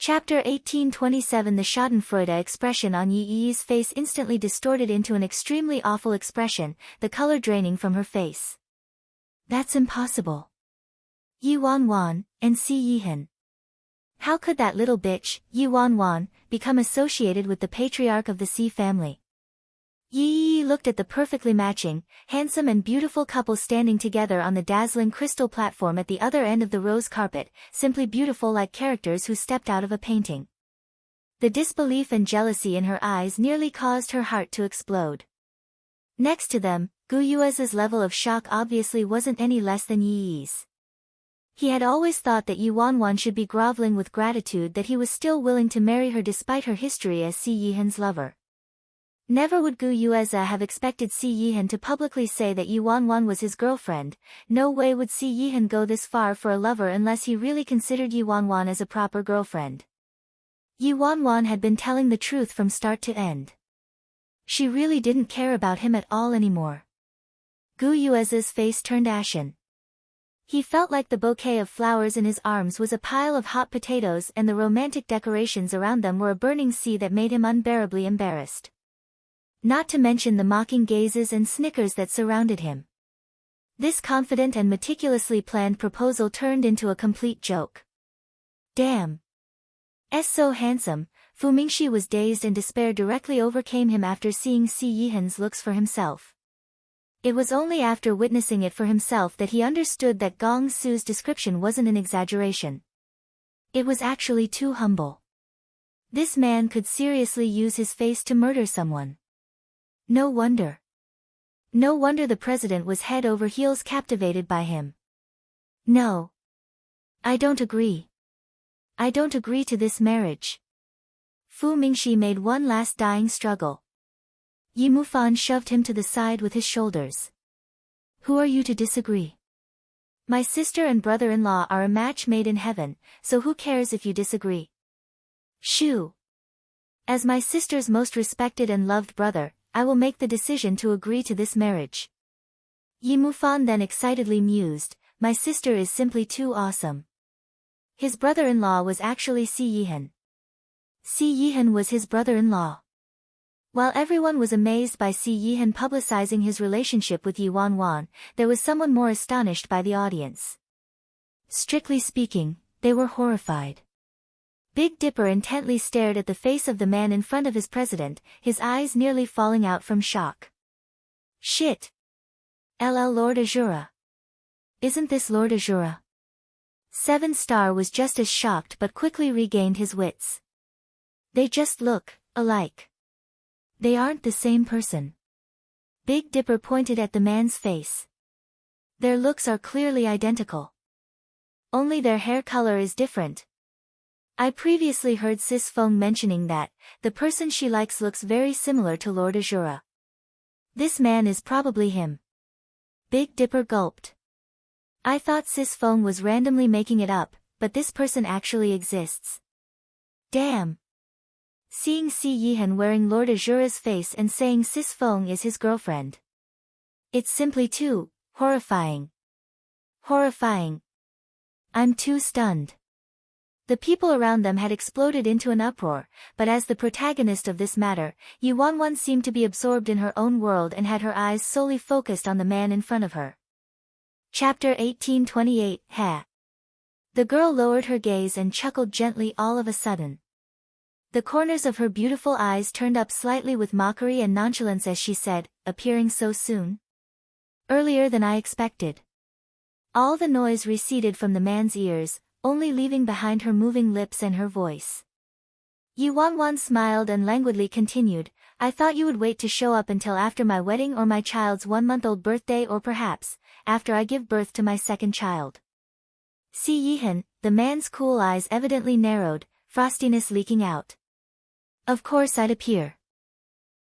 Chapter 1827. The schadenfreude expression on Yi Yi's face instantly distorted into an extremely awful expression, the color draining from her face. That's impossible. Yi Wanwan, and Si Yihan. How could that little bitch, Yi Wanwan, become associated with the patriarch of the Si family? Yi Yi looked at the perfectly matching, handsome and beautiful couple standing together on the dazzling crystal platform at the other end of the rose carpet, simply beautiful like characters who stepped out of a painting. The disbelief and jealousy in her eyes nearly caused her heart to explode. Next to them, Gu Yuez's level of shock obviously wasn't any less than Yi Yi's. He had always thought that Yi Wanwan should be groveling with gratitude that he was still willing to marry her despite her history as Si Yihan's lover. Never would Gu Yueza have expected Si Yihan to publicly say that Yi Wanwan was his girlfriend. No way would Si Yihan go this far for a lover unless he really considered Yi Wanwan as a proper girlfriend. Yi Wanwan had been telling the truth from start to end. She really didn't care about him at all anymore. Gu Yueza's face turned ashen. He felt like the bouquet of flowers in his arms was a pile of hot potatoes and the romantic decorations around them were a burning sea that made him unbearably embarrassed. Not to mention the mocking gazes and snickers that surrounded him. This confident and meticulously planned proposal turned into a complete joke. Damn. So handsome. Fu Mingxi was dazed and despair directly overcame him after seeing Si Yihan's looks for himself. It was only after witnessing it for himself that he understood that Gong Su's description wasn't an exaggeration. It was actually too humble. This man could seriously use his face to murder someone. No wonder. No wonder the president was head over heels captivated by him. No. I don't agree. I don't agree to this marriage. Fu Mingxi made one last dying struggle. Yi Mufan shoved him to the side with his shoulders. Who are you to disagree? My sister and brother-in-law are a match made in heaven, so who cares if you disagree? Shoo. As my sister's most respected and loved brother, I will make the decision to agree to this marriage. Yi Mufan then excitedly mused, my sister is simply too awesome. His brother-in-law was actually Si Yihan. Si Yihan was his brother-in-law. While everyone was amazed by Si Yihan publicizing his relationship with Yi Wanwan, there was someone more astonished by the audience. Strictly speaking, they were horrified. Big Dipper intently stared at the face of the man in front of his president, his eyes nearly falling out from shock. Shit! Lord Azura. Isn't this Lord Azura? Seven Star was just as shocked but quickly regained his wits. They just look alike. They aren't the same person. Big Dipper pointed at the man's face. Their looks are clearly identical. Only their hair color is different. I previously heard Sis Feng mentioning that, the person she likes looks very similar to Lord Azura. This man is probably him. Big Dipper gulped. I thought Sis Feng was randomly making it up, but this person actually exists. Damn. Seeing Si Yihan wearing Lord Azura's face and saying Sis Feng is his girlfriend. It's simply too horrifying. Horrifying. I'm too stunned. The people around them had exploded into an uproar, but as the protagonist of this matter, Yi Wanwan seemed to be absorbed in her own world and had her eyes solely focused on the man in front of her. Chapter 1828. Ha! The girl lowered her gaze and chuckled gently all of a sudden. The corners of her beautiful eyes turned up slightly with mockery and nonchalance as she said, appearing so soon? Earlier than I expected. All the noise receded from the man's ears, only leaving behind her moving lips and her voice. Yi Wanwan smiled and languidly continued, I thought you would wait to show up until after my wedding or my child's 1-month-old birthday or perhaps, after I give birth to my second child. Si Yihan, the man's cool eyes evidently narrowed, frostiness leaking out. Of course I'd appear.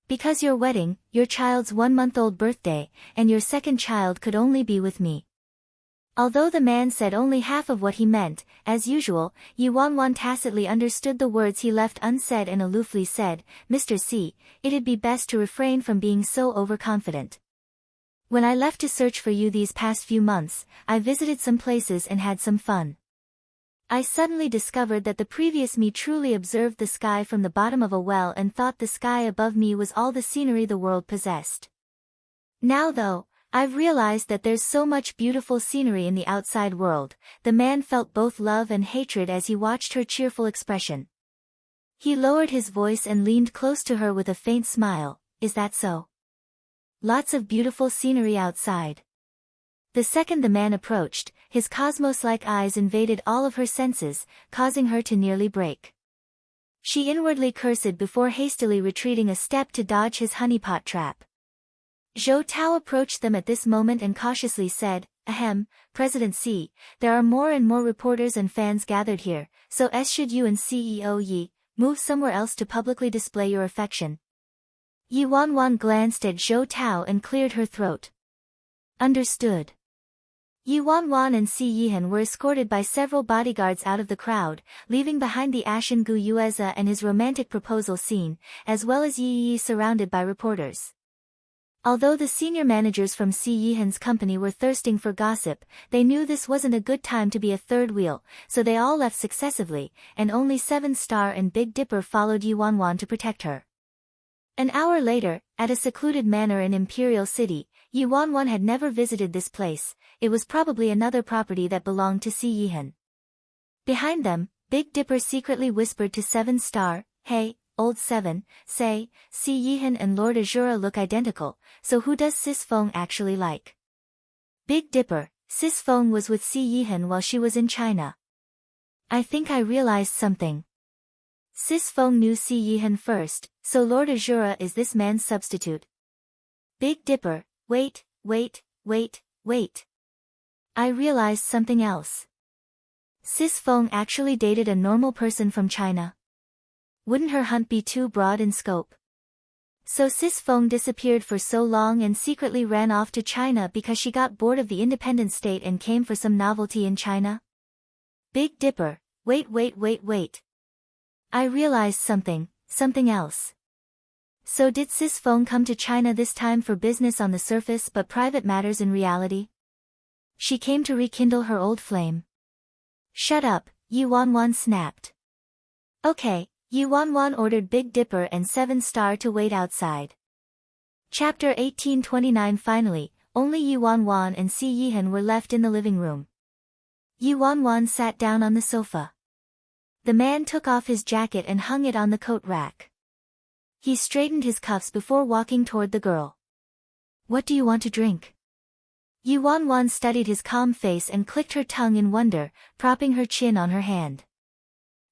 Because your wedding, your child's 1-month-old birthday, and your second child could only be with me. Although the man said only half of what he meant, as usual, Yi Wanwan tacitly understood the words he left unsaid and aloofly said, Mr. C, it'd be best to refrain from being so overconfident. When I left to search for you these past few months, I visited some places and had some fun. I suddenly discovered that the previous me truly observed the sky from the bottom of a well and thought the sky above me was all the scenery the world possessed. Now though, I've realized that there's so much beautiful scenery in the outside world. The man felt both love and hatred as he watched her cheerful expression. He lowered his voice and leaned close to her with a faint smile. Is that so? Lots of beautiful scenery outside. The second the man approached, his cosmos-like eyes invaded all of her senses, causing her to nearly break. She inwardly cursed before hastily retreating a step to dodge his honeypot trap. Zhou Tao approached them at this moment and cautiously said, "Ahem, President Xi, there are more and more reporters and fans gathered here, so should you and CEO Yi move somewhere else to publicly display your affection." Yi Wanwan glanced at Zhou Tao and cleared her throat. Understood. Yi Wanwan and Si Yihan were escorted by several bodyguards out of the crowd, leaving behind the Ashen Gu Yueza and his romantic proposal scene, as well as Yi surrounded by reporters. Although the senior managers from Si Yihan's company were thirsting for gossip, they knew this wasn't a good time to be a third wheel, so they all left successively, and only 7 Star and Big Dipper followed Yi Wanwan to protect her. An hour later, at a secluded manor in Imperial City, Yi Wanwan had never visited this place. It was probably another property that belonged to Si Yihan. Behind them, Big Dipper secretly whispered to 7 Star, "Hey, old 7, say, Si Yihan and Lord Azura look identical, so who does Sis Feng actually like?" Big Dipper, Sis Feng was with Si Yihan while she was in China. "I think I realized something. Sis Feng knew Si Yihan first, so Lord Azura is this man's substitute." Big Dipper, wait. I realized something else. Sis Feng actually dated a normal person from China. Wouldn't her hunt be too broad in scope? So Sis Feng disappeared for so long and secretly ran off to China because she got bored of the independent state and came for some novelty in China? Big Dipper, wait. I realized something else. So did Sis Feng come to China this time for business on the surface but private matters in reality? She came to rekindle her old flame. Shut up, Yi Wanwan snapped. Okay, Yi Wanwan ordered Big Dipper and 7 Star to wait outside. Chapter 1829. Finally, only Yi Wanwan and Si Yihan were left in the living room. Yi Wanwan sat down on the sofa. The man took off his jacket and hung it on the coat rack. He straightened his cuffs before walking toward the girl. "What do you want to drink?" Yi Wanwan studied his calm face and clicked her tongue in wonder, propping her chin on her hand.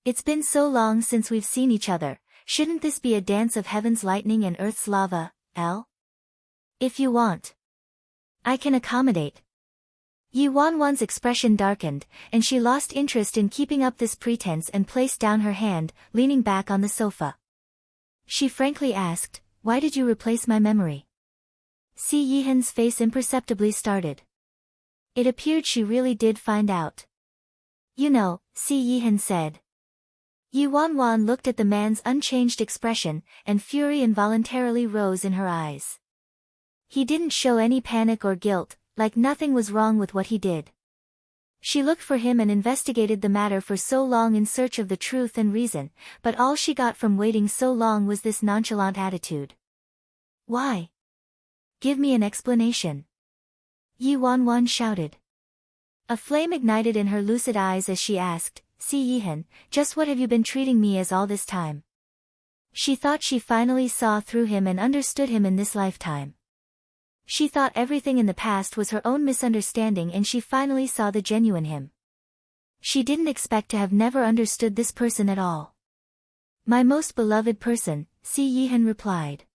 "It's been so long since we've seen each other, shouldn't this be a dance of heaven's lightning and earth's lava, L? If you want, I can accommodate." Yi Wanwan's expression darkened, and she lost interest in keeping up this pretense and placed down her hand, leaning back on the sofa. She frankly asked, "Why did you replace my memory?" Si Yihan's face imperceptibly started. It appeared she really did find out. "You know," Si Yihan said. Yi Wanwan looked at the man's unchanged expression, and fury involuntarily rose in her eyes. He didn't show any panic or guilt, like nothing was wrong with what he did. She looked for him and investigated the matter for so long in search of the truth and reason, but all she got from waiting so long was this nonchalant attitude. "Why? Give me an explanation," Yi Wanwan shouted. A flame ignited in her lucid eyes as she asked, "Si Yihan, just what have you been treating me as all this time?" She thought she finally saw through him and understood him in this lifetime. She thought everything in the past was her own misunderstanding and she finally saw the genuine him. She didn't expect to have never understood this person at all. "My most beloved person," Si Yihan replied.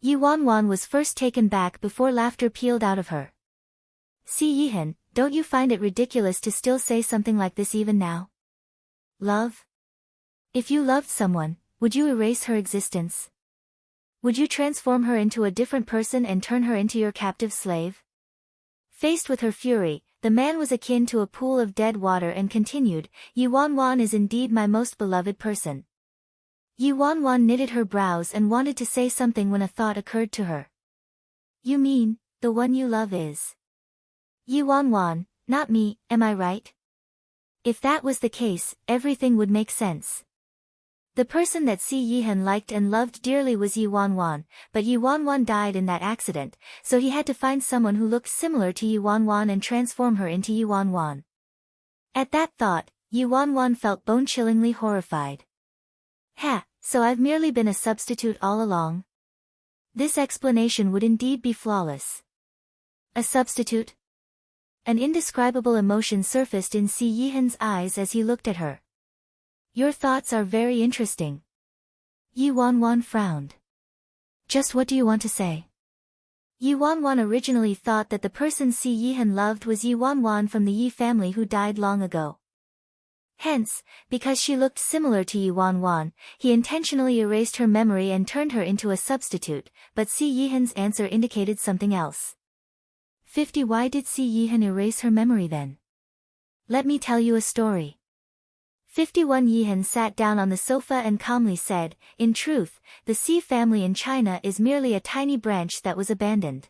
Yi Wanwan was first taken back before laughter pealed out of her. "Si Yihan, don't you find it ridiculous to still say something like this even now? Love? If you loved someone, would you erase her existence? Would you transform her into a different person and turn her into your captive slave?" Faced with her fury, the man was akin to a pool of dead water and continued, "Yi Wanwan is indeed my most beloved person." Yi Wanwan knitted her brows and wanted to say something when a thought occurred to her. "You mean, the one you love is Yi Wanwan, not me, am I right?" If that was the case, everything would make sense. The person that Si Yihan liked and loved dearly was Yi Wanwan, but Yi Wanwan died in that accident, so he had to find someone who looked similar to Yi Wanwan and transform her into Yi Wanwan. At that thought, Yi Wanwan felt bone-chillingly horrified. Ha, so I've merely been a substitute all along? This explanation would indeed be flawless. A substitute? An indescribable emotion surfaced in Si Yihan's eyes as he looked at her. Your thoughts are very interesting. Yi Wanwan frowned. Just what do you want to say? Yi Wanwan originally thought that the person Si Yihan loved was Yi Wanwan from the Yi family who died long ago. Hence, because she looked similar to Yi Wanwan, he intentionally erased her memory and turned her into a substitute, but Si Yihan's answer indicated something else. 50. Why did Si Yihan erase her memory then? Let me tell you a story. 51. Yihan sat down on the sofa and calmly said, in truth, the Si family in China is merely a tiny branch that was abandoned.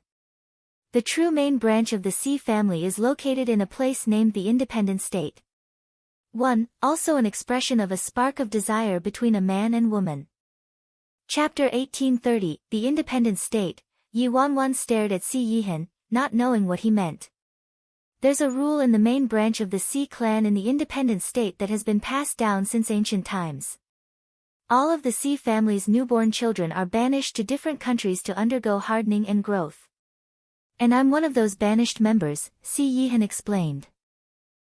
The true main branch of the Si family is located in a place named the Independent State. 1. Also an expression of a spark of desire between a man and woman. Chapter 1830, The Independent State. Yi Wanwan stared at Si Yihan, not knowing what he meant. There's a rule in the main branch of the Si clan in the Independent State that has been passed down since ancient times. All of the Si family's newborn children are banished to different countries to undergo hardening and growth. And I'm one of those banished members, Si Yihan explained.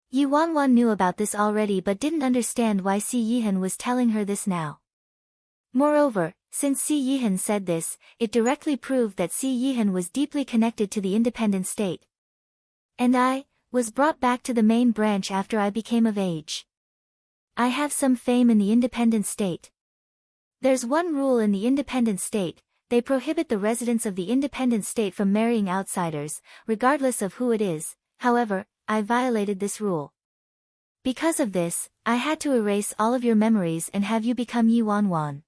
Yi Wanwan knew about this already but didn't understand why Si Yihan was telling her this now. Moreover, since Si Yihan said this, it directly proved that Si Yihan was deeply connected to the Independent State. And I was brought back to the main branch after I became of age. I have some fame in the Independent State. There's one rule in the Independent State: they prohibit the residents of the Independent State from marrying outsiders, regardless of who it is. However, I violated this rule. Because of this, I had to erase all of your memories and have you become Yi Wanwan.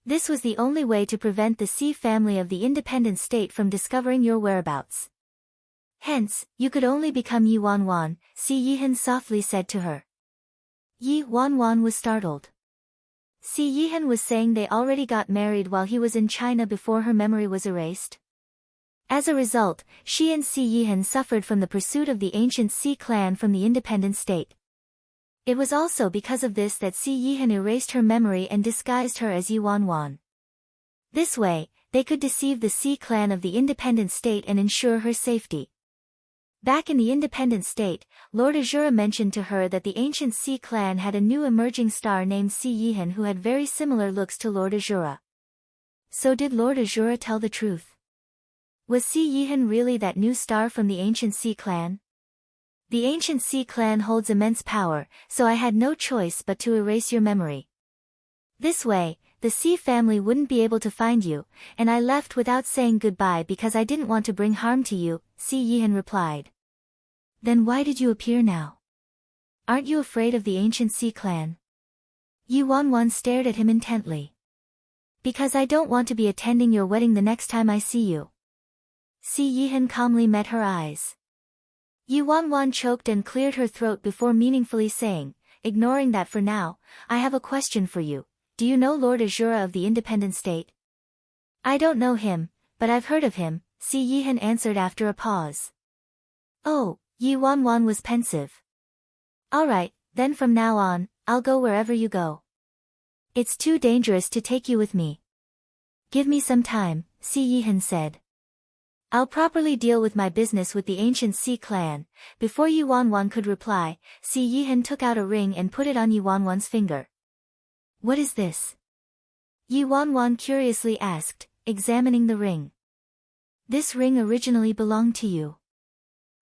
This was the only way to prevent the Si family of the Independent State from discovering your whereabouts. Hence, you could only become Yi Wanwan, Si Yihan softly said to her. Yi Wanwan was startled. Si Yihan was saying they already got married while he was in China before her memory was erased. As a result, she and Si Yihan suffered from the pursuit of the ancient Si clan from the Independent State. It was also because of this that Si Yihan erased her memory and disguised her as Yi Wanwan. This way, they could deceive the Si clan of the Independent State and ensure her safety. Back in the Independent State, Lord Azura mentioned to her that the ancient Si clan had a new emerging star named Si Yihan who had very similar looks to Lord Azura. So did Lord Azura tell the truth? Was Si Yihan really that new star from the ancient Si clan? The ancient Si clan holds immense power, so I had no choice but to erase your memory. This way, the Si family wouldn't be able to find you, and I left without saying goodbye because I didn't want to bring harm to you, Si Yihan replied. Then why did you appear now? Aren't you afraid of the ancient Si clan? Yi Wanwan stared at him intently. Because I don't want to be attending your wedding the next time I see you. Si Yihan calmly met her eyes. Yi Wanwan choked and cleared her throat before meaningfully saying, ignoring that for now, I have a question for you. Do you know Lord Azura of the Independent State? I don't know him, but I've heard of him, Si Yihan answered after a pause. Oh, Yi Wanwan was pensive. Alright, then from now on, I'll go wherever you go. It's too dangerous to take you with me. Give me some time, Si Yihan said. I'll properly deal with my business with the ancient Si clan. Before Yi Wanwan could reply, Si Yihan took out a ring and put it on Yi Wanwan's finger. What is this? Yi Wanwan curiously asked, examining the ring. This ring originally belonged to you.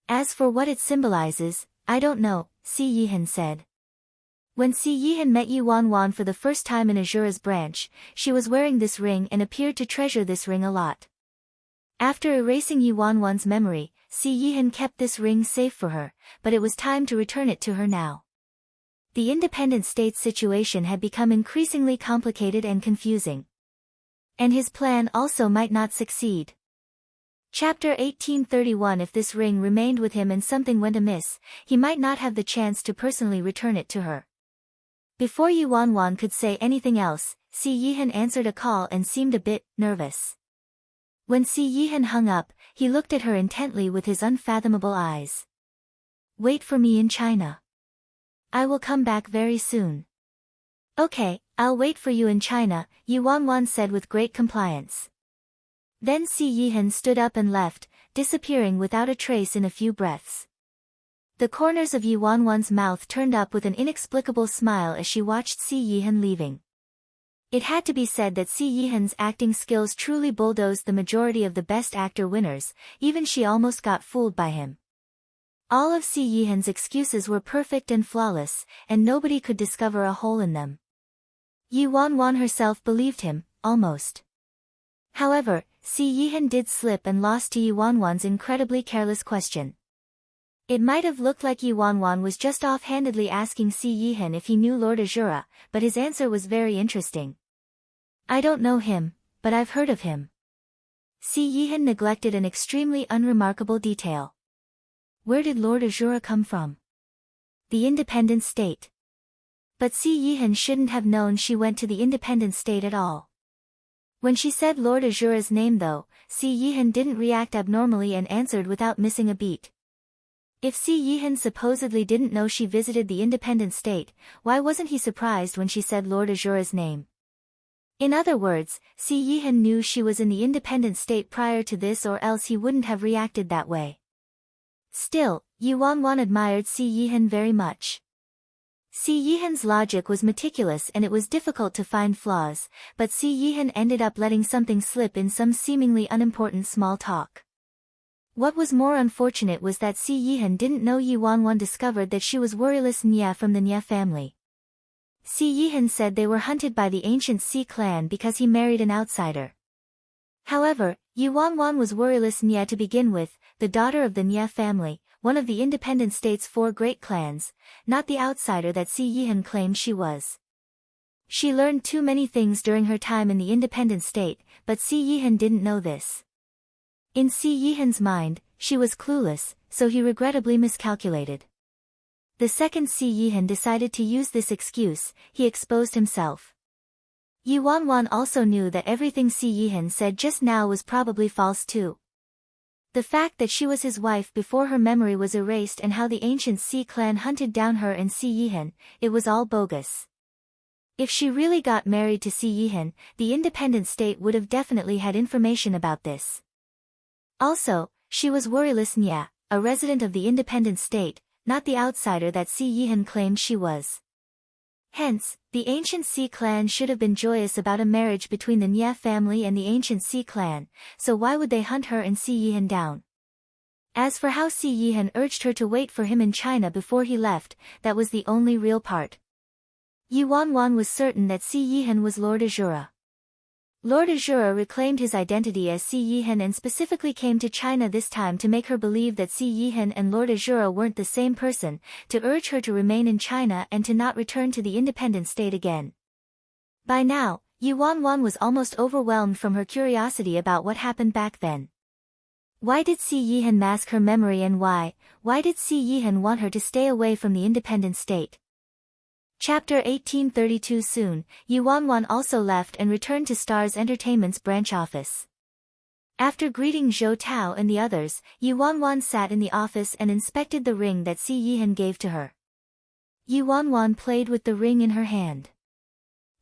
As for what it symbolizes, I don't know, Si Yihan said. When Si Yihan met Yi Wanwan for the first time in Azura's branch, she was wearing this ring and appeared to treasure this ring a lot. After erasing Yi Wanwan's memory, Si Yihan kept this ring safe for her, but it was time to return it to her now. The Independent State's situation had become increasingly complicated and confusing. And his plan also might not succeed. Chapter 1831. If this ring remained with him and something went amiss, he might not have the chance to personally return it to her. Before Yuanwan could say anything else, Si Yihan answered a call and seemed a bit nervous. When Si Yihan hung up, he looked at her intently with his unfathomable eyes. "Wait for me in China. I will come back very soon." "Okay, I'll wait for you in China," Yuanwan said with great compliance. Then Si Yihan stood up and left, disappearing without a trace in a few breaths. The corners of Yuanwan's mouth turned up with an inexplicable smile as she watched Si Yihan leaving. It had to be said that Si Yihan's acting skills truly bulldozed the majority of the Best Actor winners, even she almost got fooled by him. All of Si Yihan's excuses were perfect and flawless, and nobody could discover a hole in them. Yuanwan herself believed him, almost. However, Si Yihan did slip and lost to Yuanwan's incredibly careless question. It might have looked like Yuanwan was just offhandedly asking Si Yihan if he knew Lord Azura, but his answer was very interesting. "I don't know him, but I've heard of him." Si Yihan neglected an extremely unremarkable detail. Where did Lord Azura come from? The independent state. But Si Yihan shouldn't have known she went to the independent state at all. When she said Lord Azura's name though, Si Yihan didn't react abnormally and answered without missing a beat. If Si Yihan supposedly didn't know she visited the independent state, why wasn't he surprised when she said Lord Azura's name? In other words, Si Yihan knew she was in the independent state prior to this, or else he wouldn't have reacted that way. Still, Yuanwan admired Si Yihan very much. Si Yihan's logic was meticulous and it was difficult to find flaws, but Si Yihan ended up letting something slip in some seemingly unimportant small talk. What was more unfortunate was that Si Yihan didn't know Yuanwan discovered that she was warriorless Nya from the Nya family. Si Yihan said they were hunted by the ancient Si clan because he married an outsider. However, Yuanwan was warriorless Nya to begin with, the daughter of the Nya family, one of the independent state's 4 great clans, not the outsider that Si Yihan claimed she was. She learned too many things during her time in the independent state, but Si Yihan didn't know this. In Si Yihan's mind, she was clueless, so he regrettably miscalculated. The second Si Yihan decided to use this excuse, he exposed himself. Yuanwan also knew that everything Si Yihan said just now was probably false too. The fact that she was his wife before her memory was erased and how the ancient Si clan hunted down her and Si Yihan, it was all bogus. If she really got married to Si Yihan, the independent state would have definitely had information about this. Also, she was warriorless Nya, a resident of the independent state, not the outsider that Si Yihan claimed she was. Hence, the ancient Si clan should have been joyous about a marriage between the Nya family and the ancient Si clan, so why would they hunt her and Si Yihan down? As for how Si Yihan urged her to wait for him in China before he left, that was the only real part. Yuanwan was certain that Si Yihan was Lord Azura. Lord Azura reclaimed his identity as Si Yihan and specifically came to China this time to make her believe that Si Yihan and Lord Azura weren't the same person, to urge her to remain in China and to not return to the independent state again. By now, Yuanwan was almost overwhelmed from her curiosity about what happened back then. Why did Si Yihan mask her memory and why did Si Yihan want her to stay away from the independent state? Chapter 1832. Soon, Yuanwan also left and returned to Stars Entertainment's branch office. After greeting Zhou Tao and the others, Yuanwan sat in the office and inspected the ring that Si Yihan gave to her. Yuanwan played with the ring in her hand.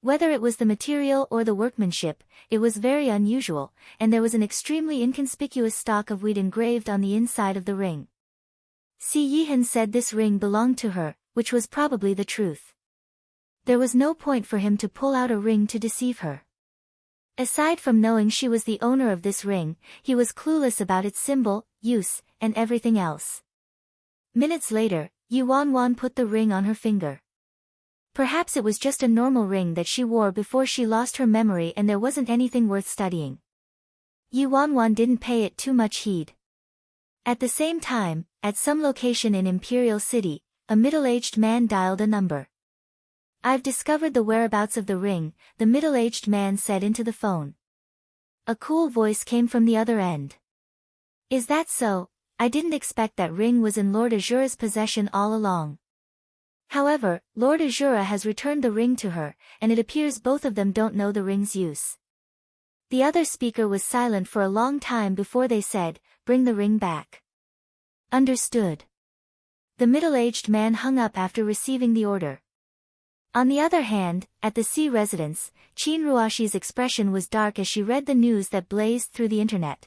Whether it was the material or the workmanship, it was very unusual, and there was an extremely inconspicuous stalk of wheat engraved on the inside of the ring. Si Yihan said this ring belonged to her, which was probably the truth. There was no point for him to pull out a ring to deceive her. Aside from knowing she was the owner of this ring, he was clueless about its symbol, use, and everything else. Minutes later, Yuanwan put the ring on her finger. Perhaps it was just a normal ring that she wore before she lost her memory and there wasn't anything worth studying. Yuanwan didn't pay it too much heed. At the same time, at some location in Imperial City, a middle-aged man dialed a number. "I've discovered the whereabouts of the ring," the middle-aged man said into the phone. A cool voice came from the other end. Is that so? I didn't expect that ring was in Lord Azura's possession all along. However, Lord Azura has returned the ring to her, and it appears both of them don't know the ring's use. The other speaker was silent for a long time before they said, "Bring the ring back." Understood. The middle-aged man hung up after receiving the order. On the other hand, at the sea residence, Qin Ruashi's expression was dark as she read the news that blazed through the internet.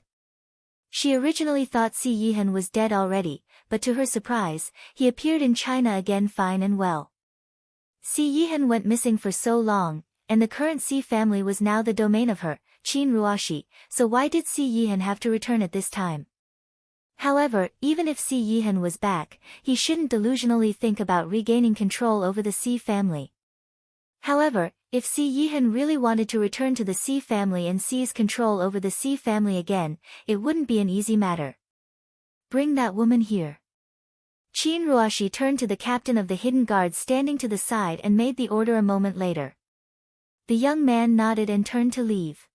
She originally thought Si Yihan was dead already, but to her surprise, he appeared in China again fine and well. Si Yihan went missing for so long, and the current Si family was now the domain of her, Qin Ruashi, so why did Si Yihan have to return at this time? However, even if Si Yihan was back, he shouldn't delusionally think about regaining control over the Si family. However, if Si Yihan really wanted to return to the Si family and seize control over the Si family again, it wouldn't be an easy matter. Bring that woman here. Qin Ruashi turned to the captain of the hidden guards standing to the side and made the order a moment later. The young man nodded and turned to leave.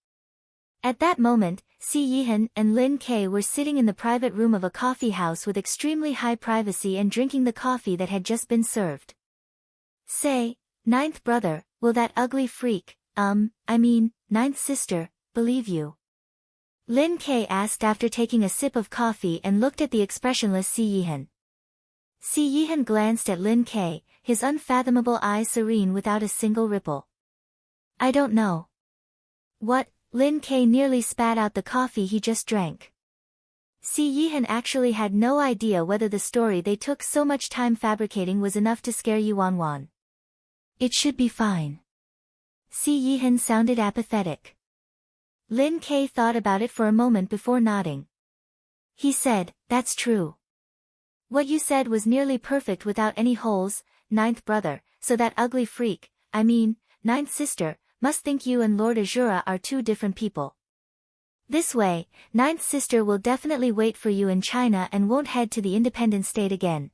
At that moment, Si Yihan and Lin Ke were sitting in the private room of a coffee house with extremely high privacy and drinking the coffee that had just been served. Say, ninth brother, will that ugly freak, ninth sister, believe you? Lin Ke asked after taking a sip of coffee and looked at the expressionless Si Yihan. Si Yihan glanced at Lin Ke, his unfathomable eyes serene without a single ripple. I don't know. What? Lin Ke nearly spat out the coffee he just drank. Si Yihan actually had no idea whether the story they took so much time fabricating was enough to scare Yuan Wan. It should be fine. Si Yihan sounded apathetic. Lin Ke thought about it for a moment before nodding. He said, that's true. What you said was nearly perfect without any holes, ninth brother, so that ugly freak, ninth sister, must think you and Lord Azura are two different people. This way, ninth sister will definitely wait for you in China and won't head to the independent state again.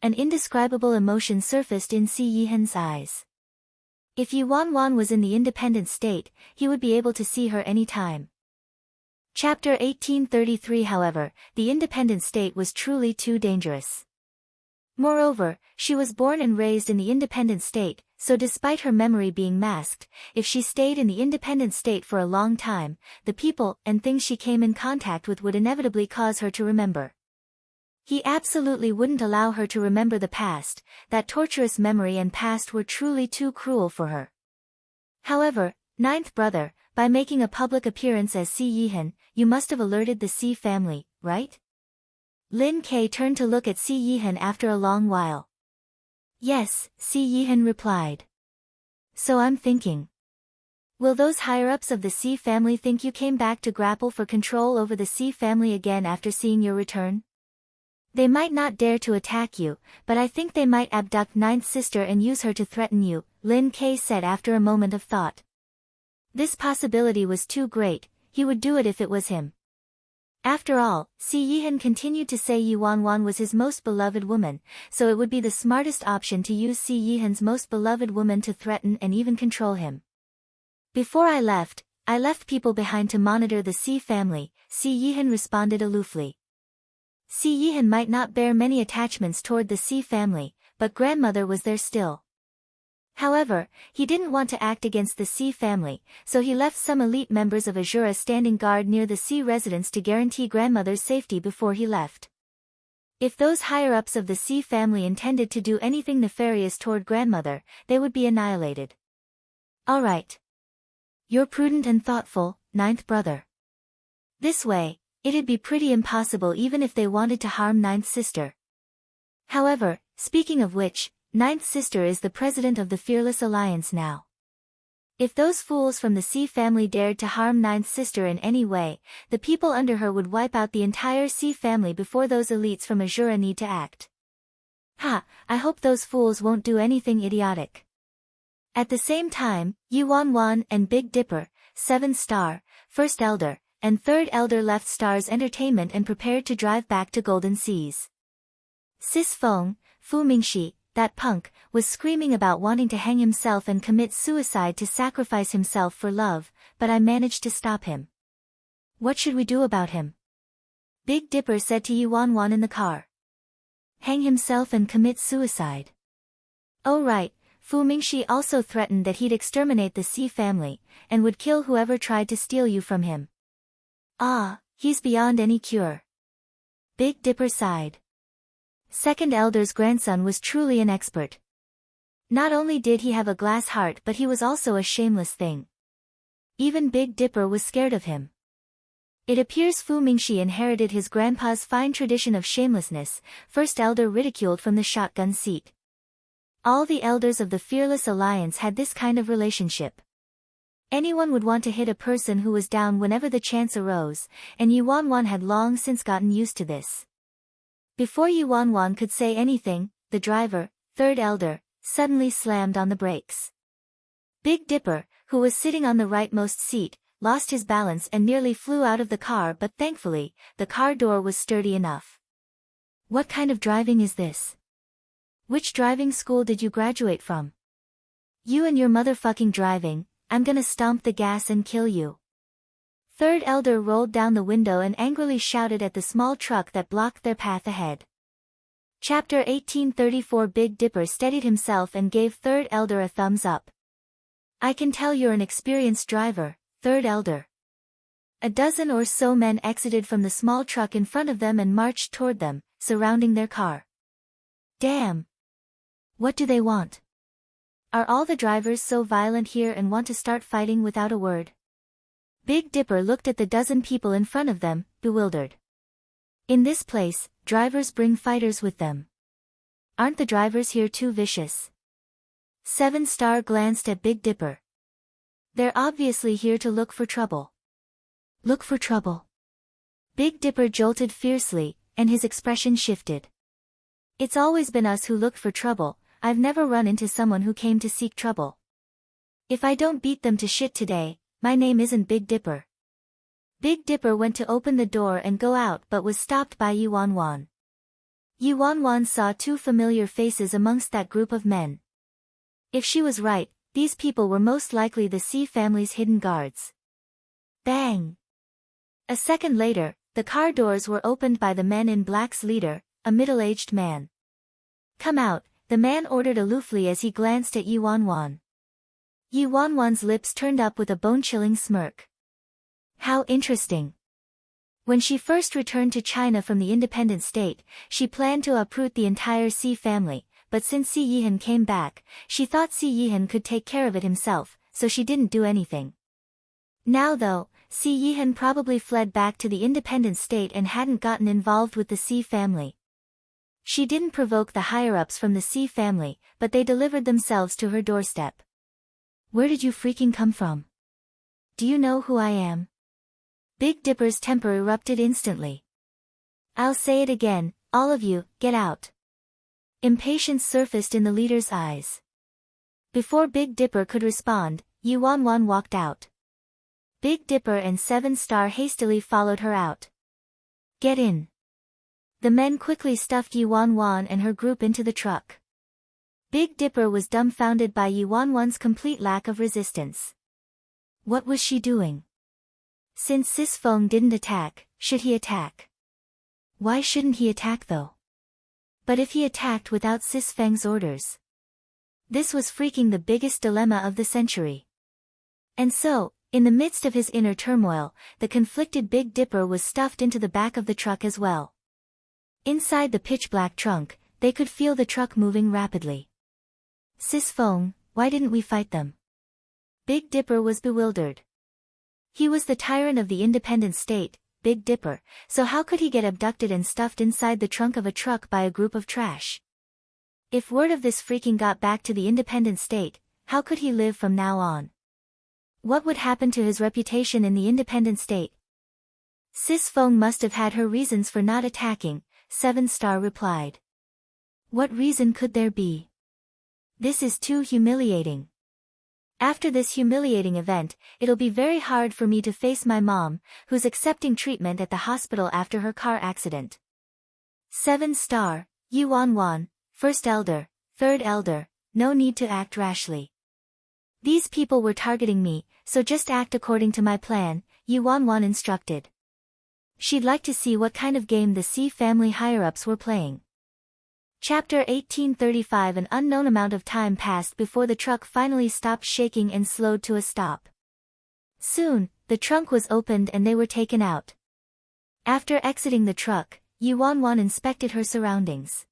An indescribable emotion surfaced in Si Yihan's eyes. If Yuan Wan was in the independent state, he would be able to see her any time. Chapter 1833. However, the independent state was truly too dangerous. Moreover, she was born and raised in the independent state, so despite her memory being masked, if she stayed in the independent state for a long time, the people and things she came in contact with would inevitably cause her to remember. He absolutely wouldn't allow her to remember the past, that torturous memory and past were truly too cruel for her. However, ninth brother, by making a public appearance as Si Yihan, you must have alerted the Si family, right? Lin Ke turned to look at Si Yihan after a long while. Yes, Si Yihan replied. So I'm thinking. Will those higher-ups of the Si family think you came back to grapple for control over the Si family again after seeing your return? They might not dare to attack you, but I think they might abduct ninth sister and use her to threaten you, Lin Ke said after a moment of thought. This possibility was too great, he would do it if it was him. After all, Si Yihan continued to say Yuan Wan was his most beloved woman, so it would be the smartest option to use Si Yihan's most beloved woman to threaten and even control him. Before I left people behind to monitor the Si family, Si Yihan responded aloofly. Si Yihan might not bear many attachments toward the Si family, but grandmother was there still. However, he didn't want to act against the Si family, so he left some elite members of Azura standing guard near the Si residence to guarantee grandmother's safety before he left. If those higher-ups of the Si family intended to do anything nefarious toward grandmother, they would be annihilated. All right. You're prudent and thoughtful, ninth brother. This way, it'd be pretty impossible even if they wanted to harm ninth sister. However, speaking of which, ninth sister is the president of the Fearless Alliance now. If those fools from the Si family dared to harm ninth sister in any way, the people under her would wipe out the entire Si family before those elites from Azura need to act. I hope those fools won't do anything idiotic. At the same time, Yuan Wan and Big Dipper, 7th Star, First Elder, and Third Elder left Star's Entertainment and prepared to drive back to Golden Seas. Sis Feng, Fu Mingxi, that punk, was screaming about wanting to hang himself and commit suicide to sacrifice himself for love, but I managed to stop him. What should we do about him? Big Dipper said to Yuan in the car. Hang himself and commit suicide. Oh right, Fu Mingxi also threatened that he'd exterminate the Xi family, and would kill whoever tried to steal you from him. Ah, he's beyond any cure. Big Dipper sighed. Second Elder's grandson was truly an expert. Not only did he have a glass heart, but he was also a shameless thing. Even Big Dipper was scared of him. It appears Fu Mingxi inherited his grandpa's fine tradition of shamelessness, First Elder ridiculed from the shotgun seat. All the elders of the Fearless Alliance had this kind of relationship. Anyone would want to hit a person who was down whenever the chance arose, and Yuan had long since gotten used to this. Before Yuan could say anything, the driver, Third Elder, suddenly slammed on the brakes. Big Dipper, who was sitting on the rightmost seat, lost his balance and nearly flew out of the car, but thankfully, the car door was sturdy enough. What kind of driving is this? Which driving school did you graduate from? You and your motherfucking driving, I'm gonna stomp the gas and kill you. Third Elder rolled down the window and angrily shouted at the small truck that blocked their path ahead. Chapter 1834. Big Dipper steadied himself and gave Third Elder a thumbs up. I can tell you're an experienced driver, Third Elder. A dozen or so men exited from the small truck in front of them and marched toward them, surrounding their car. Damn! What do they want? Are all the drivers so violent here and want to start fighting without a word? Big Dipper looked at the dozen people in front of them, bewildered. In this place, drivers bring fighters with them. Aren't the drivers here too vicious? 7-Star glanced at Big Dipper. They're obviously here to look for trouble. Look for trouble? Big Dipper jolted fiercely, and his expression shifted. It's always been us who looked for trouble. I've never run into someone who came to seek trouble. If I don't beat them to shit today, my name isn't Big Dipper. Big Dipper went to open the door and go out but was stopped by Yuan. Yuan saw two familiar faces amongst that group of men. If she was right, these people were most likely the Xi family's hidden guards. Bang! A second later, the car doors were opened by the Men in Black's leader, a middle-aged man. Come out, the man ordered aloofly as he glanced at Yuan. Yuan's lips turned up with a bone-chilling smirk. How interesting. When she first returned to China from the independent state, she planned to uproot the entire Xi family, but since Xi Yihan came back, she thought Xi Yihan could take care of it himself, so she didn't do anything. Now though, Xi Yihan probably fled back to the independent state and hadn't gotten involved with the Xi family. She didn't provoke the higher-ups from the Xi family, but they delivered themselves to her doorstep. Where did you freaking come from? Do you know who I am? Big Dipper's temper erupted instantly. I'll say it again, all of you, get out. Impatience surfaced in the leader's eyes. Before Big Dipper could respond, Yuan walked out. Big Dipper and 7-Star hastily followed her out. Get in. The men quickly stuffed Yuan and her group into the truck. Big Dipper was dumbfounded by Yuan's complete lack of resistance. What was she doing? Since Sis Feng didn't attack, should he attack? Why shouldn't he attack though? But if he attacked without Sis Feng's orders? This was freaking the biggest dilemma of the century. And so, in the midst of his inner turmoil, the conflicted Big Dipper was stuffed into the back of the truck as well. Inside the pitch-black trunk, they could feel the truck moving rapidly. Sis Feng, why didn't we fight them? Big Dipper was bewildered. He was the tyrant of the independent state, Big Dipper, so how could he get abducted and stuffed inside the trunk of a truck by a group of trash? If word of this freaking got back to the independent state, how could he live from now on? What would happen to his reputation in the independent state? Sis Feng must have had her reasons for not attacking, 7-Star replied. What reason could there be? This is too humiliating. After this humiliating event, it'll be very hard for me to face my mom, who's accepting treatment at the hospital after her car accident. 7-Star, Yuan, First Elder, Third Elder, no need to act rashly. These people were targeting me, so just act according to my plan, Yuan instructed. She'd like to see what kind of game the C family higher-ups were playing. Chapter 1835. An unknown amount of time passed before the truck finally stopped shaking and slowed to a stop. Soon, the trunk was opened and they were taken out. After exiting the truck, Yuan inspected her surroundings.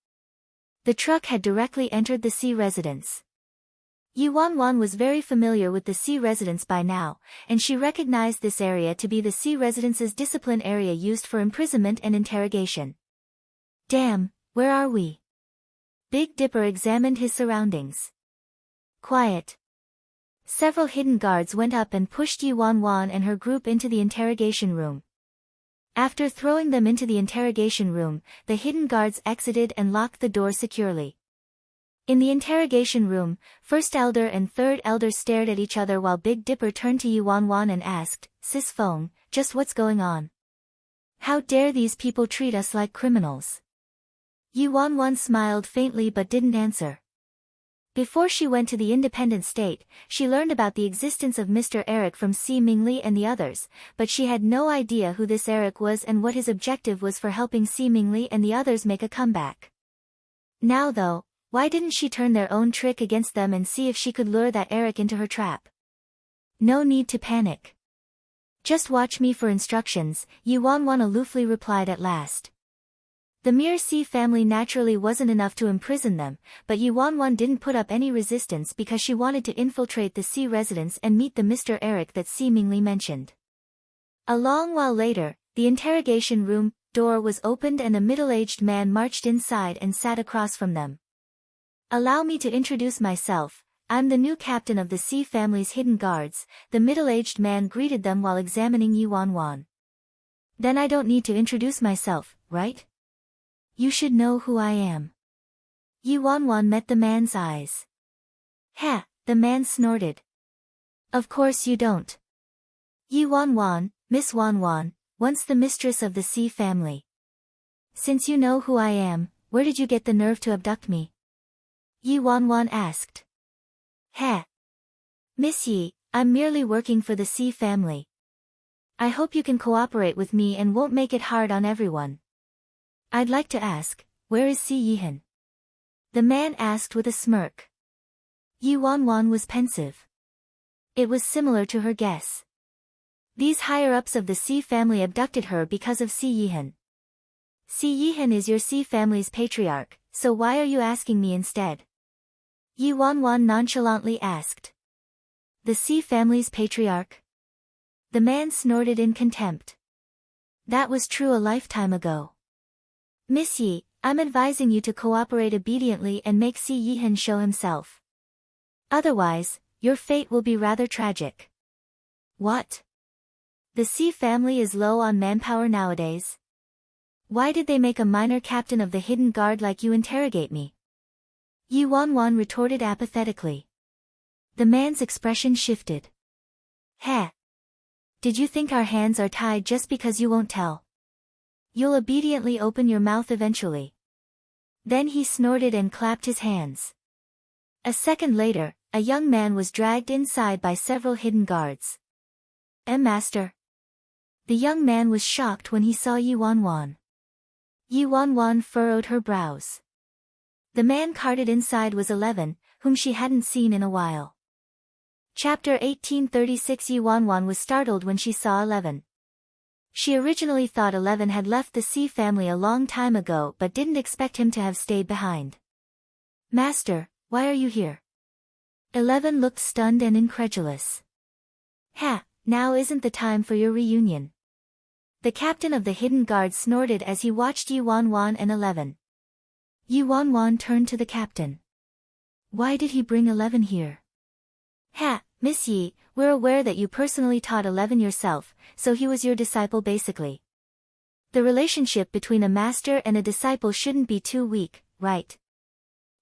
The truck had directly entered the C residence. Yuan was very familiar with the C residence by now, and she recognized this area to be the C residence's discipline area used for imprisonment and interrogation. Damn, where are we? Big Dipper examined his surroundings. Quiet. Several hidden guards went up and pushed Yuan and her group into the interrogation room. After throwing them into the interrogation room, the hidden guards exited and locked the door securely. In the interrogation room, First Elder and Third Elder stared at each other while Big Dipper turned to Yuan and asked, "Sis Feng, just what's going on? How dare these people treat us like criminals?" Yuan smiled faintly but didn't answer. Before she went to the independent state, she learned about the existence of Mr. Eric from Si Mingli and the others, but she had no idea who this Eric was and what his objective was for helping Si Mingli and the others make a comeback. Now though, why didn't she turn their own trick against them and see if she could lure that Eric into her trap? No need to panic. Just watch me for instructions, Yuan aloofly replied at last. The mere C family naturally wasn't enough to imprison them, but Yuan didn't put up any resistance because she wanted to infiltrate the C residence and meet the Mr. Eric that Si Mingli mentioned. A long while later, the interrogation room door was opened and a middle-aged man marched inside and sat across from them. "Allow me to introduce myself, I'm the new captain of the C family's hidden guards," the middle-aged man greeted them while examining Yuan. "Then I don't need to introduce myself, right? You should know who I am." Yuan met the man's eyes. "Ha," the man snorted. "Of course you don't. Yuan, Miss Wan, once the mistress of the C family. Since you know who I am, where did you get the nerve to abduct me?" Yuan asked. "Ha. Miss Yi, I'm merely working for the C family. I hope you can cooperate with me and won't make it hard on everyone. I'd like to ask, where is Si Yihan?" the man asked with a smirk. Yuan was pensive. It was similar to her guess. These higher-ups of the C family abducted her because of Si Yihan. Si Yihan is your C family's patriarch, so why are you asking me instead? Yuan nonchalantly asked. "The C family's patriarch?" The man snorted in contempt. "That was true a lifetime ago. Miss Yi, I'm advising you to cooperate obediently and make Si Yihan show himself. Otherwise, your fate will be rather tragic." "What? The C family is low on manpower nowadays? Why did they make a minor captain of the hidden guard like you interrogate me?" Yuan retorted apathetically. The man's expression shifted. "Ha! Did you think our hands are tied just because you won't tell? You'll obediently open your mouth eventually." Then he snorted and clapped his hands. A second later, a young man was dragged inside by several hidden guards. "Master." The young man was shocked when he saw Yuan. Yuan furrowed her brows. The man carted inside was 11, whom she hadn't seen in a while. Chapter 1836. Yuan was startled when she saw 11. She originally thought 11 had left the C family a long time ago but didn't expect him to have stayed behind. "Master, why are you here?" 11 looked stunned and incredulous. "Ha, now isn't the time for your reunion." The captain of the hidden guard snorted as he watched Yuan and 11. Yuan turned to the captain. "Why did he bring 11 here?" "Ha, Miss Yi, we're aware that you personally taught 11 yourself, so he was your disciple basically. The relationship between a master and a disciple shouldn't be too weak, right?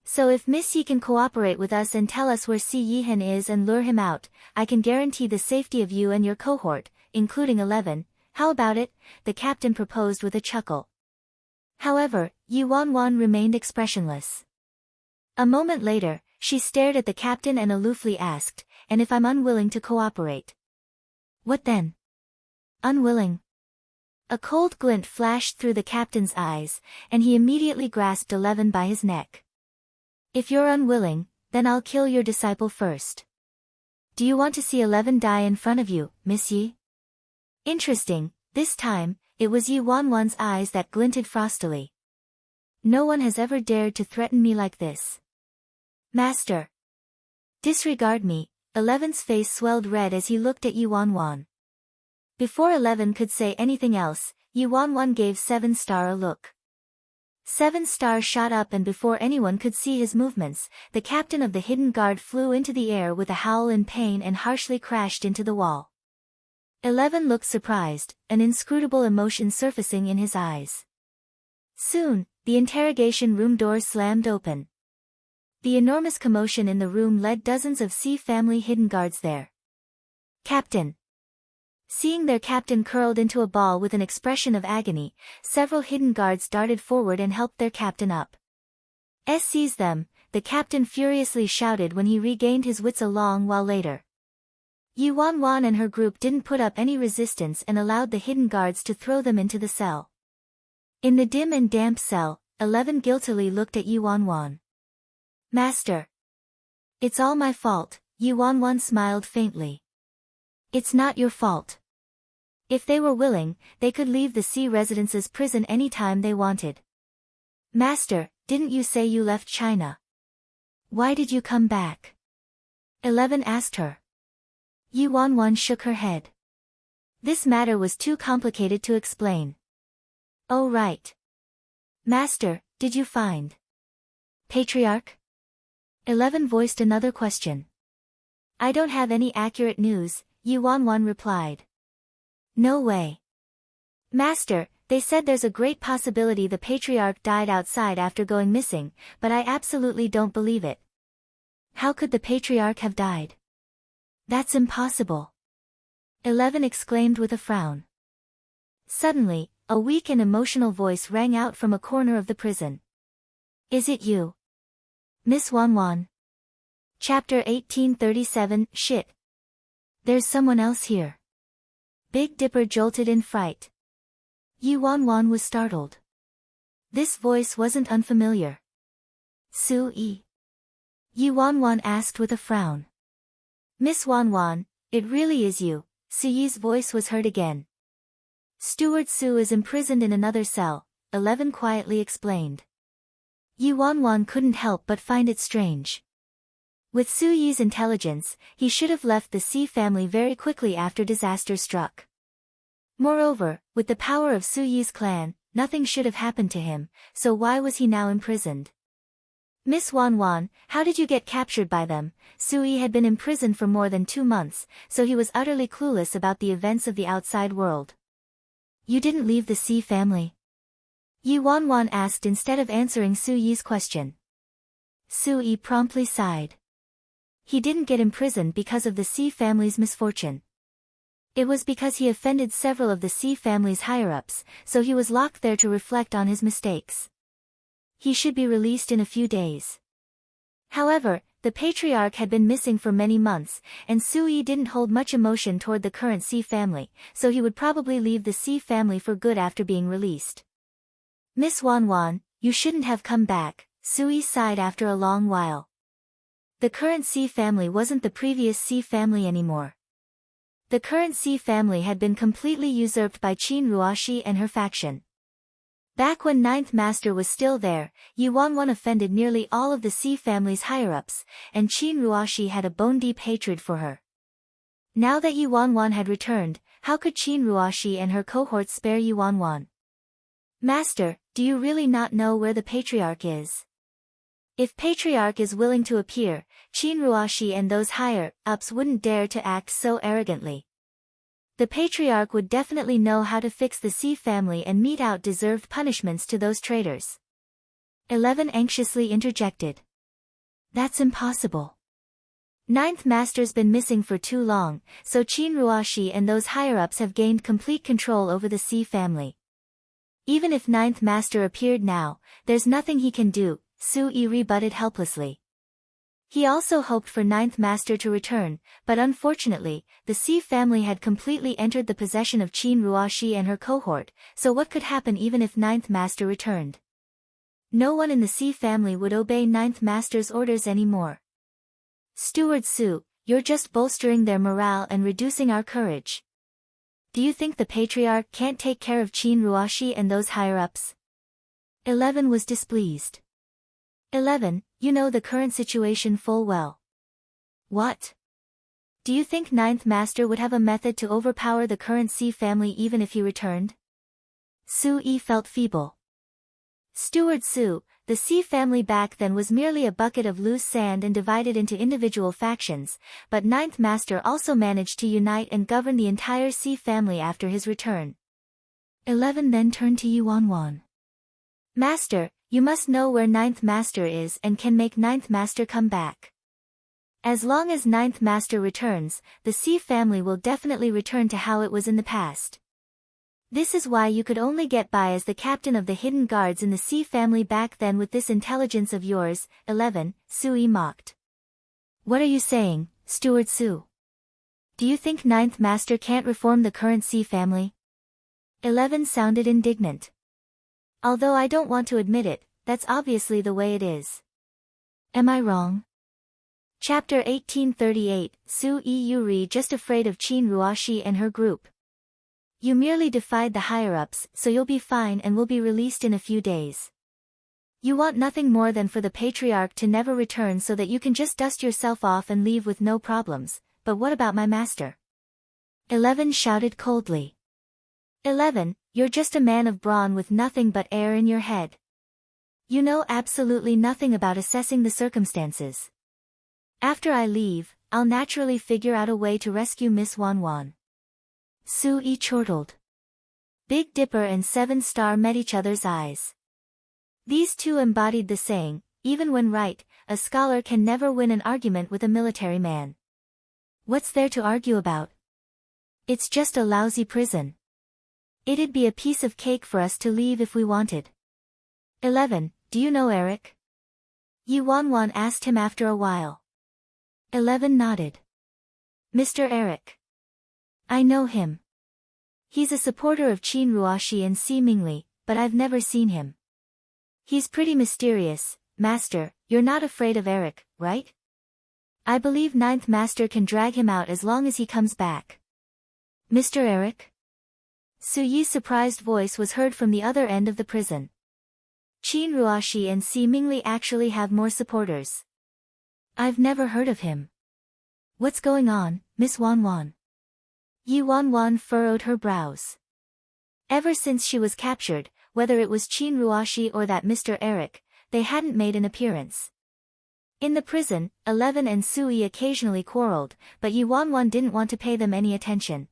So if Miss Yi can cooperate with us and tell us where Si Yihan is and lure him out, I can guarantee the safety of you and your cohort, including 11, how about it?" the captain proposed with a chuckle. However, Yuan remained expressionless. A moment later, she stared at the captain and aloofly asked, "And if I'm unwilling to cooperate? What then?" "Unwilling? A cold glint flashed through the captain's eyes, and he immediately grasped 11 by his neck. If you're unwilling, then I'll kill your disciple first. Do you want to see 11 die in front of you, Miss Yi? Interesting, this time, it was Yi Wanwan's eyes that glinted frostily. No one has ever dared to threaten me like this. Master. Disregard me. 11's face swelled red as he looked at Yi Wanwan. Before 11 could say anything else, Yi Wanwan gave 7-star a look. 7-star shot up, and before anyone could see his movements, the captain of the hidden guard flew into the air with a howl in pain and harshly crashed into the wall. 11 looked surprised, an inscrutable emotion surfacing in his eyes. Soon, the interrogation room doors slammed open. The enormous commotion in the room led dozens of C family hidden guards there. Captain. Seeing their captain curled into a ball with an expression of agony, several hidden guards darted forward and helped their captain up. Seize them, the captain furiously shouted when he regained his wits a long while later. Yi Wanwan and her group didn't put up any resistance and allowed the hidden guards to throw them into the cell. In the dim and damp cell, 11 guiltily looked at Yi Wanwan. Master. It's all my fault, Yi Wanwan smiled faintly. It's not your fault. If they were willing, they could leave the Sea Residence's prison any time they wanted. Master, didn't you say you left China? Why did you come back? 11 asked her. Yi Wanwan shook her head. This matter was too complicated to explain. Oh right. Master, did you find Patriarch? 11 voiced another question. I don't have any accurate news, Yi Wanwan replied. No way. Master, they said there's a great possibility the Patriarch died outside after going missing, but I absolutely don't believe it. How could the Patriarch have died? That's impossible. 11 exclaimed with a frown. Suddenly, a weak and emotional voice rang out from a corner of the prison. Is it you? Miss Wanwan? Chapter 1837, Shit. There's someone else here. Big Dipper jolted in fright. Yi Wanwan was startled. This voice wasn't unfamiliar. Su-yi? Yi Wanwan asked with a frown. Miss Wanwan, it really is you, Su-yi's voice was heard again. Steward Su is imprisoned in another cell, 11 quietly explained. Yi Wanwan couldn't help but find it strange. With Su-yi's intelligence, he should have left the Sea family very quickly after disaster struck. Moreover, with the power of Su-yi's clan, nothing should have happened to him, so why was he now imprisoned? Miss Wanwan, how did you get captured by them? Su-yi had been imprisoned for more than 2 months, so he was utterly clueless about the events of the outside world. You didn't leave the Sea family? Yi Wanwan asked instead of answering Su-yi's question. Su-yi promptly sighed. He didn't get imprisoned because of the Sea family's misfortune. It was because he offended several of the Sea family's higher-ups, so he was locked there to reflect on his mistakes. He should be released in a few days. However, the Patriarch had been missing for many months, and Su-yi didn't hold much emotion toward the current Sea family, so he would probably leave the Sea family for good after being released. Miss Wanwan, you shouldn't have come back, Su-yi sighed after a long while. The current Sea family wasn't the previous Sea family anymore. The current Sea family had been completely usurped by Qin Ruoshi and her faction. Back when 9th Master was still there, Yi Wanwan offended nearly all of the Sea family's higher-ups, and Qin Ruoshi had a bone-deep hatred for her. Now that Yi Wanwan had returned, how could Qin Ruoshi and her cohorts spare Yi Wanwan? Master, do you really not know where the Patriarch is? If Patriarch is willing to appear, Qin Ruoshi and those higher-ups wouldn't dare to act so arrogantly. The Patriarch would definitely know how to fix the Sea family and mete out deserved punishments to those traitors. 11 anxiously interjected. That's impossible. 9th Master's been missing for too long, so Qin Ruoshi and those higher-ups have gained complete control over the Sea family. Even if 9th Master appeared now, there's nothing he can do, Su-yi rebutted helplessly. He also hoped for Ninth Master to return, but unfortunately, the C family had completely entered the possession of Qin Ruoxi and her cohort, so what could happen even if Ninth Master returned? No one in the C family would obey Ninth Master's orders anymore. Steward Su, you're just bolstering their morale and reducing our courage. Do you think the Patriarch can't take care of Qin Ruoxi and those higher-ups? 11 was displeased. 11, you know the current situation full well. What? Do you think Ninth Master would have a method to overpower the current C family even if he returned? Su Yi felt feeble. Steward Su, the C family back then was merely a bucket of loose sand and divided into individual factions, but Ninth Master also managed to unite and govern the entire C family after his return. 11 then turned to Yuanwan. Master, you must know where Ninth Master is and can make Ninth Master come back. As long as Ninth Master returns, the C family will definitely return to how it was in the past. This is why you could only get by as the captain of the hidden guards in the C family back then with this intelligence of yours. 11, Su Yi mocked. What are you saying, Steward Su? Do you think Ninth Master can't reform the current C family? 11 sounded indignant. Although I don't want to admit it, that's obviously the way it is. Am I wrong? Chapter 1838, Su Yi Yuri just afraid of Qin Ruoxi and her group. You merely defied the higher-ups, so you'll be fine and will be released in a few days. You want nothing more than for the Patriarch to never return so that you can just dust yourself off and leave with no problems, but what about my master? 11 shouted coldly. 11, you're just a man of brawn with nothing but air in your head. You know absolutely nothing about assessing the circumstances. After I leave, I'll naturally figure out a way to rescue Miss Wanwan. Su Yi chortled. Big Dipper and Seven Star met each other's eyes. These two embodied the saying, even when right, a scholar can never win an argument with a military man. What's there to argue about? It's just a lousy prison. It'd be a piece of cake for us to leave if we wanted. 11, do you know Eric? Yuanwan asked him after a while. 11 nodded. Mr. Eric. I know him. He's a supporter of Qin Ruoxi and Si Mingli, but I've never seen him. He's pretty mysterious. Master, you're not afraid of Eric, right? I believe Ninth Master can drag him out as long as he comes back. Mr. Eric? Su Yi's surprised voice was heard from the other end of the prison. Qin Ruoxi and Si Mingli actually have more supporters. I've never heard of him. What's going on, Miss Wanwan? Yuanwan furrowed her brows. Ever since she was captured, whether it was Qin Ruoxi or that Mr. Eric, they hadn't made an appearance. In the prison, 11 and Su Yi occasionally quarreled, but Yuanwan didn't want to pay them any attention.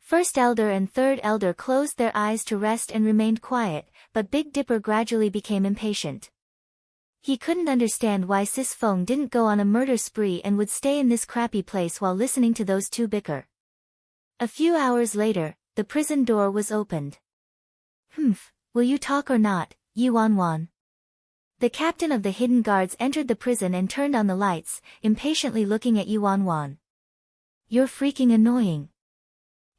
First Elder and Third Elder closed their eyes to rest and remained quiet, but Big Dipper gradually became impatient. He couldn't understand why Sis Feng didn't go on a murder spree and would stay in this crappy place while listening to those two bicker. A few hours later, the prison door was opened. Will you talk or not, Yuanwan? The captain of the hidden guards entered the prison and turned on the lights, impatiently looking at Yuanwan. You're freaking annoying.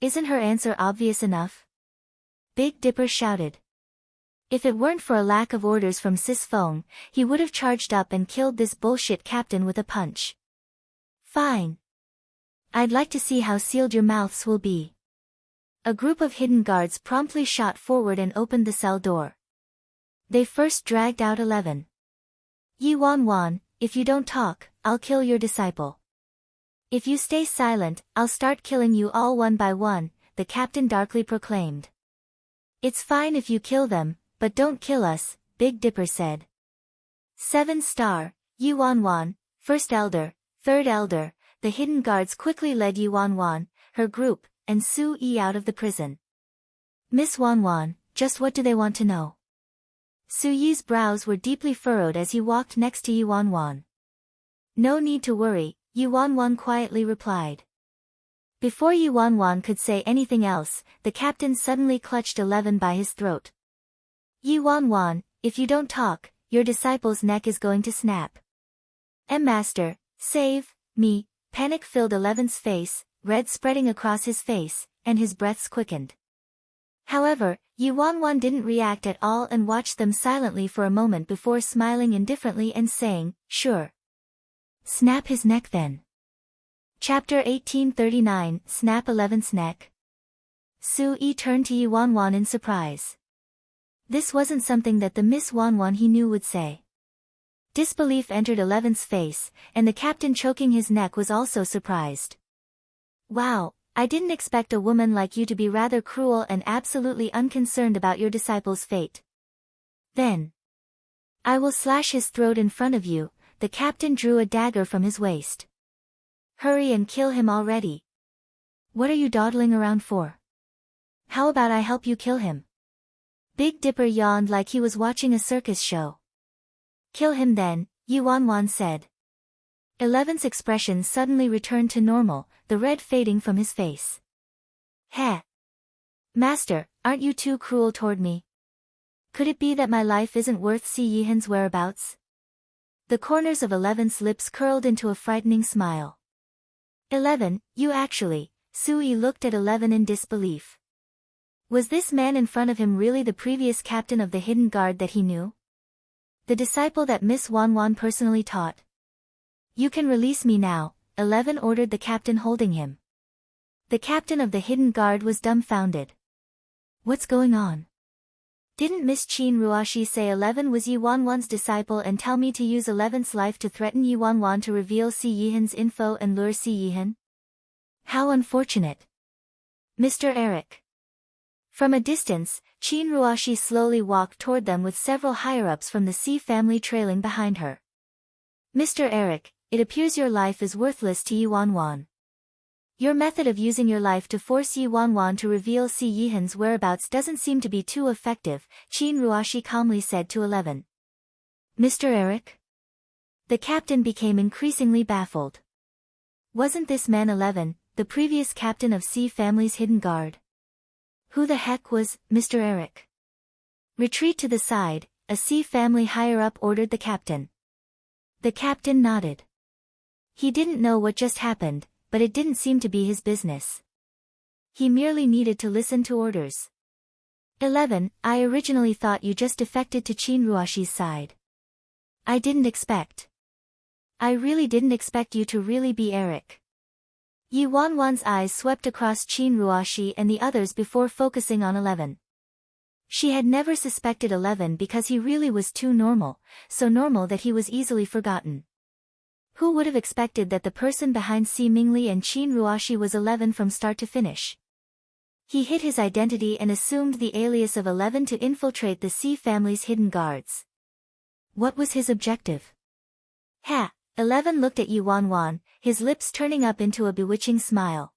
Isn't her answer obvious enough? Big Dipper shouted. If it weren't for a lack of orders from Sis Feng, he would have charged up and killed this bullshit captain with a punch. Fine. I'd like to see how sealed your mouths will be. A group of hidden guards promptly shot forward and opened the cell door. They first dragged out 11. Yuanwan, if you don't talk, I'll kill your disciple. If you stay silent, I'll start killing you all one by one, the captain darkly proclaimed. It's fine if you kill them, but don't kill us, Big Dipper said. 7 Star, Yuanwan, First Elder, Third Elder, the hidden guards quickly led Yuanwan, her group, and Su Yi out of the prison. Miss Wanwan, just what do they want to know? Su Yi's brows were deeply furrowed as he walked next to Yuanwan. No need to worry, Yuanwan quietly replied. Before Yuanwan could say anything else, the captain suddenly clutched 11 by his throat. Yuanwan, if you don't talk, your disciple's neck is going to snap. Master, save me, panic filled Eleven's face, red spreading across his face, and his breaths quickened. However, Yi Wanwan didn't react at all and watched them silently for a moment before smiling indifferently and saying, "Sure. Snap his neck then." Chapter 1839, Snap Eleven's Neck. Su-yi turned to Yi Wanwan in surprise. This wasn't something that the Miss Wanwan he knew would say. Disbelief entered Eleven's face, and the captain choking his neck was also surprised. "Wow, I didn't expect a woman like you to be rather cruel and absolutely unconcerned about your disciple's fate. Then I will slash his throat in front of you." The captain drew a dagger from his waist. "Hurry and kill him already. What are you dawdling around for? How about I help you kill him?" Big Dipper yawned like he was watching a circus show. "Kill him then," Yi Wanwan said. Eleven's expression suddenly returned to normal, the red fading from his face. "Heh! Master, aren't you too cruel toward me? Could it be that my life isn't worth Si Yihan's whereabouts?" The corners of Eleven's lips curled into a frightening smile. "Eleven, you actually..." Su-yi looked at Eleven in disbelief. Was this man in front of him really the previous captain of the hidden guard that he knew? The disciple that Miss Wanwan personally taught? "You can release me now," 11 ordered the captain holding him. The captain of the hidden guard was dumbfounded. "What's going on? Didn't Miss Qin Ruoshi say 11 was Yi Wanwan's disciple and tell me to use 11's life to threaten Yi Wanwan to reveal Si Yihan's info and lure Si Yihan? How unfortunate. Mr. Eric." From a distance, Qin Ruoshi slowly walked toward them with several higher-ups from the Si family trailing behind her. "Mr. Eric, it appears your life is worthless to Yi Wanwan. Your method of using your life to force Yi Wanwan to reveal Si Yihan's whereabouts doesn't seem to be too effective," Qin Ruoshi calmly said to 11. "Mr. Eric?" The captain became increasingly baffled. Wasn't this man 11, the previous captain of Si family's hidden guard? Who the heck was Mr. Eric? "Retreat to the side," a Si family higher-up ordered the captain. The captain nodded. He didn't know what just happened, but it didn't seem to be his business. He merely needed to listen to orders. 11, I originally thought you just defected to Qin Ruoshi's side. I really didn't expect you to really be Eric. Yi Wanwan's eyes swept across Qin Ruoshi and the others before focusing on 11. She had never suspected 11 because he really was too normal, so normal that he was easily forgotten. Who would have expected that the person behind Si Mingli and Qin Ruoshi was 11 from start to finish? He hid his identity and assumed the alias of 11 to infiltrate the Si family's hidden guards. What was his objective? Ha! 11 looked at Yi Wanwan, his lips turning up into a bewitching smile.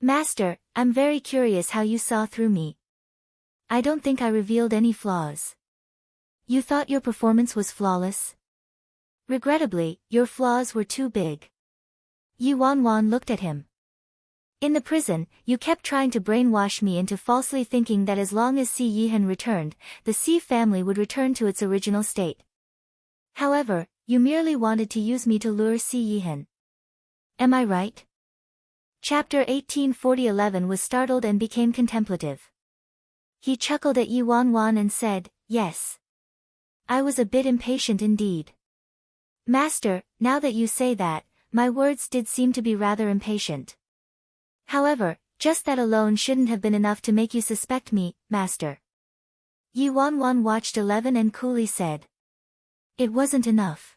"Master, I'm very curious how you saw through me. I don't think I revealed any flaws. You thought your performance was flawless? Regrettably, your flaws were too big." Yi Wanwan looked at him. "In the prison, you kept trying to brainwash me into falsely thinking that as long as Si Yihan returned, the Si family would return to its original state. However, you merely wanted to use me to lure Si Yihan. Am I right?" Chapter 1840 was startled and became contemplative. He chuckled at Yi Wanwan and said, "Yes. I was a bit impatient indeed. Master, now that you say that, my words did seem to be rather impatient. However, just that alone shouldn't have been enough to make you suspect me, Master." Yi Wanwan watched 11 and coolly said. "It wasn't enough.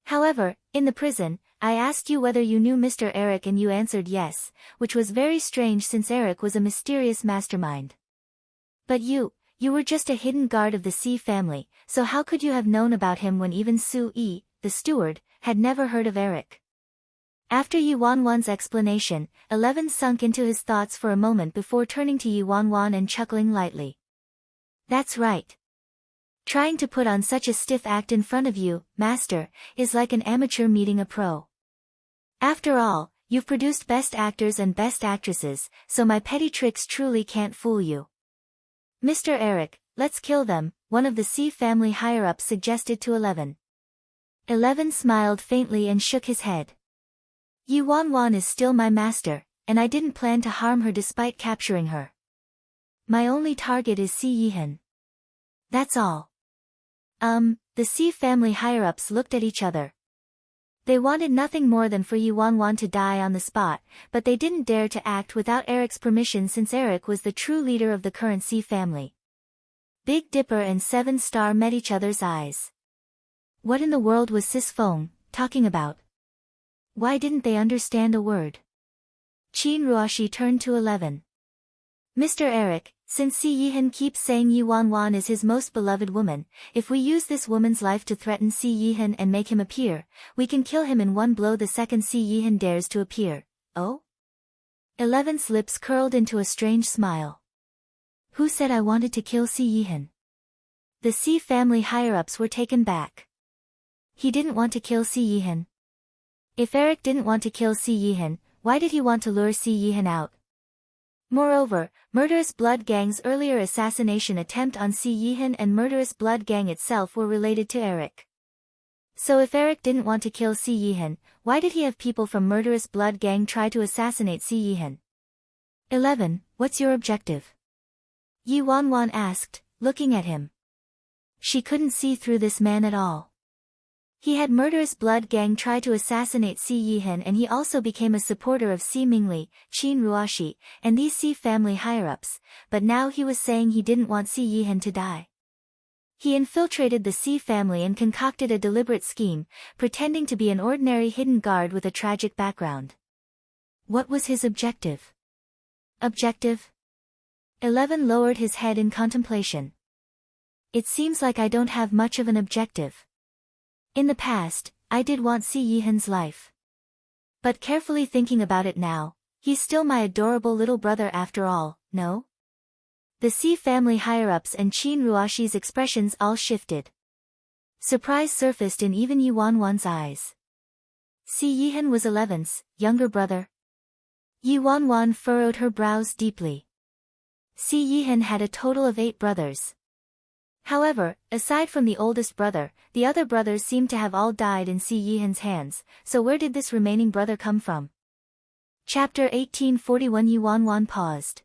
However, in the prison, I asked you whether you knew Mr. Eric and you answered yes, which was very strange since Eric was a mysterious mastermind. But you were just a hidden guard of the Si family, so how could you have known about him when even Su-yi, the steward, had never heard of Eric?" After Yi Wanwan's explanation, 11 sunk into his thoughts for a moment before turning to Yi Wanwan and chuckling lightly. "That's right. Trying to put on such a stiff act in front of you, Master, is like an amateur meeting a pro. After all, you've produced best actors and best actresses, so my petty tricks truly can't fool you." "Mr. Eric, let's kill them," one of the Si family higher-ups suggested to 11. 11 smiled faintly and shook his head. Yi Wanwan is still my master, and I didn't plan to harm her despite capturing her. My only target is Si Yihan. That's all. The Si family higher-ups looked at each other. They wanted nothing more than for Yi Wanwan to die on the spot, but they didn't dare to act without Eric's permission since Eric was the true leader of the current Si family. Big Dipper and 7 Star met each other's eyes. What in the world was Sis Feng talking about? Why didn't they understand a word? Qin Ruoshi turned to 11. Mr. Eric, since Si Yihan keeps saying Yi Wanwan is his most beloved woman, if we use this woman's life to threaten Si Yihan and make him appear, we can kill him in one blow the second Si Yihan dares to appear. Oh? 11's lips curled into a strange smile. Who said I wanted to kill Si Yihan? The Si family higher-ups were taken back. He didn't want to kill Si Yihan. If Eric didn't want to kill Si Yihan, why did he want to lure Si Yihan out? Moreover, Murderous Blood Gang's earlier assassination attempt on Si Yihan and Murderous Blood Gang itself were related to Eric. So if Eric didn't want to kill Si Yihan, why did he have people from Murderous Blood Gang try to assassinate Si Yihan? 11. What's your objective? Yi Wanwan asked, looking at him. She couldn't see through this man at all. He had Murderous Blood Gang try to assassinate Si Yihan, and he also became a supporter of Si Mingli, Qin Ruoshi, and these Si family higher-ups, but now he was saying he didn't want Si Yihan to die. He infiltrated the Si family and concocted a deliberate scheme, pretending to be an ordinary hidden guard with a tragic background. What was his objective? Objective? 11 lowered his head in contemplation. It seems like I don't have much of an objective. In the past, I did want Si Yihan's life. But carefully thinking about it now, he's still my adorable little brother after all, no? The Si family higher-ups and Qin Ruoshi's expressions all shifted. Surprise surfaced in even Yi Wanwan's eyes. Si Yihan was 11's younger brother. Yi Wanwan furrowed her brows deeply. Si Yihan had a total of 8 brothers. However, aside from the oldest brother, the other brothers seemed to have all died in Si Yihan's hands, so where did this remaining brother come from? Chapter 1841. Yi Wanwan paused.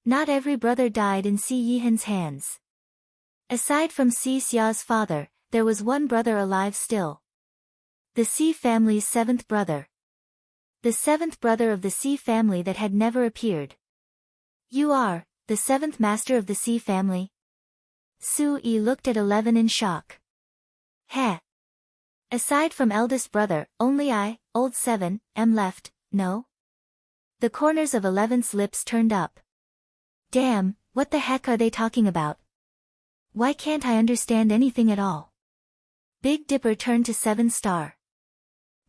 Not every brother died in Si Yihan's hands. Aside from Si Xia's father, there was one brother alive still. The Si family's 7th brother. The 7th brother of the Si family that had never appeared. You are, the 7th master of the Si family? Su Yi looked at 11 in shock. Heh. Aside from eldest brother, only I, old 7, am left, no? The corners of 11's lips turned up. Damn, what the heck are they talking about? Why can't I understand anything at all? Big Dipper turned to 7 Star.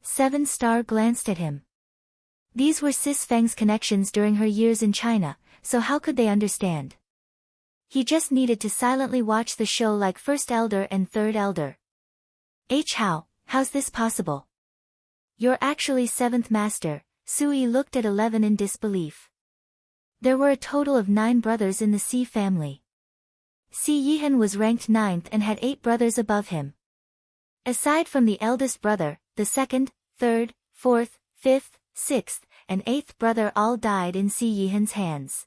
7 Star glanced at him. These were Sis Feng's connections during her years in China, so how could they understand? He just needed to silently watch the show like First Elder and Third Elder. How's this possible? You're actually 7th master. Sui looked at 11 in disbelief. There were a total of 9 brothers in the Si family. Si Yihan was ranked 9th and had 8 brothers above him. Aside from the eldest brother, the 2nd, 3rd, 4th, 5th, 6th, and 8th brother all died in Si Yihan's hands.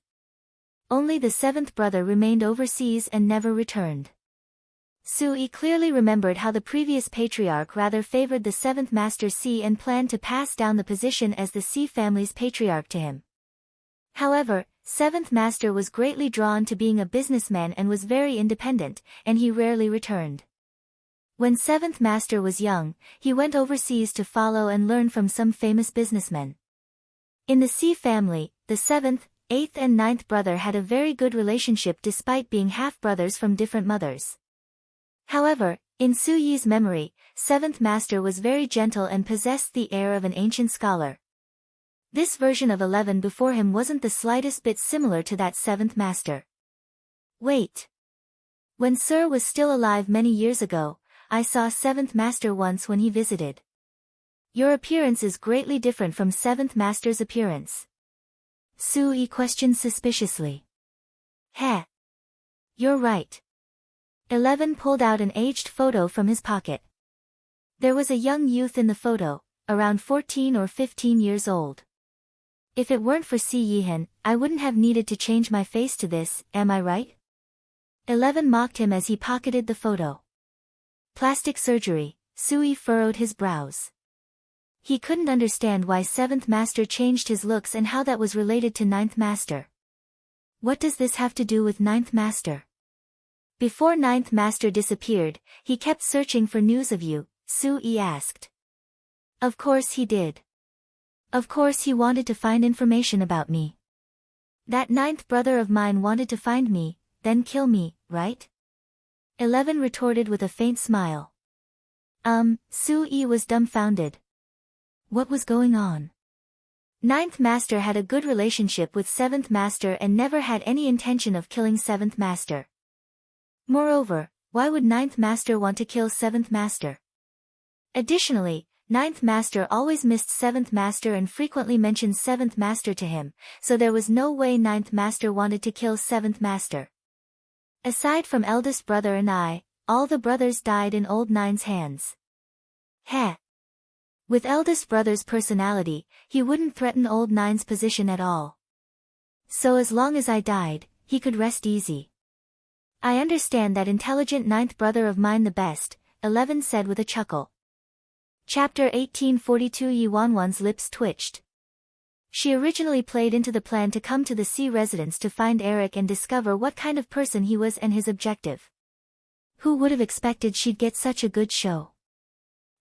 Only the 7th brother remained overseas and never returned. Sui clearly remembered how the previous patriarch rather favored the 7th master Si and planned to pass down the position as the Si family's patriarch to him. However, 7th master was greatly drawn to being a businessman and was very independent, and he rarely returned. When 7th master was young, he went overseas to follow and learn from some famous businessmen. In the Si family, the 7th, 8th and 9th brother had a very good relationship despite being half-brothers from different mothers. However, in Su Yi's memory, 7th master was very gentle and possessed the air of an ancient scholar. This version of 11 before him wasn't the slightest bit similar to that 7th master. Wait. When Sir was still alive many years ago, I saw 7th master once when he visited. Your appearance is greatly different from 7th master's appearance. Su Yi questioned suspiciously. Heh. You're right. 11 pulled out an aged photo from his pocket. There was a young youth in the photo, around 14 or 15 years old. If it weren't for Si Yihan, I wouldn't have needed to change my face to this, am I right? 11 mocked him as he pocketed the photo. Plastic surgery, Sui furrowed his brows. He couldn't understand why 7th Master changed his looks and how that was related to 9th Master. What does this have to do with 9th Master? Before 9th Master disappeared, he kept searching for news of you, Sui asked. Of course he did. Of course he wanted to find information about me. That 9th brother of mine wanted to find me, then kill me, right? 11 retorted with a faint smile. Sui was dumbfounded. What was going on? 9th Master had a good relationship with 7th Master and never had any intention of killing 7th Master. Moreover, why would 9th Master want to kill 7th Master? Additionally, 9th Master always missed 7th Master and frequently mentioned 7th Master to him, so there was no way 9th Master wanted to kill 7th Master. Aside from eldest brother and I, all the brothers died in old Nine's hands. Heh. With eldest brother's personality, he wouldn't threaten old Nine's position at all. So as long as I died, he could rest easy. I understand that intelligent 9th brother of mine the best, 11 said with a chuckle. Chapter 1842. Yi Wanwan's lips twitched. She originally played into the plan to come to the sea residence to find Eric and discover what kind of person he was and his objective. Who would have expected she'd get such a good show?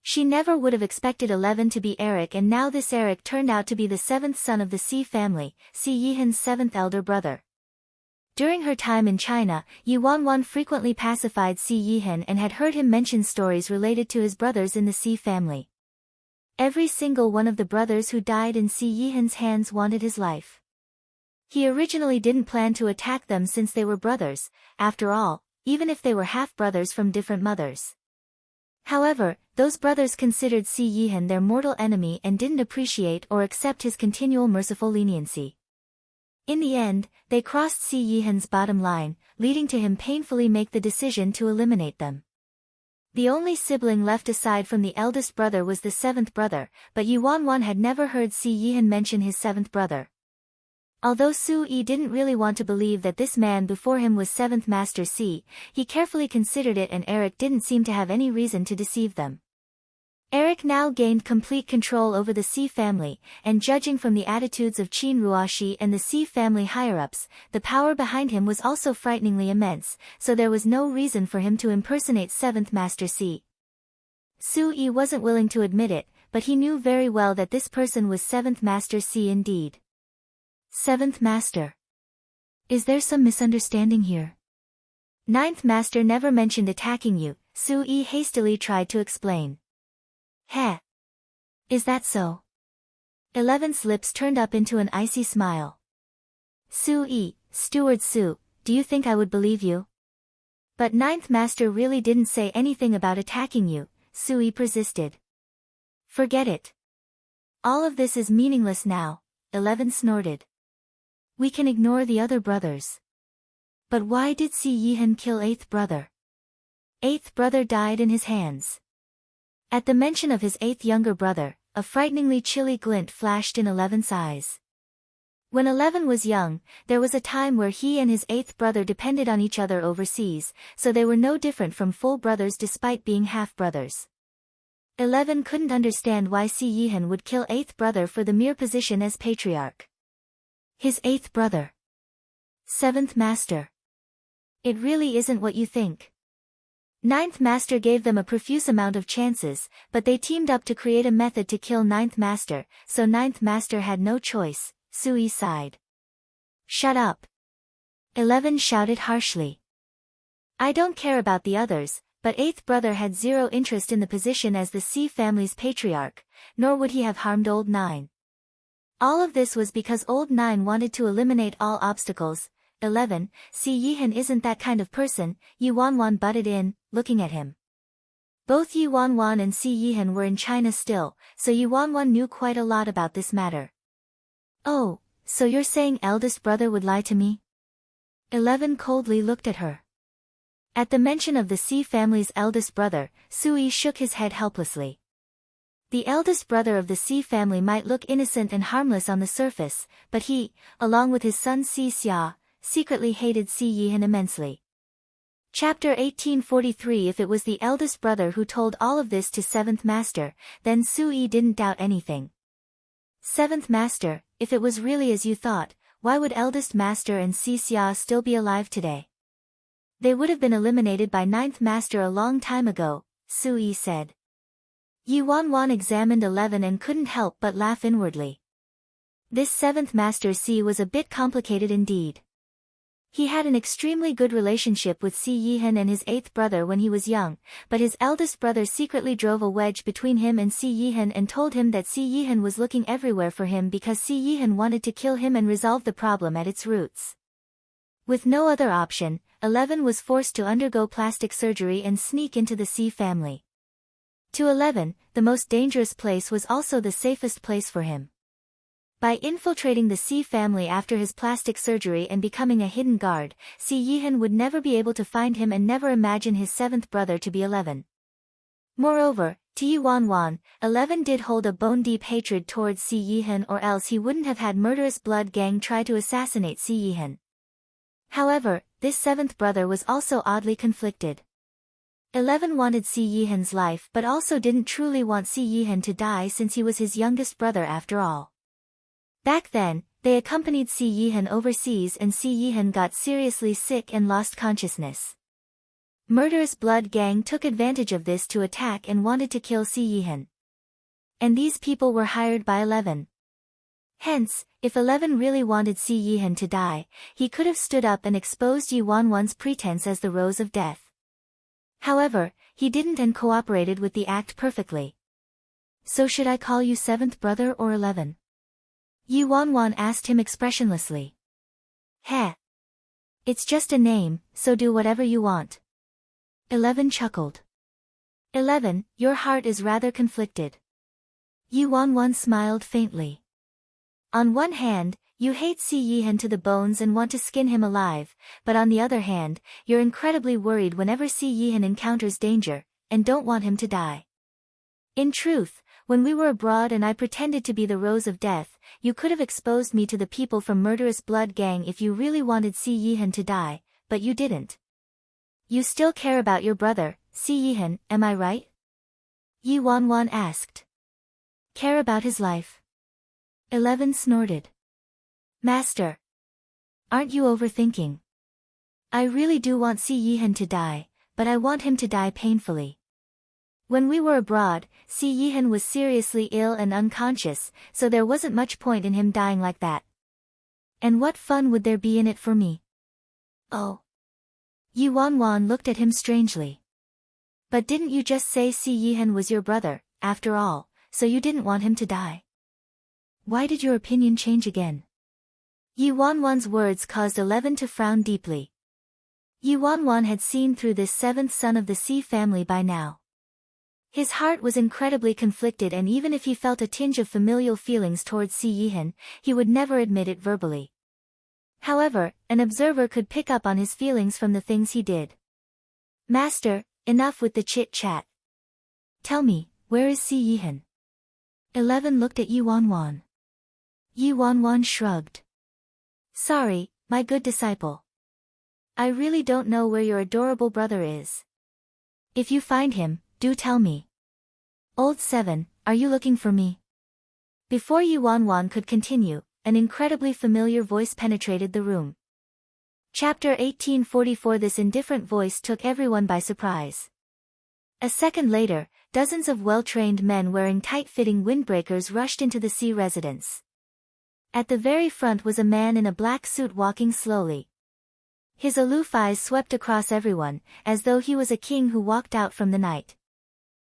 She never would have expected 11 to be Eric, and now this Eric turned out to be the 7th son of the Si family, Si Yihan's 7th elder brother. During her time in China, Yi Wanwan frequently pacified Si Yihan and had heard him mention stories related to his brothers in the Si family. Every single one of the brothers who died in Si Yihan's hands wanted his life. He originally didn't plan to attack them since they were brothers, after all, even if they were half-brothers from different mothers. However, those brothers considered Si Yihan their mortal enemy and didn't appreciate or accept his continual merciful leniency. In the end, they crossed Si Yihan's bottom line, leading to him painfully make the decision to eliminate them. The only sibling left aside from the eldest brother was the 7th brother, but Yi Wanwan had never heard Si Yihan mention his 7th brother. Although Sui didn't really want to believe that this man before him was 7th Master Si, he carefully considered it, and Eric didn't seem to have any reason to deceive them. Eric now gained complete control over the Si family, and judging from the attitudes of Qin Ruoshi and the Si family higher-ups, the power behind him was also frighteningly immense, so there was no reason for him to impersonate 7th Master Si. Sui wasn't willing to admit it, but he knew very well that this person was 7th Master Si indeed. 7th Master. Is there some misunderstanding here? 9th Master never mentioned attacking you, Sui hastily tried to explain. Heh. Is that so? 11's lips turned up into an icy smile. Sui, Steward Su, do you think I would believe you? But 9th Master really didn't say anything about attacking you, Sui persisted. Forget it. All of this is meaningless now, 11 snorted. We can ignore the other brothers. But why did Si Yihan kill 8th brother? 8th brother died in his hands. At the mention of his 8th younger brother, a frighteningly chilly glint flashed in 11's eyes. When 11 was young, there was a time where he and his 8th brother depended on each other overseas, so they were no different from full brothers despite being half-brothers. 11 couldn't understand why Si Yihan would kill 8th brother for the mere position as patriarch. His 8th brother. 7th Master. It really isn't what you think. 9th Master gave them a profuse amount of chances, but they teamed up to create a method to kill 9th Master, so 9th Master had no choice, Sui sighed. Shut up. 11 shouted harshly. I don't care about the others, but 8th brother had zero interest in the position as the Si family's patriarch, nor would he have harmed old 9. All of this was because old 9 wanted to eliminate all obstacles. 11, Si Yihan isn't that kind of person, Yi Wanwan butted in, looking at him. Both Yi Wanwan and Si Yihan were in China still, so Yi Wanwan knew quite a lot about this matter. Oh, so you're saying eldest brother would lie to me? 11 coldly looked at her. At the mention of the Sea family's eldest brother, Sui shook his head helplessly. The eldest brother of the Sea family might look innocent and harmless on the surface, but he, along with his son Si Xia, secretly hated Si Yihan immensely. Chapter 1843. If it was the eldest brother who told all of this to Seventh Master, then Sui didn't doubt anything. Seventh Master, if it was really as you thought, why would eldest master and Si Xia still be alive today? They would have been eliminated by Ninth Master a long time ago, Sui said. Yi Wanwan examined 11 and couldn't help but laugh inwardly. This Seventh Master Si was a bit complicated indeed. He had an extremely good relationship with Si Yihan and his eighth brother when he was young, but his eldest brother secretly drove a wedge between him and Si Yihan and told him that Si Yihan was looking everywhere for him because Si Yihan wanted to kill him and resolve the problem at its roots. With no other option, 11 was forced to undergo plastic surgery and sneak into the Si family. To 11, the most dangerous place was also the safest place for him. By infiltrating the Si family after his plastic surgery and becoming a hidden guard, Si Yihan would never be able to find him and never imagine his seventh brother to be 11. Moreover, to Yi Wanwan, 11 did hold a bone-deep hatred towards Si Yihan, or else he wouldn't have had murderous blood gang try to assassinate Si Yihan. However, this seventh brother was also oddly conflicted. 11 wanted Si Yihan's life but also didn't truly want Si Yihan to die since he was his youngest brother after all. Back then, they accompanied Si Yihan overseas and Si Yihan got seriously sick and lost consciousness. Murderous blood gang took advantage of this to attack and wanted to kill Si Yihan. And these people were hired by 11. Hence, if 11 really wanted Si Yihan to die, he could have stood up and exposed Yi Wanwan's pretense as the Rose of Death. However, he didn't and cooperated with the act perfectly. So should I call you seventh brother or 11? Yi Wanwan asked him expressionlessly. Heh. It's just a name, so do whatever you want. 11 chuckled. 11, your heart is rather conflicted. Yi Wanwan smiled faintly. On one hand, you hate Si Yihan to the bones and want to skin him alive, but on the other hand, you're incredibly worried whenever Si Yihan encounters danger, and don't want him to die. In truth, when we were abroad and I pretended to be the Rose of Death, you could have exposed me to the people from Murderous Blood Gang if you really wanted Si Yihan to die, but you didn't. You still care about your brother, Si Yihan, am I right? Yi Wanwan asked. Care about his life? 11 snorted. Master. Aren't you overthinking? I really do want Si Yihan to die, but I want him to die painfully. When we were abroad, Si Yihan was seriously ill and unconscious, so there wasn't much point in him dying like that. And what fun would there be in it for me? Oh. Yi Wanwan looked at him strangely. But didn't you just say Si Yihan was your brother, after all, so you didn't want him to die? Why did your opinion change again? Yi Wanwan's words caused 11 to frown deeply. Yi Wanwan had seen through this seventh son of the Si family by now. His heart was incredibly conflicted, and even if he felt a tinge of familial feelings towards Si Yihan, he would never admit it verbally. However, an observer could pick up on his feelings from the things he did. Master, enough with the chit-chat. Tell me, where is Si Yihan? 11 looked at Yi Wanwan. Yi Wanwan shrugged. Sorry, my good disciple. I really don't know where your adorable brother is. If you find him, do tell me. Old 7, are you looking for me? Before Yi Wanwan could continue, an incredibly familiar voice penetrated the room. Chapter 1844. This indifferent voice took everyone by surprise. A second later, dozens of well-trained men wearing tight-fitting windbreakers rushed into the Si residence. At the very front was a man in a black suit walking slowly. His aloof eyes swept across everyone, as though he was a king who walked out from the night.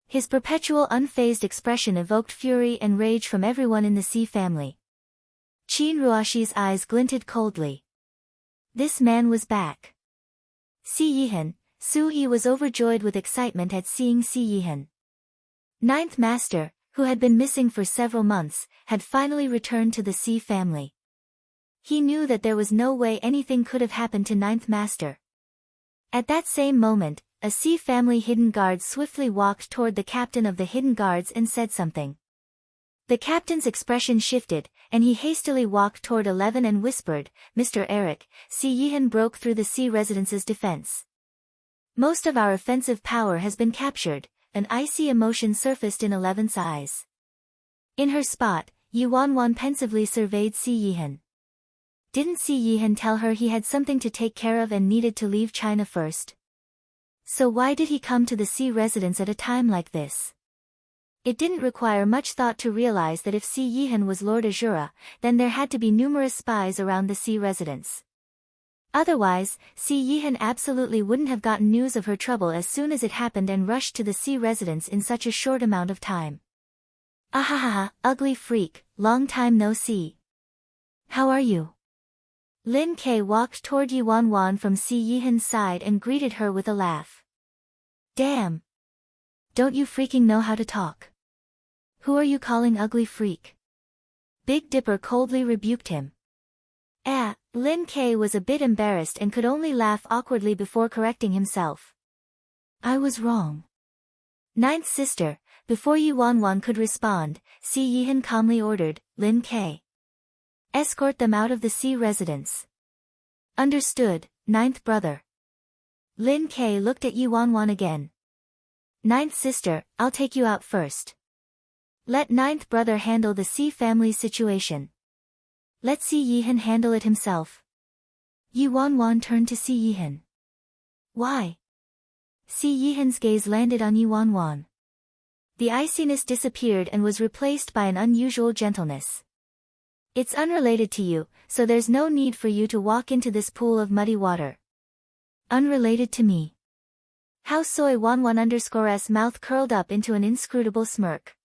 His perpetual unfazed expression evoked fury and rage from everyone in the Si family. Qin Ruashi's eyes glinted coldly. This man was back. Si Yihan. Su-yi was overjoyed with excitement at seeing Si Yihan. Ninth Master, who had been missing for several months, had finally returned to the Si family. He knew that there was no way anything could have happened to Ninth Master. At that same moment, a Sea family hidden guard swiftly walked toward the captain of the hidden guards and said something. The captain's expression shifted, and he hastily walked toward 11 and whispered, "Mr. Eric, Sea Yihan broke through the Sea residence's defense. Most of our offensive power has been captured." An icy emotion surfaced in 11's eyes. In her spot, Yi Wanwan pensively surveyed Sea Yihan. Didn't Sea Yihan tell her he had something to take care of and needed to leave China first? So why did he come to the Sea residence at a time like this? It didn't require much thought to realize that if Sea Yihan was Lord Azura, then there had to be numerous spies around the Sea residence. Otherwise, Sea Yihan absolutely wouldn't have gotten news of her trouble as soon as it happened and rushed to the Sea residence in such a short amount of time. Ahahaha, ugly freak, long time no see. How are you? Lin Ke walked toward Yi Wanwan from Sea Yihan's side and greeted her with a laugh. Damn! Don't you freaking know how to talk? Who are you calling ugly freak? Big Dipper coldly rebuked him. Lin Ke was a bit embarrassed and could only laugh awkwardly before correcting himself. I was wrong. Ninth sister, before Yi Wanwan could respond, Sea Yihan calmly ordered, Lin Ke. Escort them out of the Sea residence. Understood, ninth brother. Lin Ke looked at Yi Wanwan again. Ninth sister, I'll take you out first. Let ninth brother handle the Sea family's situation. Let Sea Yihan handle it himself. Yi Wanwan turned to Sea Yihan. Why? Sea Yihan's gaze landed on Yi Wanwan. The iciness disappeared and was replaced by an unusual gentleness. It's unrelated to you, so there's no need for you to walk into this pool of muddy water. Unrelated to me. How Soy Wanwan_'s mouth curled up into an inscrutable smirk.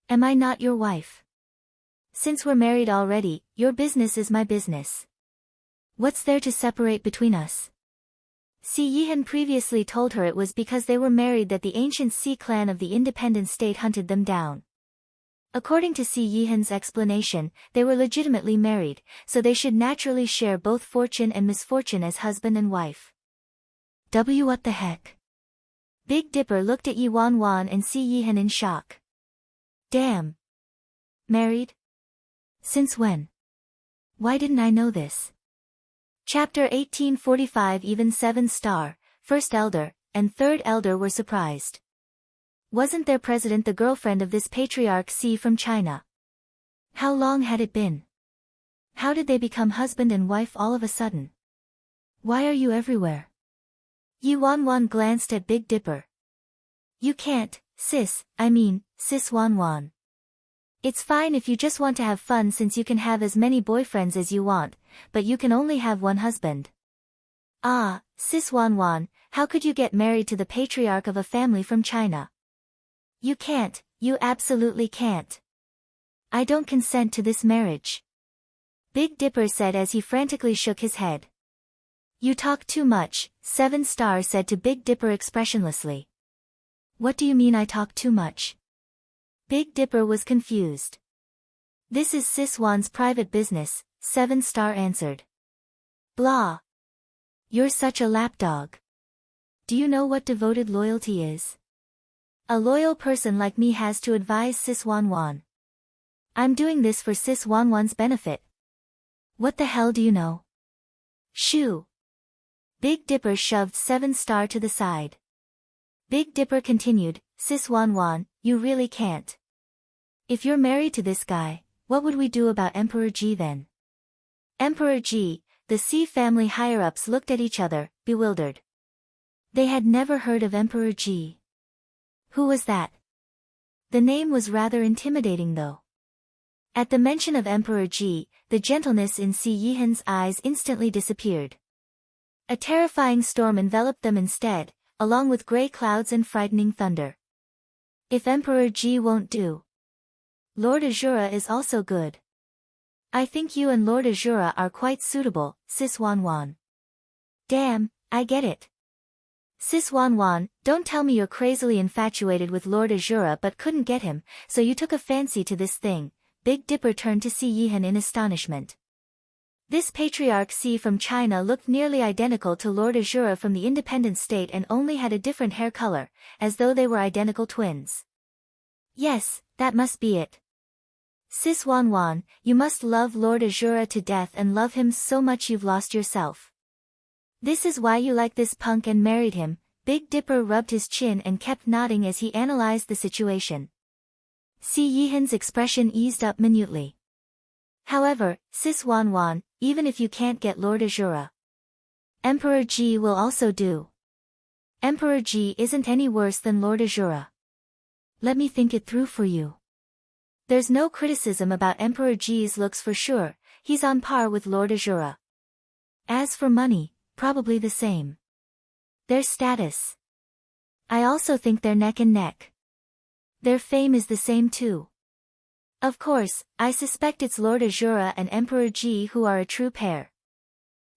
Am I not your wife? Since we're married already, your business is my business. What's there to separate between us? Sea Yihan previously told her it was because they were married that the ancient Sea clan of the independent state hunted them down. According to Sea Yihan's explanation, they were legitimately married, so they should naturally share both fortune and misfortune as husband and wife. What the heck? Big Dipper looked at Yi Wanwan and Sea Yihan in shock. Damn. Married? Since when? Why didn't I know this? Chapter 1845. Even 7-star, First Elder, and Third Elder were surprised. Wasn't their president the girlfriend of this patriarch Sea from China? How long had it been? How did they become husband and wife all of a sudden? Why are you everywhere? Yi Wanwan glanced at Big Dipper. You can't, sis Wanwan. It's fine if you just want to have fun since you can have as many boyfriends as you want, but you can only have one husband. Sis Wanwan, how could you get married to the patriarch of a family from China? You can't, you absolutely can't. I don't consent to this marriage. Big Dipper said as he frantically shook his head. You talk too much, 7-star said to Big Dipper expressionlessly. What do you mean I talk too much? Big Dipper was confused. This is Sis Wan's private business, 7-star answered. Blah. You're such a lapdog. Do you know what devoted loyalty is? A loyal person like me has to advise Sis Wanwan. I'm doing this for Sis Wanwan's benefit. What the hell do you know? Shoo. Big Dipper shoved 7-star to the side. Big Dipper continued, Sis Wanwan, you really can't. If you're married to this guy, what would we do about Emperor Ji then? Emperor Ji, the Sea family higher-ups looked at each other, bewildered. They had never heard of Emperor Ji. Who was that? The name was rather intimidating though. At the mention of Emperor Ji, the gentleness in Sea Yihan's eyes instantly disappeared. A terrifying storm enveloped them instead, along with grey clouds and frightening thunder. If Emperor Ji won't do. Lord Azura is also good. I think you and Lord Azura are quite suitable, Sis Wanwan. Damn, I get it. Sis Wanwan, don't tell me you're crazily infatuated with Lord Azura but couldn't get him, so you took a fancy to this thing. Big Dipper turned to Sea Yihan in astonishment. This patriarch C from China looked nearly identical to Lord Azura from the independent state and only had a different hair color, as though they were identical twins. Yes, that must be it. Sis Wan Wan, you must love Lord Azura to death and love him so much you've lost yourself. This is why you like this punk and married him. Big Dipper rubbed his chin and kept nodding as he analyzed the situation. Si Yihan's expression eased up minutely. However, Sis Wan Wan, even if you can't get Lord Azura, Emperor Ji will also do. Emperor Ji isn't any worse than Lord Azura. Let me think it through for you. There's no criticism about Emperor Ji's looks for sure, he's on par with Lord Azura. As for money, probably the same. Their status. I also think they're neck and neck. Their fame is the same too. Of course, I suspect it's Lord Azura and Emperor Ji who are a true pair.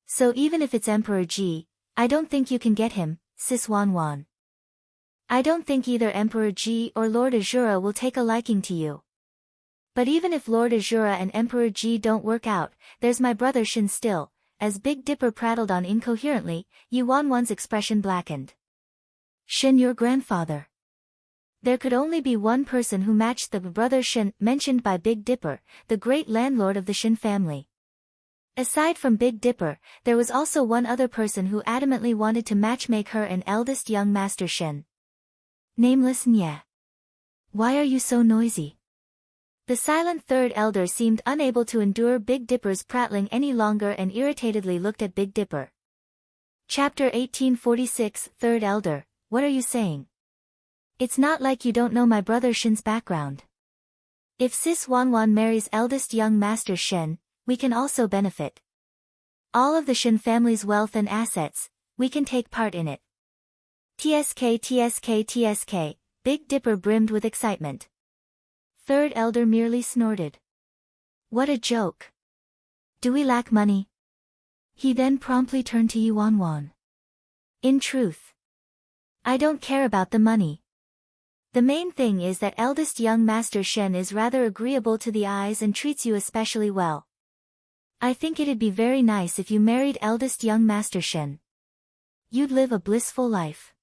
So even if it's Emperor Ji, I don't think you can get him, Sis Wan Wan. I don't think either Emperor Ji or Lord Azura will take a liking to you. But even if Lord Azura and Emperor Ji don't work out, there's my brother Shin still. As Big Dipper prattled on incoherently, Yi Wan Wan's expression blackened. Shin, your grandfather. There could only be one person who matched the brother Shin mentioned by Big Dipper, the great landlord of the Shin family. Aside from Big Dipper, there was also one other person who adamantly wanted to matchmake her and eldest young master Shin. Nameless Nye. Why are you so noisy? The silent third elder seemed unable to endure Big Dipper's prattling any longer and irritatedly looked at Big Dipper. Chapter 1846, Third Elder, what are you saying? It's not like you don't know my brother Shin's background. If Sis Wan Wan marries eldest young master Shin, we can also benefit. All of the Shin family's wealth and assets, we can take part in it. TSK TSK TSK, Big Dipper brimmed with excitement. Third elder merely snorted. What a joke. Do we lack money? He then promptly turned to Yi Wan Wan. In truth, I don't care about the money. The main thing is that eldest young master Shen is rather agreeable to the eyes and treats you especially well. I think it'd be very nice if you married eldest young master Shen. You'd live a blissful life.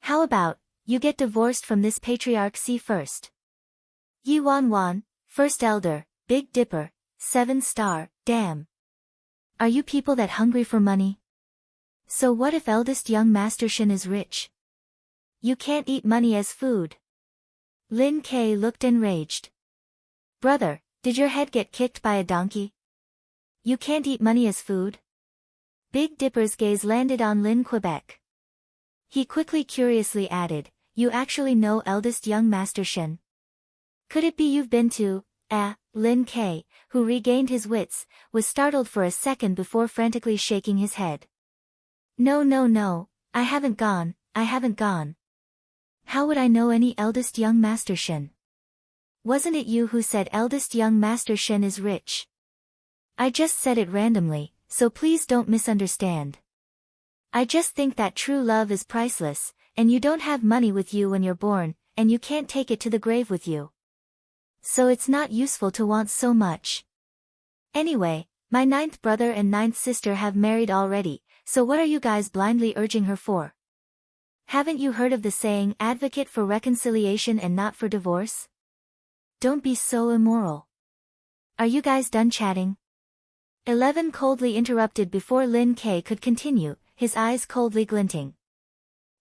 How about, you get divorced from this patriarch C first? Yi Wan Wan, First Elder, Big Dipper, 7-star, damn. Are you people that hungry for money? So what if eldest young master Shin is rich? You can't eat money as food. Lin K looked enraged. Brother, did your head get kicked by a donkey? You can't eat money as food? Big Dipper's gaze landed on Lin Quebec. He quickly curiously added, you actually know eldest young master Shin? Could it be you've been to, Lin K, who regained his wits, was startled for a second before frantically shaking his head. No, I haven't gone. How would I know any eldest young master Shin? Wasn't it you who said eldest young master Shin is rich? I just said it randomly, so please don't misunderstand. I just think that true love is priceless, and you don't have money with you when you're born, and you can't take it to the grave with you. So it's not useful to want so much. Anyway, my 9th brother and 9th sister have married already, so what are you guys blindly urging her for? Haven't you heard of the saying, advocate for reconciliation and not for divorce? Don't be so immoral. Are you guys done chatting? 11 coldly interrupted before Lin K could continue, his eyes coldly glinting.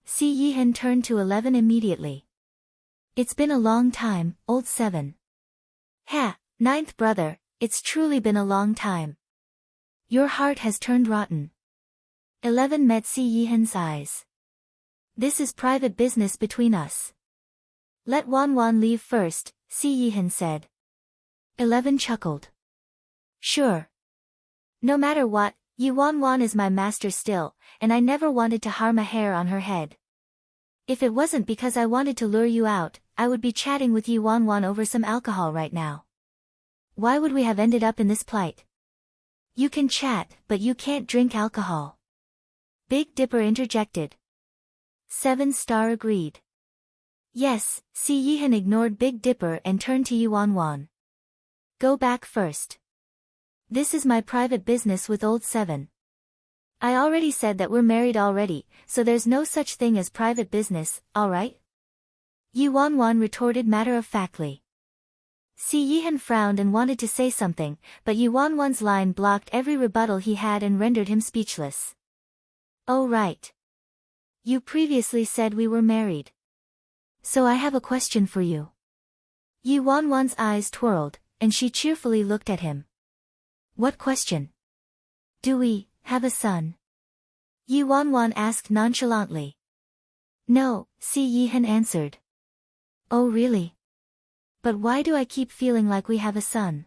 Si Yihan turned to 11 immediately. It's been a long time, old 7. 9th brother, it's truly been a long time. Your heart has turned rotten. 11 met Si Yihan's eyes. This is private business between us. Let Wan Wan leave first, Si Yihan said. 11 chuckled. Sure. No matter what, Yi Wan Wan is my master still, and I never wanted to harm a hair on her head. If it wasn't because I wanted to lure you out, I would be chatting with Yi Wan Wan over some alcohol right now. Why would we have ended up in this plight? You can chat, but you can't drink alcohol. Big Dipper interjected. 7-star agreed. Yes, Si Yihan ignored Big Dipper and turned to Yi Wan Wan. Go back first. This is my private business with old 7. I already said that we're married already, so there's no such thing as private business, alright? Yi Wanwan retorted matter-of-factly. Si Yihan frowned and wanted to say something, but Yi Wanwan's line blocked every rebuttal he had and rendered him speechless. Oh right. You previously said we were married. So I have a question for you. Yi Wanwan's eyes twirled, and she cheerfully looked at him. What question? Do we have a son? Yi Wanwan asked nonchalantly. No, Si Yihan answered. Oh really? But why do I keep feeling like we have a son?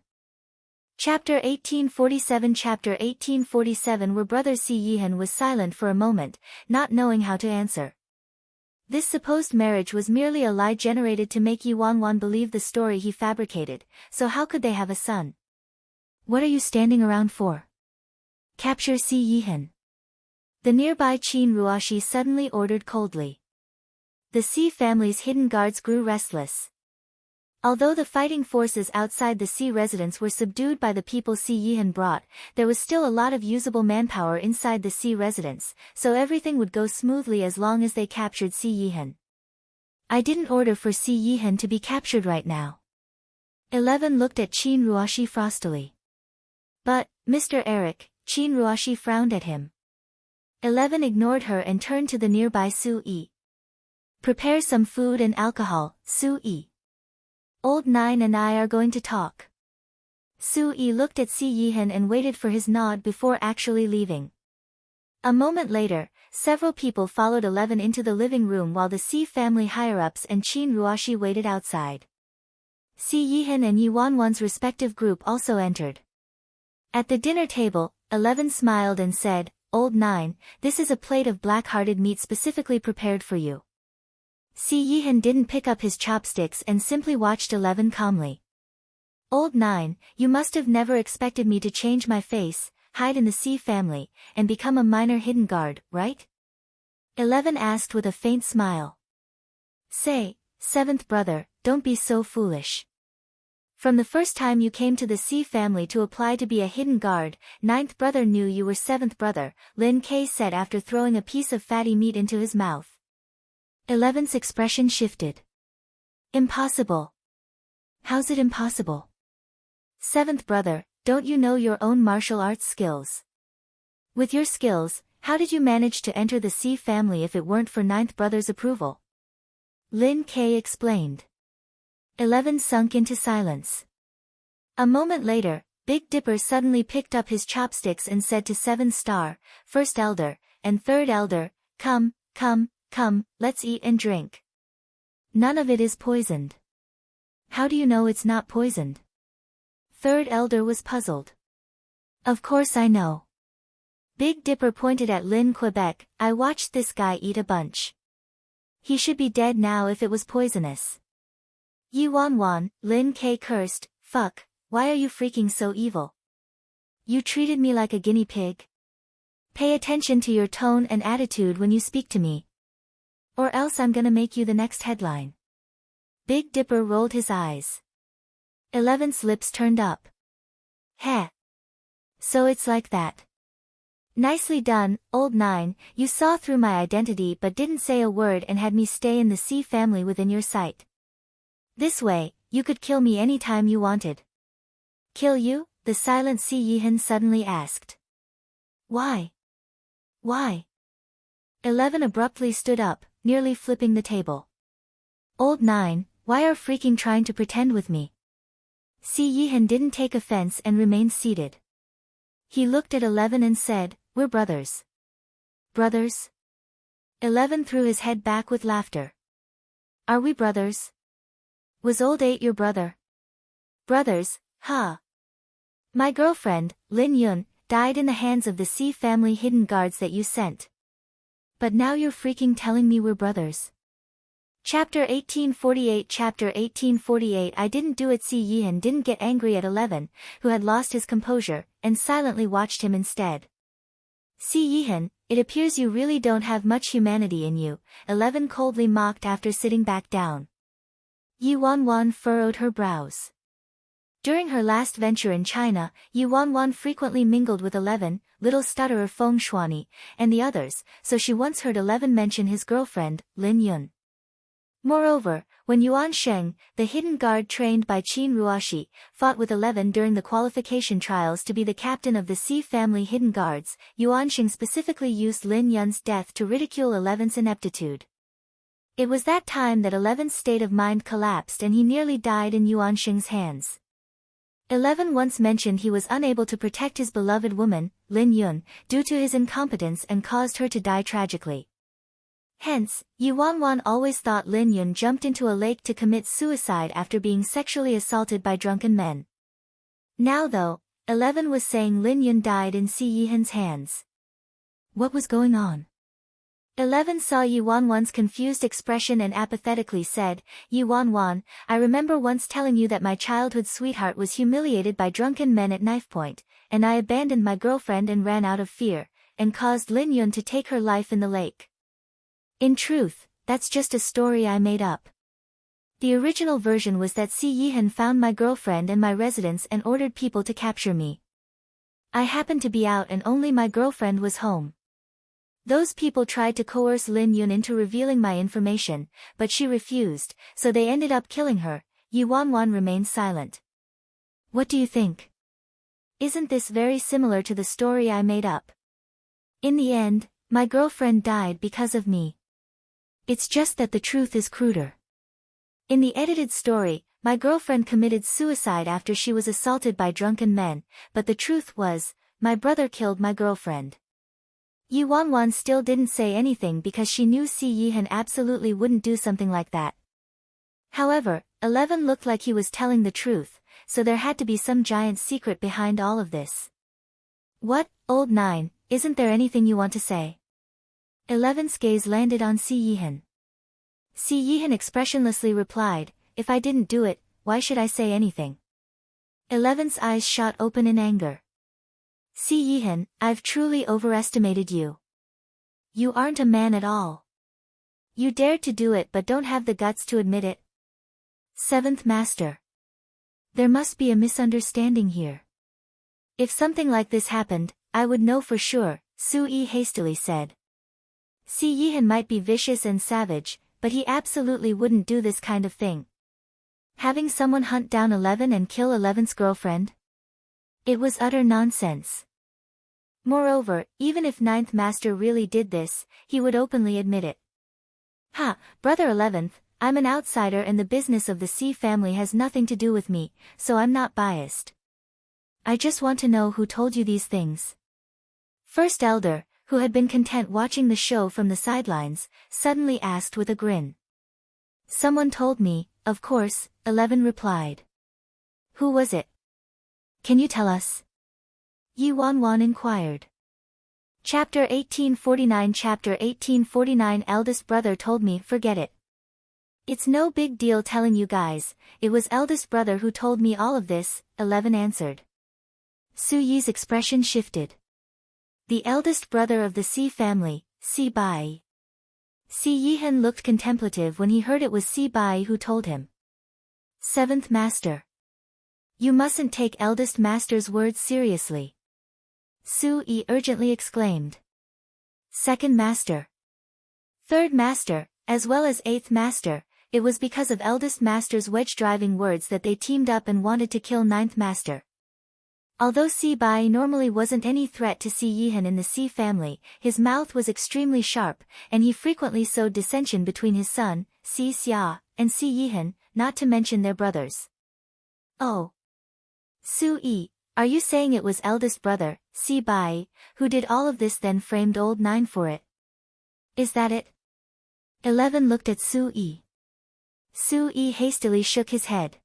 Chapter 1847 Chapter 1847 Were brothers. Si Yihan was silent for a moment, not knowing how to answer. This supposed marriage was merely a lie generated to make Yi Wanwan believe the story he fabricated, so how could they have a son? What are you standing around for? Capture Si Yihan. The nearby Qin Ruoshi suddenly ordered coldly. The Si family's hidden guards grew restless. Although the fighting forces outside the Si residence were subdued by the people Si Yihan brought, there was still a lot of usable manpower inside the Si residence, so everything would go smoothly as long as they captured Si Yihan. I didn't order for Si Yihan to be captured right now. 11 looked at Qin Ruoshi frostily. But, Mr. Eric, Qin Ruoshi frowned at him. 11 ignored her and turned to the nearby Su Yi. Prepare some food and alcohol, Su Yi. Old 9 and I are going to talk. Su Yi looked at Si Yihan and waited for his nod before actually leaving. A moment later, several people followed 11 into the living room while the Si family higher-ups and Qin Ruoshi waited outside. Si Yihan and Yi Wanwan's respective group also entered. At the dinner table, 11 smiled and said, Old 9, this is a plate of black-hearted meat specifically prepared for you. Si Yihan didn't pick up his chopsticks and simply watched 11 calmly. Old 9, you must have never expected me to change my face, hide in the Si family, and become a minor hidden guard, right? 11 asked with a faint smile. Say, 7th brother, don't be so foolish. From the first time you came to the Si family to apply to be a hidden guard, 9th brother knew you were 7th brother, Lin K said after throwing a piece of fatty meat into his mouth. 11's expression shifted. Impossible. How's it impossible? 7th brother, don't you know your own martial arts skills? With your skills, how did you manage to enter the Si family if it weren't for 9th brother's approval? Lin K explained. 11 sunk into silence. A moment later, Big Dipper suddenly picked up his chopsticks and said to 7 Star, First Elder, and Third Elder, Come, let's eat and drink. None of it is poisoned. How do you know it's not poisoned? Third Elder was puzzled. Of course I know. Big Dipper pointed at Lin Quebec, I watched this guy eat a bunch. He should be dead now if it was poisonous. Yi Wanwan, Lin K cursed, fuck, why are you freaking so evil? You treated me like a guinea pig? Pay attention to your tone and attitude when you speak to me. Or else I'm gonna make you the next headline. Big Dipper rolled his eyes. 11's lips turned up. Heh. So it's like that. Nicely done, Old 9, you saw through my identity but didn't say a word and had me stay in the Si family within your sight. This way, you could kill me any time you wanted. Kill you? The silent Si Yihan suddenly asked. Why? Why? 11 abruptly stood up, nearly flipping the table. Old 9, why are freaking trying to pretend with me? Si Yihan didn't take offense and remained seated. He looked at 11 and said, We're brothers. Brothers? 11 threw his head back with laughter. Are we brothers? Was old 8 your brother? Brothers, huh? My girlfriend, Lin Yun, died in the hands of the Si family hidden guards that you sent. But now you're freaking telling me we're brothers. Chapter 1848 Chapter 1848 I didn't do it. Si Yihan didn't get angry at 11, who had lost his composure, and silently watched him instead. Si Yihan, it appears you really don't have much humanity in you, 11 coldly mocked after sitting back down. Yi Wanwan furrowed her brows. During her last venture in China, Yu Wanwan frequently mingled with 11, little stutterer Feng Shuani, and the others, so she once heard 11 mention his girlfriend, Lin Yun. Moreover, when Yuan Sheng, the hidden guard trained by Qin Ruoxi, fought with 11 during the qualification trials to be the captain of the Si family hidden guards, Yuan Sheng specifically used Lin Yun's death to ridicule 11's ineptitude. It was that time that 11's state of mind collapsed and he nearly died in Yuan Sheng's hands. 11 once mentioned he was unable to protect his beloved woman, Lin Yun, due to his incompetence and caused her to die tragically. Hence, Yu Wanwan always thought Lin Yun jumped into a lake to commit suicide after being sexually assaulted by drunken men. Now though, 11 was saying Lin Yun died in Si Yihan's hands. What was going on? 11 saw Yu Wanwan's confused expression and apathetically said, Yu Wanwan, I remember once telling you that my childhood sweetheart was humiliated by drunken men at knife point, and I abandoned my girlfriend and ran out of fear, and caused Lin Yun to take her life in the lake. In truth, that's just a story I made up. The original version was that Si Yihan found my girlfriend in my residence and ordered people to capture me. I happened to be out and only my girlfriend was home. Those people tried to coerce Lin Yun into revealing my information, but she refused, so they ended up killing her. Yu Wanwan remained silent. What do you think? Isn't this very similar to the story I made up? In the end, my girlfriend died because of me. It's just that the truth is cruder. In the edited story, my girlfriend committed suicide after she was assaulted by drunken men, but the truth was, my brother killed my girlfriend. Yu Wanwan still didn't say anything because she knew Si Yihan absolutely wouldn't do something like that. However, 11 looked like he was telling the truth, so there had to be some giant secret behind all of this. What, old 9, isn't there anything you want to say? 11's gaze landed on Si Yihan. Si Yihan expressionlessly replied, if I didn't do it, why should I say anything? 11's eyes shot open in anger. Si Yihan, I've truly overestimated you. You aren't a man at all. You dared to do it but don't have the guts to admit it. 7th Master. There must be a misunderstanding here. If something like this happened, I would know for sure, Su Yi hastily said. Si Yihan might be vicious and savage, but he absolutely wouldn't do this kind of thing. Having someone hunt down 11 and kill 11's girlfriend? It was utter nonsense. Moreover, even if 9th Master really did this, he would openly admit it. Ha, brother 11th, I'm an outsider and the business of the Si family has nothing to do with me, so I'm not biased. I just want to know who told you these things. First Elder, who had been content watching the show from the sidelines, suddenly asked with a grin. Someone told me, of course, 11 replied. Who was it? Can you tell us? Yu Wanwan inquired. Chapter 1849 Chapter 1849 Eldest brother told me, forget it. It's no big deal telling you guys, it was eldest brother who told me all of this, 11 answered. Su Yi's expression shifted. The eldest brother of the Si family, Si Bai. Si Yihan looked contemplative when he heard it was Si Bai who told him. 7th Master. You mustn't take eldest master's words seriously. Su Yi urgently exclaimed. 2nd Master. 3rd Master, as well as 8th Master, it was because of eldest master's wedge-driving words that they teamed up and wanted to kill 9th Master. Although Si Bai normally wasn't any threat to Si Yihan in the Si family, his mouth was extremely sharp, and he frequently sowed dissension between his son, Si Xia, and Si Yihan, not to mention their brothers. Oh. Su Yi, are you saying it was eldest brother, Si Bai, who did all of this then framed old 9 for it? Is that it? 11 looked at Su Yi. Su Yi hastily shook his head.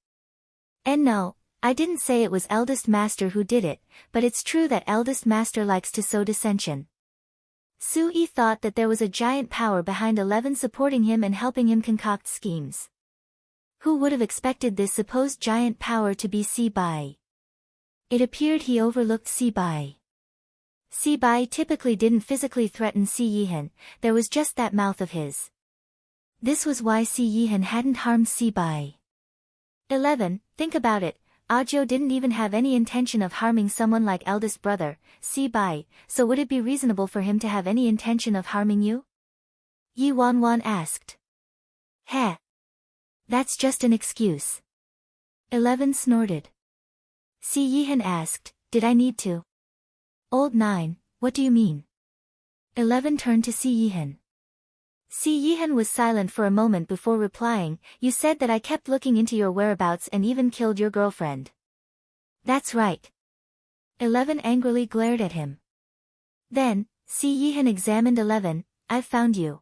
And no, I didn't say it was eldest master who did it, but it's true that eldest master likes to sow dissension. Su Yi thought that there was a giant power behind 11 supporting him and helping him concoct schemes. Who would have expected this supposed giant power to be Si Bai? It appeared he overlooked Si Bai. Si Bai typically didn't physically threaten Si Yihan, there was just that mouth of his. This was why Si Yihan hadn't harmed Si Bai. 11, think about it, Ajo didn't even have any intention of harming someone like eldest brother, Si Bai, so would it be reasonable for him to have any intention of harming you? Yi Wanwan asked. Heh. That's just an excuse. 11 snorted. Si Yihan asked, did I need to? Old 9, what do you mean? 11 turned to Si Yihan. Si Yihan was silent for a moment before replying, you said that I kept looking into your whereabouts and even killed your girlfriend. That's right. 11 angrily glared at him. Then, Si Yihan examined 11, I've found you.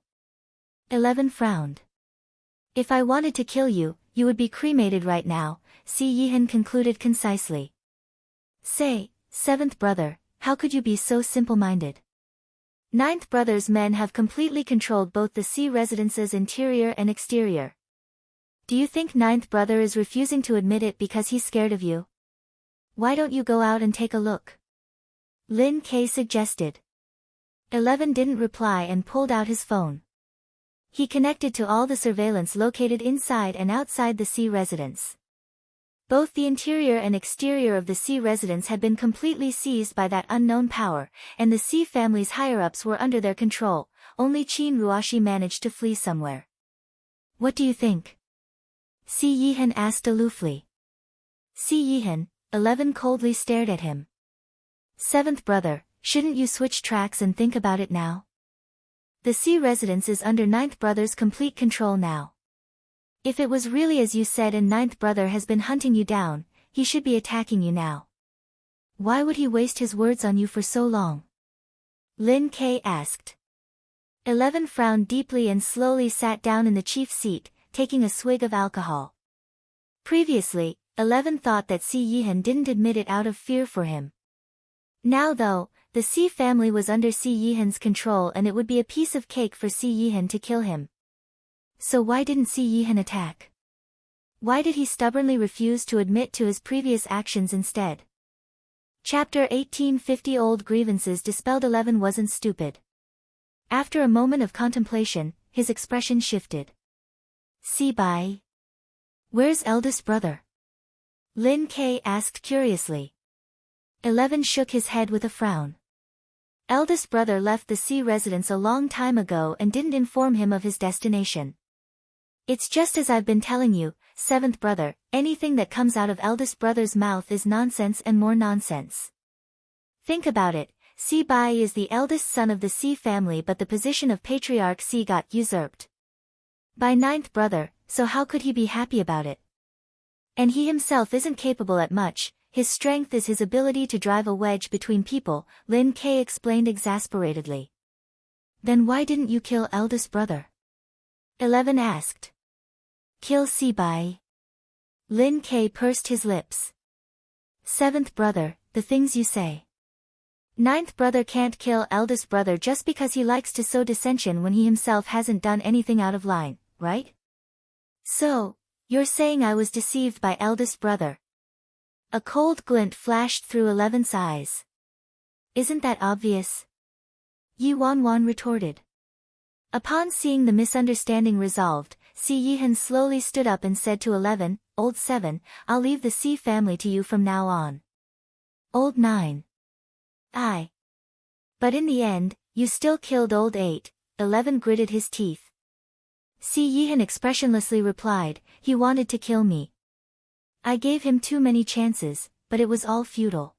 11 frowned. If I wanted to kill you, you would be cremated right now, Si Yihan concluded concisely. Say, 7th brother, how could you be so simple-minded? 9th brother's men have completely controlled both the Si residence's interior and exterior. Do you think 9th brother is refusing to admit it because he's scared of you? Why don't you go out and take a look? Lin K suggested. 11 didn't reply and pulled out his phone. He connected to all the surveillance located inside and outside the Si residence. Both the interior and exterior of the Si residence had been completely seized by that unknown power, and the Si family's higher-ups were under their control. Only Qin Ruoshi managed to flee somewhere. What do you think? Si Yihan asked aloofly. Si Yihan, 11 coldly stared at him. 7th brother, shouldn't you switch tracks and think about it now? The Si residence is under 9th brother's complete control now. If it was really as you said and 9th brother has been hunting you down, he should be attacking you now. Why would he waste his words on you for so long? Lin K asked. 11 frowned deeply and slowly sat down in the chief seat, taking a swig of alcohol. Previously, 11 thought that Si Yihan didn't admit it out of fear for him. Now though, the Si family was under Si Yihan's control and it would be a piece of cake for Si Yihan to kill him. So why didn't Si Yihan attack? Why did he stubbornly refuse to admit to his previous actions instead? Chapter 1850 Old grievances dispelled. 11 wasn't stupid. After a moment of contemplation, his expression shifted. Si Bai? Where's eldest brother? Lin K asked curiously. 11 shook his head with a frown. Eldest brother left the Si residence a long time ago and didn't inform him of his destination. It's just as I've been telling you, 7th brother, anything that comes out of eldest brother's mouth is nonsense and more nonsense. Think about it, Si Bai is the eldest son of the Si family but the position of patriarch Si got usurped by 9th brother, so how could he be happy about it? And he himself isn't capable at much, his strength is his ability to drive a wedge between people, Lin K explained exasperatedly. Then why didn't you kill eldest brother? 11 asked. Kill Si Bai? Lin K pursed his lips. 7th brother, the things you say. 9th brother can't kill eldest brother just because he likes to sow dissension when he himself hasn't done anything out of line, right? So, you're saying I was deceived by eldest brother? A cold glint flashed through 11's eyes. Isn't that obvious? Yi Wanwan retorted. Upon seeing the misunderstanding resolved, Si Yihan slowly stood up and said to 11, Old 7, I'll leave the Si family to you from now on. Old 9. Aye. But in the end, you still killed Old 8, 11 gritted his teeth. Si Yihan expressionlessly replied, he wanted to kill me. I gave him too many chances, but it was all futile.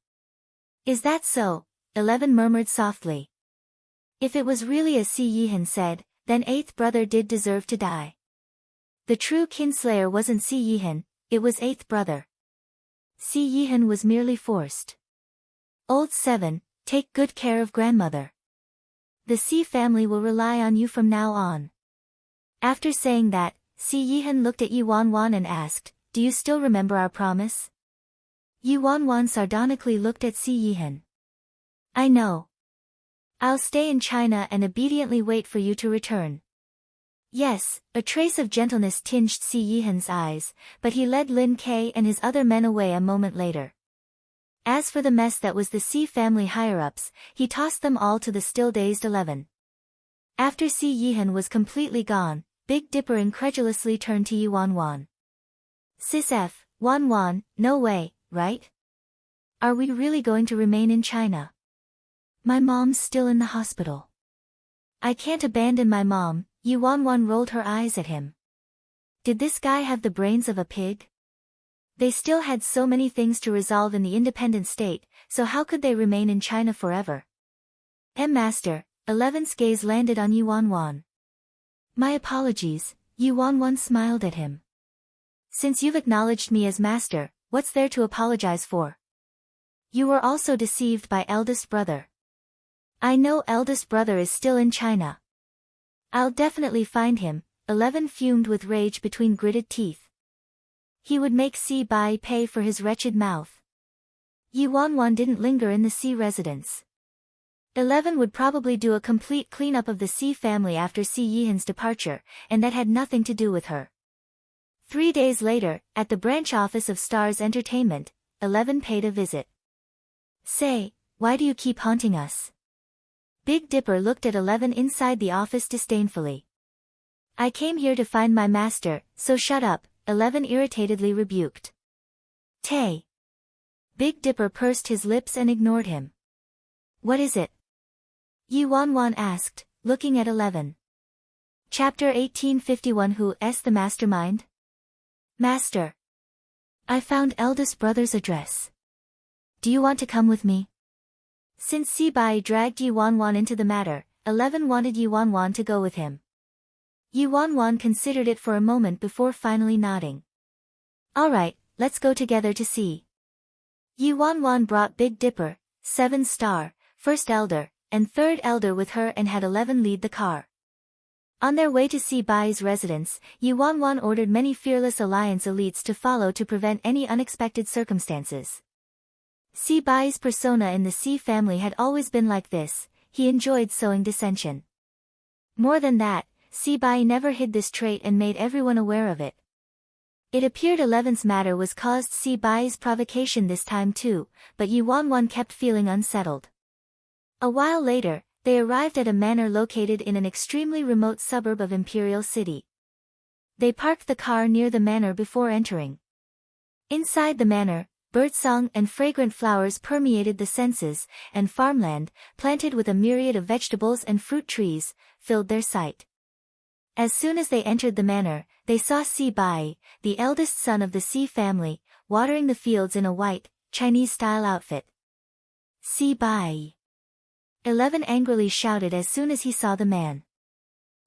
Is that so? 11 murmured softly. If it was really as Si Yihan said, then 8th brother did deserve to die. The true kinslayer wasn't Si Yihan, it was 8th brother. Si Yihan was merely forced. Old 7, take good care of grandmother. The Si family will rely on you from now on. After saying that, Si Yihan looked at Yi Wanwan and asked, do you still remember our promise? Yi Wanwan sardonically looked at Si Yihan. I know. I'll stay in China and obediently wait for you to return. Yes, a trace of gentleness tinged Si Yihan's eyes, but he led Lin K and his other men away a moment later. As for the mess that was the Si family higher-ups, he tossed them all to the still-dazed 11. After Si Yihan was completely gone, Big Dipper incredulously turned to Yi Wanwan. Sis F, Wanwan, no way, right? Are we really going to remain in China? My mom's still in the hospital. I can't abandon my mom. Yuan rolled her eyes at him. Did this guy have the brains of a pig? They still had so many things to resolve in the independent state, so how could they remain in China forever? Master, 11's gaze landed on Yuan. My apologies, Yuan smiled at him. Since you've acknowledged me as master, what's there to apologize for? You were also deceived by eldest brother. I know eldest brother is still in China. I'll definitely find him, 11 fumed with rage between gritted teeth. He would make Si Bai pay for his wretched mouth. Yuan didn't linger in the Si residence. 11 would probably do a complete cleanup of the Si family after Si Yihan's departure, and that had nothing to do with her. 3 days later, at the branch office of Stars Entertainment, 11 paid a visit. Say, why do you keep haunting us? Big Dipper looked at 11 inside the office disdainfully. I came here to find my master, so shut up, 11 irritatedly rebuked. Tay. Big Dipper pursed his lips and ignored him. What is it? Yuan asked, looking at 11. Chapter 1851. Who's the mastermind? Master. I found eldest brother's address. Do you want to come with me? Since Si Bai dragged Yuan into the matter, 11 wanted Yuan to go with him. Yuan considered it for a moment before finally nodding. Alright, let's go together to see. Yuan brought Big Dipper, 7 star, first elder, and third elder with her and had 11 lead the car. On their way to Si Bai's residence, Yuan ordered many Fearless Alliance elites to follow to prevent any unexpected circumstances. Si Bai's persona in the Si family had always been like this, he enjoyed sowing dissension. More than that, Si Bai never hid this trait and made everyone aware of it. It appeared 11's matter was caused Si Bai's provocation this time too, but Yuan kept feeling unsettled. A while later, they arrived at a manor located in an extremely remote suburb of Imperial City. They parked the car near the manor before entering. Inside the manor, birdsong and fragrant flowers permeated the senses, and farmland, planted with a myriad of vegetables and fruit trees, filled their sight. As soon as they entered the manor, they saw Si Bai, the eldest son of the Si family, watering the fields in a white, Chinese-style outfit. Si Bai! 11 angrily shouted as soon as he saw the man.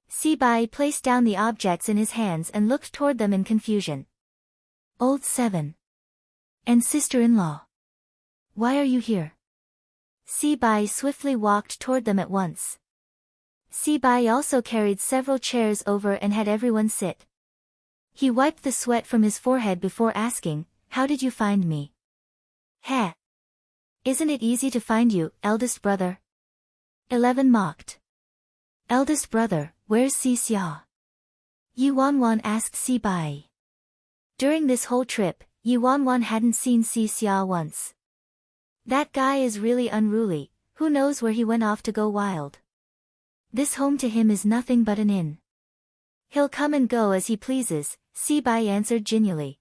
Si Bai placed down the objects in his hands and looked toward them in confusion. Old 7. And sister-in-law. Why are you here? Si Bai swiftly walked toward them at once. Si Bai also carried several chairs over and had everyone sit. He wiped the sweat from his forehead before asking, How did you find me? Heh. Isn't it easy to find you, eldest brother? 11 mocked. Eldest brother, where's Si Xia? Yuan asked Si Bai. During this whole trip, Yuan hadn't seen Si Xia once. That guy is really unruly, who knows where he went off to go wild. This home to him is nothing but an inn. He'll come and go as he pleases, Si Bai answered genially.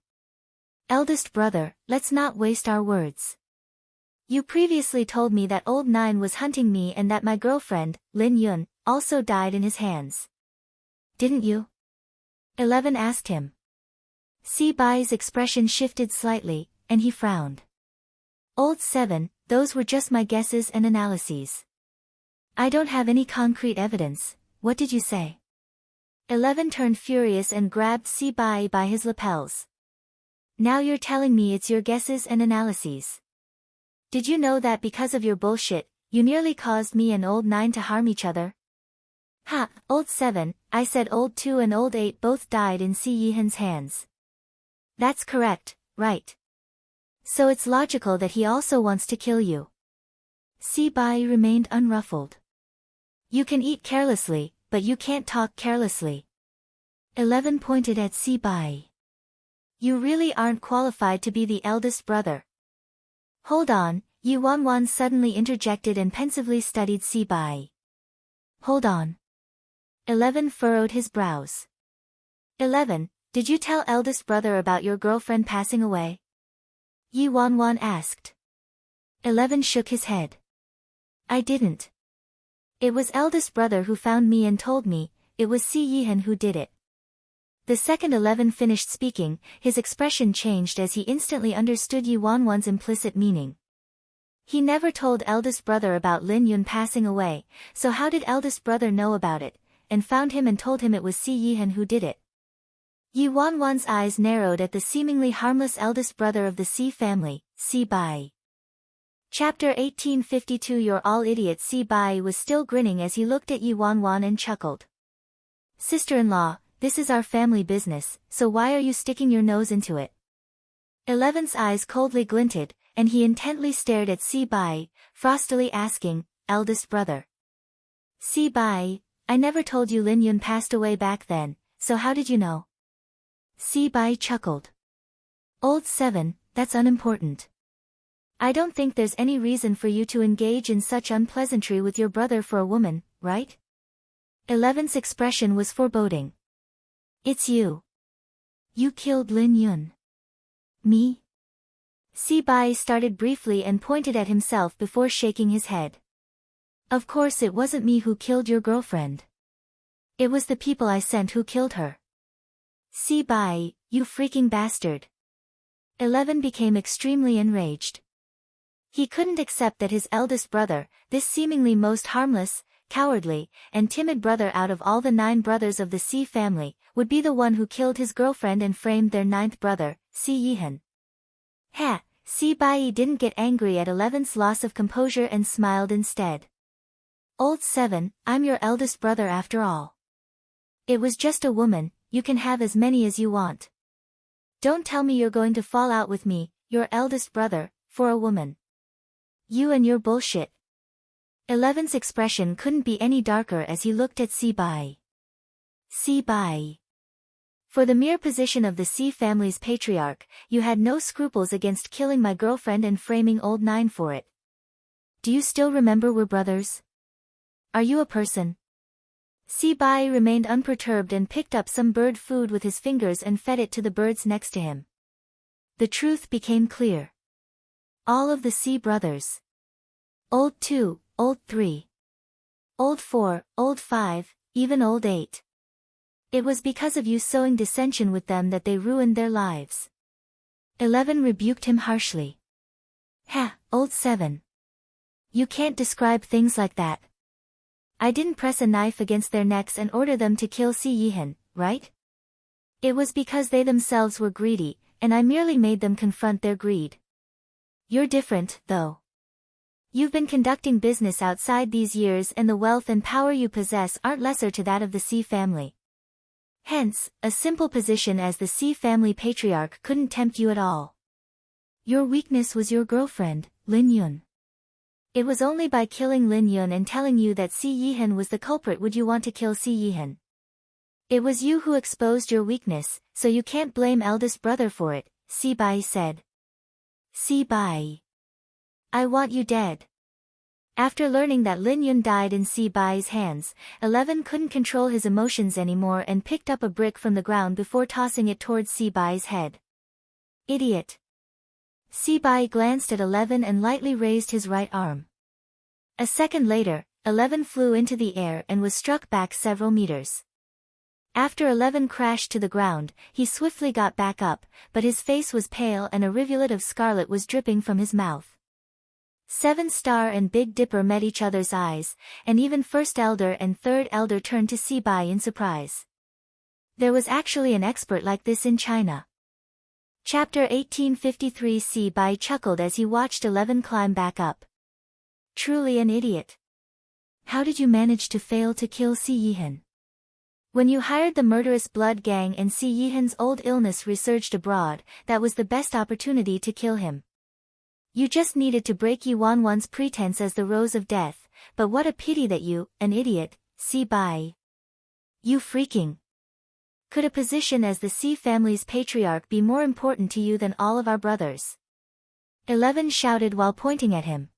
Eldest brother, let's not waste our words. You previously told me that old 9 was hunting me and that my girlfriend, Lin Yun, also died in his hands. Didn't you? 11 asked him. Si Bai's expression shifted slightly, and he frowned. Old 7, those were just my guesses and analyses. I don't have any concrete evidence. What did you say? 11 turned furious and grabbed Si Bai by his lapels. Now you're telling me it's your guesses and analyses. Did you know that because of your bullshit, you nearly caused me and old 9 to harm each other? Ha, old 7, I said old 2 and old 8 both died in Si Yihan's hands. That's correct, right? So it's logical that he also wants to kill you. Si Bai remained unruffled. You can eat carelessly, but you can't talk carelessly. 11 pointed at Si Bai. You really aren't qualified to be the eldest brother. Hold on, Yuan suddenly interjected and pensively studied Si Bai. Hold on. 11 furrowed his brows. 11, did you tell eldest brother about your girlfriend passing away? Yi Wanwan asked. 11 shook his head. I didn't. It was eldest brother who found me and told me, it was Si Yihan who did it. The second 11 finished speaking, his expression changed as he instantly understood Yi Wanwan's implicit meaning. He never told eldest brother about Lin Yun passing away, so how did eldest brother know about it, and found him and told him it was Si Yihan who did it? Yi Wanwan's eyes narrowed at the seemingly harmless eldest brother of the Si family, Si Bai. Chapter 1852. You're all idiots. Si Bai was still grinning as he looked at Yi Wanwan and chuckled. Sister-in-law, this is our family business, so why are you sticking your nose into it? 11's eyes coldly glinted, and he intently stared at Si Bai, frostily asking, eldest brother. Si Bai, I never told you Lin Yun passed away back then, so how did you know? Si Bai chuckled. Old 7, that's unimportant. I don't think there's any reason for you to engage in such unpleasantry with your brother for a woman, right? 11's expression was foreboding. It's you. You killed Lin Yun. Me? Si Bai started briefly and pointed at himself before shaking his head. Of course it wasn't me who killed your girlfriend. It was the people I sent who killed her. Si Bai, you freaking bastard. 11 became extremely enraged. He couldn't accept that his eldest brother, this seemingly most harmless, cowardly, and timid brother out of all the 9 brothers of the Si family, would be the one who killed his girlfriend and framed their 9th brother, Si Yihan. Si Bai didn't get angry at 11's loss of composure and smiled instead. Old 7, I'm your eldest brother after all. It was just a woman, you can have as many as you want. Don't tell me you're going to fall out with me, your eldest brother, for a woman. You and your bullshit. 11's expression couldn't be any darker as he looked at Si Bai. Si Bai. For the mere position of the Si family's patriarch, you had no scruples against killing my girlfriend and framing old 9 for it. Do you still remember we're brothers? Are you a person? Si Bai remained unperturbed and picked up some bird food with his fingers and fed it to the birds next to him. The truth became clear. All of the Si brothers. Old 2, Old 3. Old 4, Old 5, even Old 8. It was because of you sowing dissension with them that they ruined their lives. 11 rebuked him harshly. Old 7. You can't describe things like that. I didn't press a knife against their necks and order them to kill Si Yihan, right? It was because they themselves were greedy, and I merely made them confront their greed. You're different, though. You've been conducting business outside these years and the wealth and power you possess aren't lesser to that of the Si family. Hence, a simple position as the Si family patriarch couldn't tempt you at all. Your weakness was your girlfriend, Lin Yun. It was only by killing Lin Yun and telling you that Si Yihan was the culprit would you want to kill Si Yihan. It was you who exposed your weakness, so you can't blame eldest brother for it, Si Bai said. Si Bai. I want you dead. After learning that Lin Yun died in Si Bai's hands, 11 couldn't control his emotions anymore and picked up a brick from the ground before tossing it towards Si Bai's head. Idiot. Si Bai glanced at 11 and lightly raised his right arm. A second later, 11 flew into the air and was struck back several meters. After 11 crashed to the ground, he swiftly got back up, but his face was pale and a rivulet of scarlet was dripping from his mouth. 7 Star and Big Dipper met each other's eyes, and even First Elder and Third Elder turned to Si Bai in surprise. There was actually an expert like this in China. Chapter 1853. Si Bai chuckled as he watched 11 climb back up. Truly an idiot. How did you manage to fail to kill Si Yihan? When you hired the murderous blood gang and Si Yihan's old illness resurged abroad, that was the best opportunity to kill him. You just needed to break Yi Wanwan's pretense as the Rose of Death, but what a pity that you, an idiot, Si Bai. You freaking. Could a position as the Si family's patriarch be more important to you than all of our brothers? 11 shouted while pointing at him.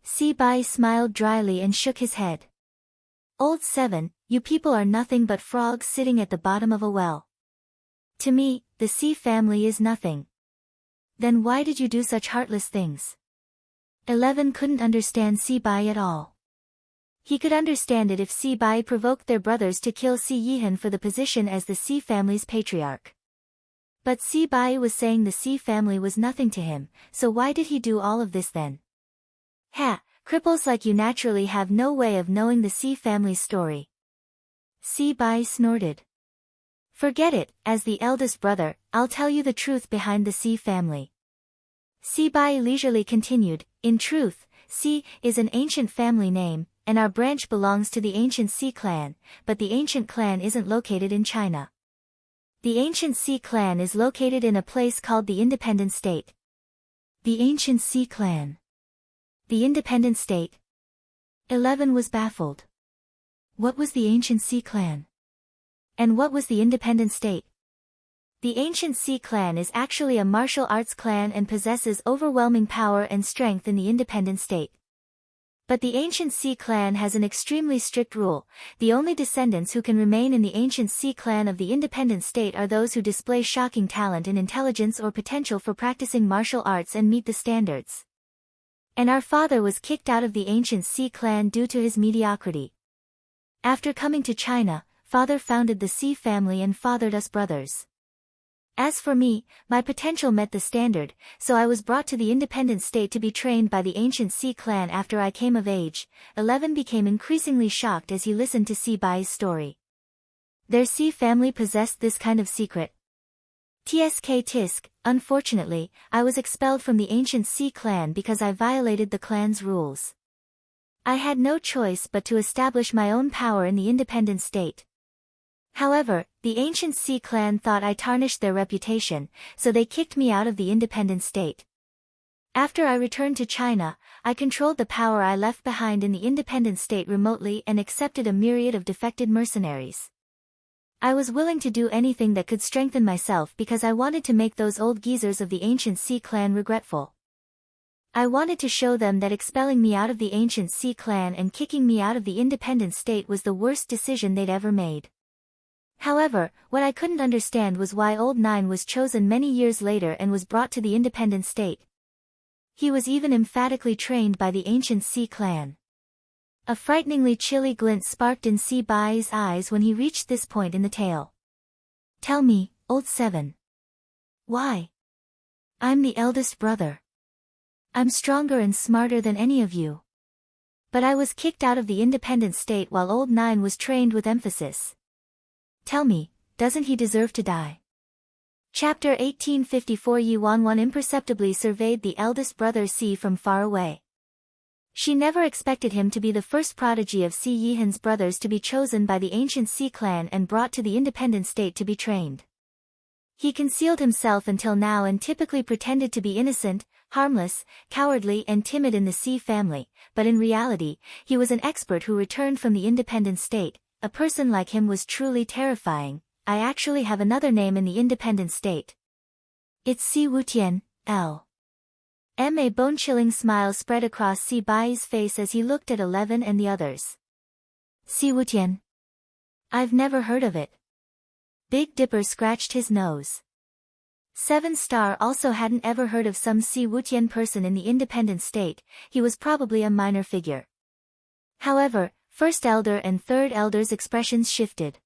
Si Bai smiled dryly and shook his head. Old 7, you people are nothing but frogs sitting at the bottom of a well. To me, the Si family is nothing. Then why did you do such heartless things? 11 couldn't understand Si Bai at all. He could understand it if Si Bai provoked their brothers to kill Si Yihan for the position as the Si family's patriarch. But Si Bai was saying the Si family was nothing to him, so why did he do all of this then? Ha, cripples like you naturally have no way of knowing the Si family's story. Si Bai snorted. Forget it, as the eldest brother, I'll tell you the truth behind the Si family. Si Bai leisurely continued, in truth, Si is an ancient family name, and our branch belongs to the ancient Si clan, but the ancient clan isn't located in China. The ancient Si clan is located in a place called the Independent State. The ancient Si clan. The Independent State. 11 was baffled. What was the ancient Si clan? And what was the Independent State? The ancient Si clan is actually a martial arts clan and possesses overwhelming power and strength in the Independent State. But the ancient Si clan has an extremely strict rule. The only descendants who can remain in the ancient Si clan of the Independent State are those who display shocking talent and intelligence or potential for practicing martial arts and meet the standards. And our father was kicked out of the ancient Si clan due to his mediocrity. After coming to China, father founded the Si family and fathered us brothers. As for me, my potential met the standard, so I was brought to the Independent State to be trained by the ancient Si clan after I came of age. 11 became increasingly shocked as he listened to Si Bai's story. Their Si family possessed this kind of secret. Tisk, unfortunately, I was expelled from the ancient Si clan because I violated the clan's rules. I had no choice but to establish my own power in the Independent State. However, the ancient Si clan thought I tarnished their reputation, so they kicked me out of the Independent State. After I returned to China, I controlled the power I left behind in the Independent State remotely and accepted a myriad of defected mercenaries. I was willing to do anything that could strengthen myself because I wanted to make those old geezers of the ancient Si clan regretful. I wanted to show them that expelling me out of the ancient Si clan and kicking me out of the Independent State was the worst decision they'd ever made. However, what I couldn't understand was why Old Nine was chosen many years later and was brought to the Independent State. He was even emphatically trained by the ancient Si clan. A frighteningly chilly glint sparked in Si Bai's eyes when he reached this point in the tale. Tell me, Old Seven. Why? I'm the eldest brother. I'm stronger and smarter than any of you. But I was kicked out of the Independent State while Old Nine was trained with emphasis. Tell me, doesn't he deserve to die? Chapter 1854. Yi Wanwan imperceptibly surveyed the eldest brother Si from far away. She never expected him to be the first prodigy of Si Yihan's brothers to be chosen by the ancient Si clan and brought to the Independent State to be trained. He concealed himself until now and typically pretended to be innocent, harmless, cowardly and timid in the Si family, but in reality, he was an expert who returned from the Independent State. A person like him was truly terrifying. I actually have another name in the Independent State. It's Si Wutian, L. A bone-chilling smile spread across Si Bai's face as he looked at 11 and the others. Si Wutian. I've never heard of it. Big Dipper scratched his nose. 7 Star also hadn't ever heard of some Si Wutian person in the Independent State. He was probably a minor figure. However, First Elder and Third Elder's expressions shifted.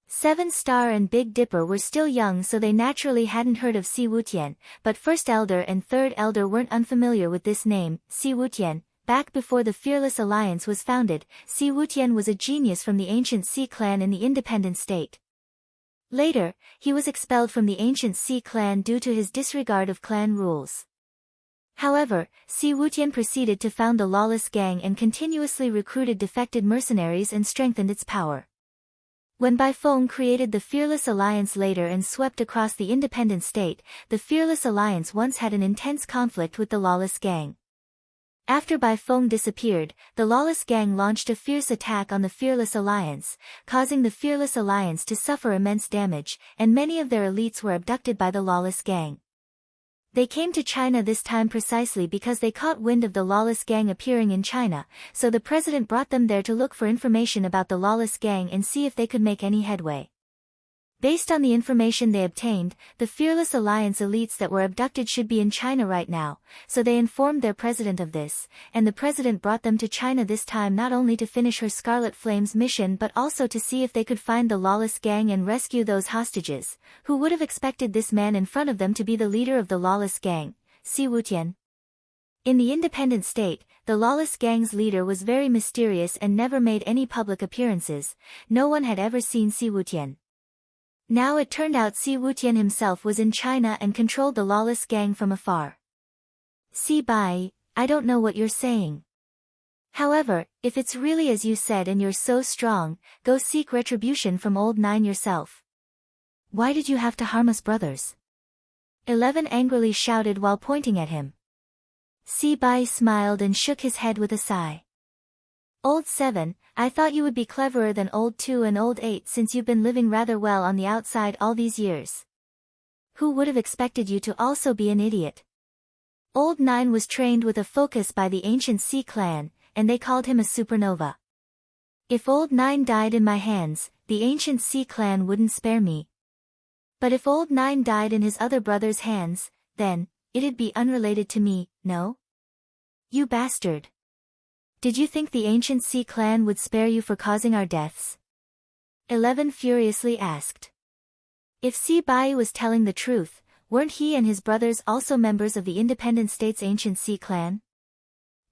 7 Star and Big Dipper were still young, so they naturally hadn't heard of Si Wutian, but First Elder and Third Elder weren't unfamiliar with this name. Si Wutian. Back before the Fearless Alliance was founded, Si Wutian was a genius from the ancient Si clan in the Independent State. Later, he was expelled from the ancient Si clan due to his disregard of clan rules. However, Si Wutian proceeded to found the Lawless Gang and continuously recruited defected mercenaries and strengthened its power. When Bai Feng created the Fearless Alliance later and swept across the Independent State, the Fearless Alliance once had an intense conflict with the Lawless Gang. After Bai Feng disappeared, the Lawless Gang launched a fierce attack on the Fearless Alliance, causing the Fearless Alliance to suffer immense damage, and many of their elites were abducted by the Lawless Gang. They came to China this time precisely because they caught wind of the Lawless Gang appearing in China, so the president brought them there to look for information about the Lawless Gang and see if they could make any headway. Based on the information they obtained, the Fearless Alliance elites that were abducted should be in China right now, so they informed their president of this, and the president brought them to China this time not only to finish her Scarlet Flame's mission but also to see if they could find the lawless gang and rescue those hostages. Who would have expected this man in front of them to be the leader of the lawless gang, Si Wutian? In the independent state, the lawless gang's leader was very mysterious and never made any public appearances. No one had ever seen Si Wutian. Now it turned out Si Wutian himself was in China and controlled the lawless gang from afar. Si Bai, I don't know what you're saying. However, if it's really as you said and you're so strong, go seek retribution from Old Nine yourself. Why did you have to harm us brothers? 11 angrily shouted while pointing at him. Si Bai smiled and shook his head with a sigh. Old 7, I thought you would be cleverer than Old 2 and Old 8 since you've been living rather well on the outside all these years. Who would have expected you to also be an idiot? Old 9 was trained with a focus by the ancient Sea clan, and they called him a supernova. If Old 9 died in my hands, the ancient Sea clan wouldn't spare me. But if Old 9 died in his other brother's hands, then, it'd be unrelated to me, no? You bastard. Did you think the ancient Sea clan would spare you for causing our deaths? 11 furiously asked. If Si Bai was telling the truth, weren't he and his brothers also members of the independent state's ancient Sea clan?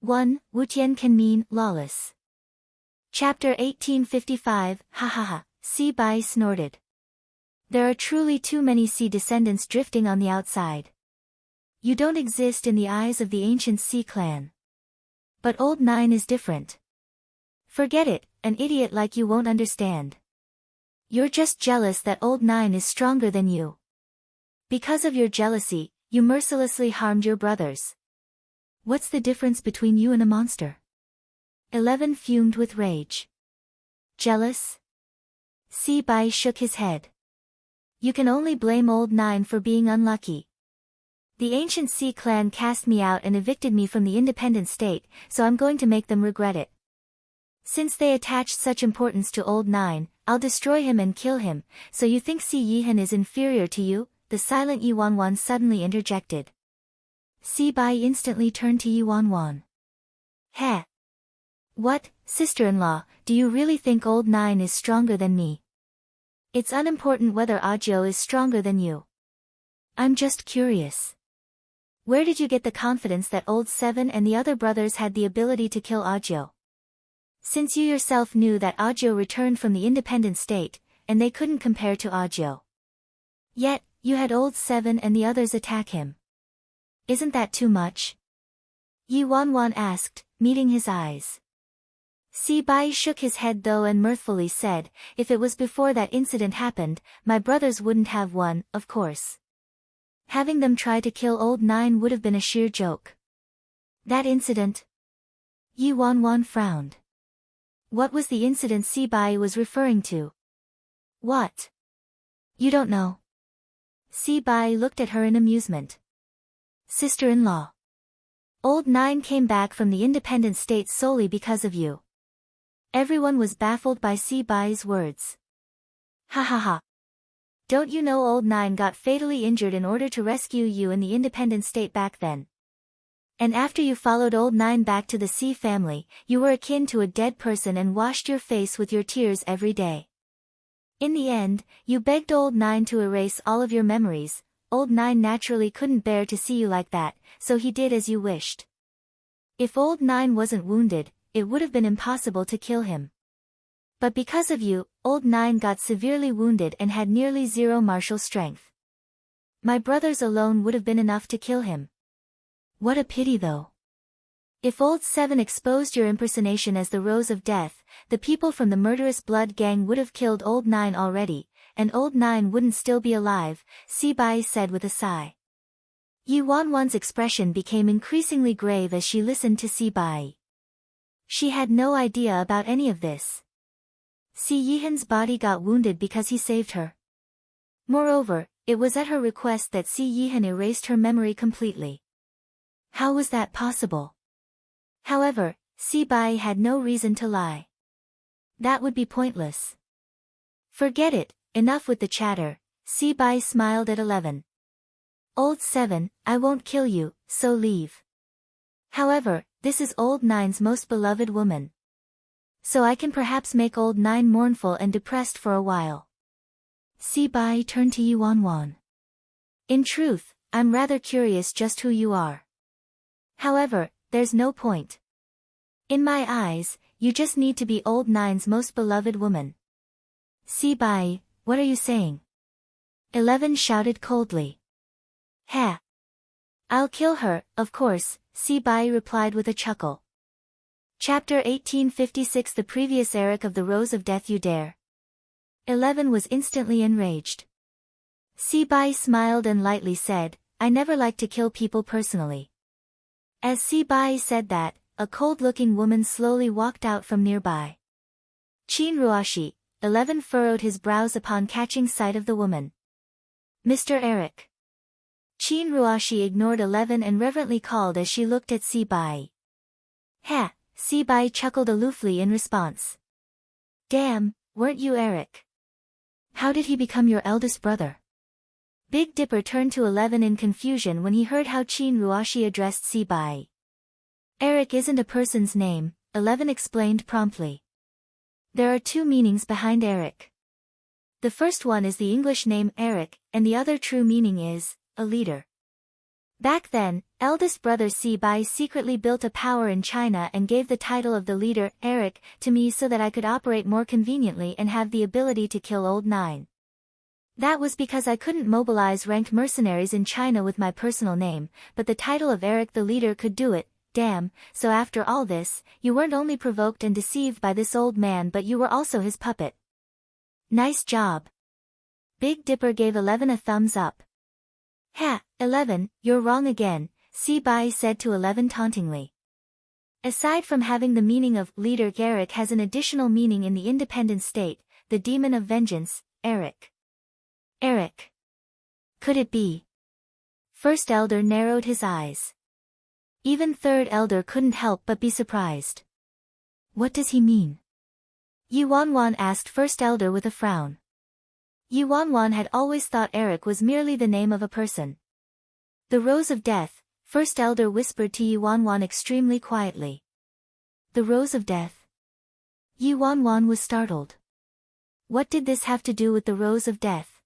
1. Wutian can mean lawless. Chapter 1855, ha ha ha, Si Bai snorted. There are truly too many Sea descendants drifting on the outside. You don't exist in the eyes of the ancient Sea clan. But Old 9 is different. Forget it, an idiot like you won't understand. You're just jealous that Old 9 is stronger than you. Because of your jealousy, you mercilessly harmed your brothers. What's the difference between you and a monster? 11 fumed with rage. Jealous? Si Bai shook his head. You can only blame Old 9 for being unlucky. The ancient Sea clan cast me out and evicted me from the independent state, so I'm going to make them regret it. Since they attached such importance to Old 9, I'll destroy him and kill him. So you think Si Yihan is inferior to you? The silent Yi Wanwan suddenly interjected. Si Bai instantly turned to Yi Wanwan. Heh. What, sister-in-law, do you really think Old 9 is stronger than me? It's unimportant whether Ajio is stronger than you. I'm just curious. Where did you get the confidence that Old 7 and the other brothers had the ability to kill Ajio? Since you yourself knew that Ajio returned from the independent state, and they couldn't compare to Ajio. Yet, you had Old 7 and the others attack him. Isn't that too much? Yi Wanwan asked, meeting his eyes. Si Bai shook his head though and mirthfully said, if it was before that incident happened, my brothers wouldn't have won, of course. Having them try to kill Old 9 would have been a sheer joke. That incident? Yi Wanwan frowned. What was the incident Si Bai was referring to? What? You don't know? Si Bai looked at her in amusement. Sister-in-law. Old 9 came back from the independent state solely because of you. Everyone was baffled by Si Bai's words. Ha ha ha. Don't you know Old 9 got fatally injured in order to rescue you in the independent state back then? And after you followed Old 9 back to the Sea family, you were akin to a dead person and washed your face with your tears every day. In the end, you begged Old 9 to erase all of your memories. Old 9 naturally couldn't bear to see you like that, so he did as you wished. If Old 9 wasn't wounded, it would have been impossible to kill him. But because of you, Old 9 got severely wounded and had nearly zero martial strength. My brothers alone would have been enough to kill him. What a pity though. If Old 7 exposed your impersonation as the Rose of Death, the people from the murderous blood gang would have killed Old 9 already, and Old 9 wouldn't still be alive, Si Bai said with a sigh. Yi Wanwan's expression became increasingly grave as she listened to Si Bai. She had no idea about any of this. Si Yihan's body got wounded because he saved her. Moreover, it was at her request that Si Yihan erased her memory completely. How was that possible? However, Si Bai had no reason to lie. That would be pointless. Forget it, enough with the chatter, Si-bai smiled at 11. Old 7, I won't kill you, so leave. However, this is old 9's most beloved woman. So I can perhaps make old 9 mournful and depressed for a while. Si-bai turned to Yuan. In truth, I'm rather curious just who you are. However, there's no point. In my eyes, you just need to be old 9's most beloved woman. Si-bai, what are you saying? 11 shouted coldly. Ha! I'll kill her, of course, Si-bai replied with a chuckle. Chapter 1856. The previous Eric of the Rose of Death. You dare? 11 was instantly enraged. Si-bai smiled and lightly said, I never like to kill people personally. As Si-bai said that, a cold-looking woman slowly walked out from nearby. Chin Ruashi, 11 furrowed his brows upon catching sight of the woman. Mr. Eric. Chin Ruashi ignored 11 and reverently called as she looked at Si-bai. Ha! Si-bai chuckled aloofly in response. Damn, weren't you Eric? How did he become your eldest brother? Big Dipper turned to 11 in confusion when he heard how Chin Ruashi addressed Si-bai. Eric isn't a person's name, 11 explained promptly. There are 2 meanings behind Eric. The first one is the English name Eric, and the other true meaning is, a leader. Back then, eldest brother Si-bai secretly built a power in China and gave the title of the leader, Eric, to me so that I could operate more conveniently and have the ability to kill old 9. That was because I couldn't mobilize ranked mercenaries in China with my personal name, but the title of Eric the leader could do it. Damn, so after all this, you weren't only provoked and deceived by this old man but you were also his puppet. Nice job. Big Dipper gave 11 a thumbs up. Ha, 11, you're wrong again, Si-bai said to 11 tauntingly. Aside from having the meaning of leader, Eric has an additional meaning in the independent state, the demon of vengeance, Eric. Eric. Could it be? First Elder narrowed his eyes. Even Third Elder couldn't help but be surprised. What does he mean? Yuan asked First Elder with a frown. Yuan had always thought Eric was merely the name of a person. The Rose of Death, First Elder whispered to Yuan extremely quietly. The Rose of Death? Yuan was startled. What did this have to do with the Rose of Death?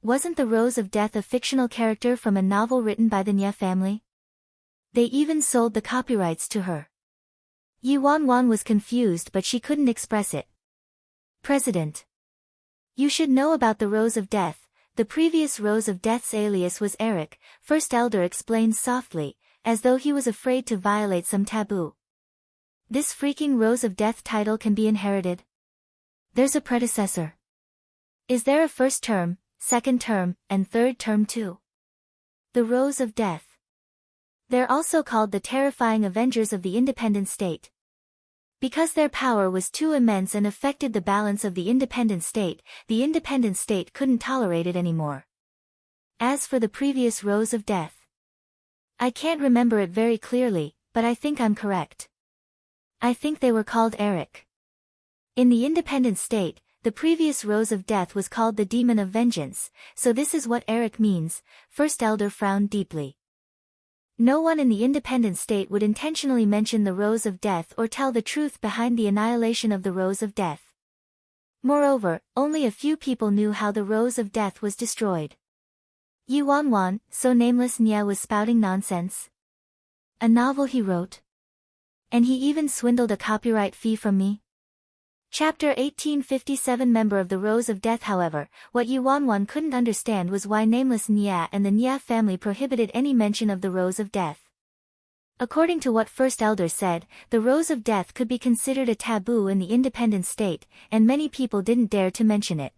Wasn't the Rose of Death a fictional character from a novel written by the Nye family? They even sold the copyrights to her. Yuan was confused but she couldn't express it. President. You should know about the Rose of Death. The previous Rose of Death's alias was Eric, First Elder explained softly, as though he was afraid to violate some taboo. This freaking Rose of Death title can be inherited. There's a predecessor. Is there a first term, second term, and third term too? The Rose of Death. They're also called the terrifying Avengers of the Independent State. Because their power was too immense and affected the balance of the Independent State couldn't tolerate it anymore. As for the previous Rose of Death, I can't remember it very clearly, but I think I'm correct. I think they were called Eric. In the Independent State, the previous Rose of Death was called the Demon of Vengeance, so this is what Eric means. First Elder frowned deeply. No one in the Independent State would intentionally mention the Rose of Death or tell the truth behind the annihilation of the Rose of Death. Moreover, only a few people knew how the Rose of Death was destroyed. Yuan, so nameless Nye was spouting nonsense. A novel he wrote. And he even swindled a copyright fee from me. Chapter 1857. Member of the Rose of Death. However, what Yuan couldn't understand was why nameless Nye and the Nye family prohibited any mention of the Rose of Death. According to what First Elder said, the Rose of Death could be considered a taboo in the Independent State, and many people didn't dare to mention it.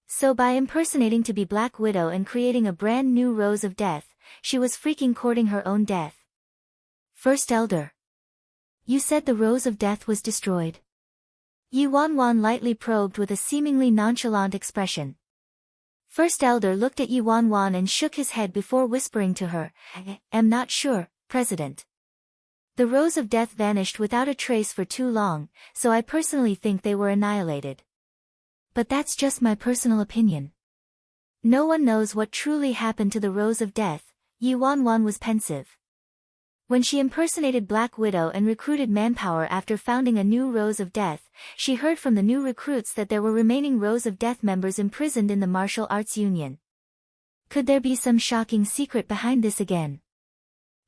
So by impersonating to be Black Widow and creating a brand new Rose of Death, she was freaking courting her own death. First Elder. You said the Rose of Death was destroyed. Yuan lightly probed with a seemingly nonchalant expression. First Elder looked at Yuan and shook his head before whispering to her, I'm not sure, President. The Rose of Death vanished without a trace for too long, so I personally think they were annihilated. But that's just my personal opinion. No one knows what truly happened to the Rose of Death. Yi Wanwan was pensive. When she impersonated Black Widow and recruited manpower after founding a new Rose of Death, she heard from the new recruits that there were remaining Rose of Death members imprisoned in the martial arts union. Could there be some shocking secret behind this again?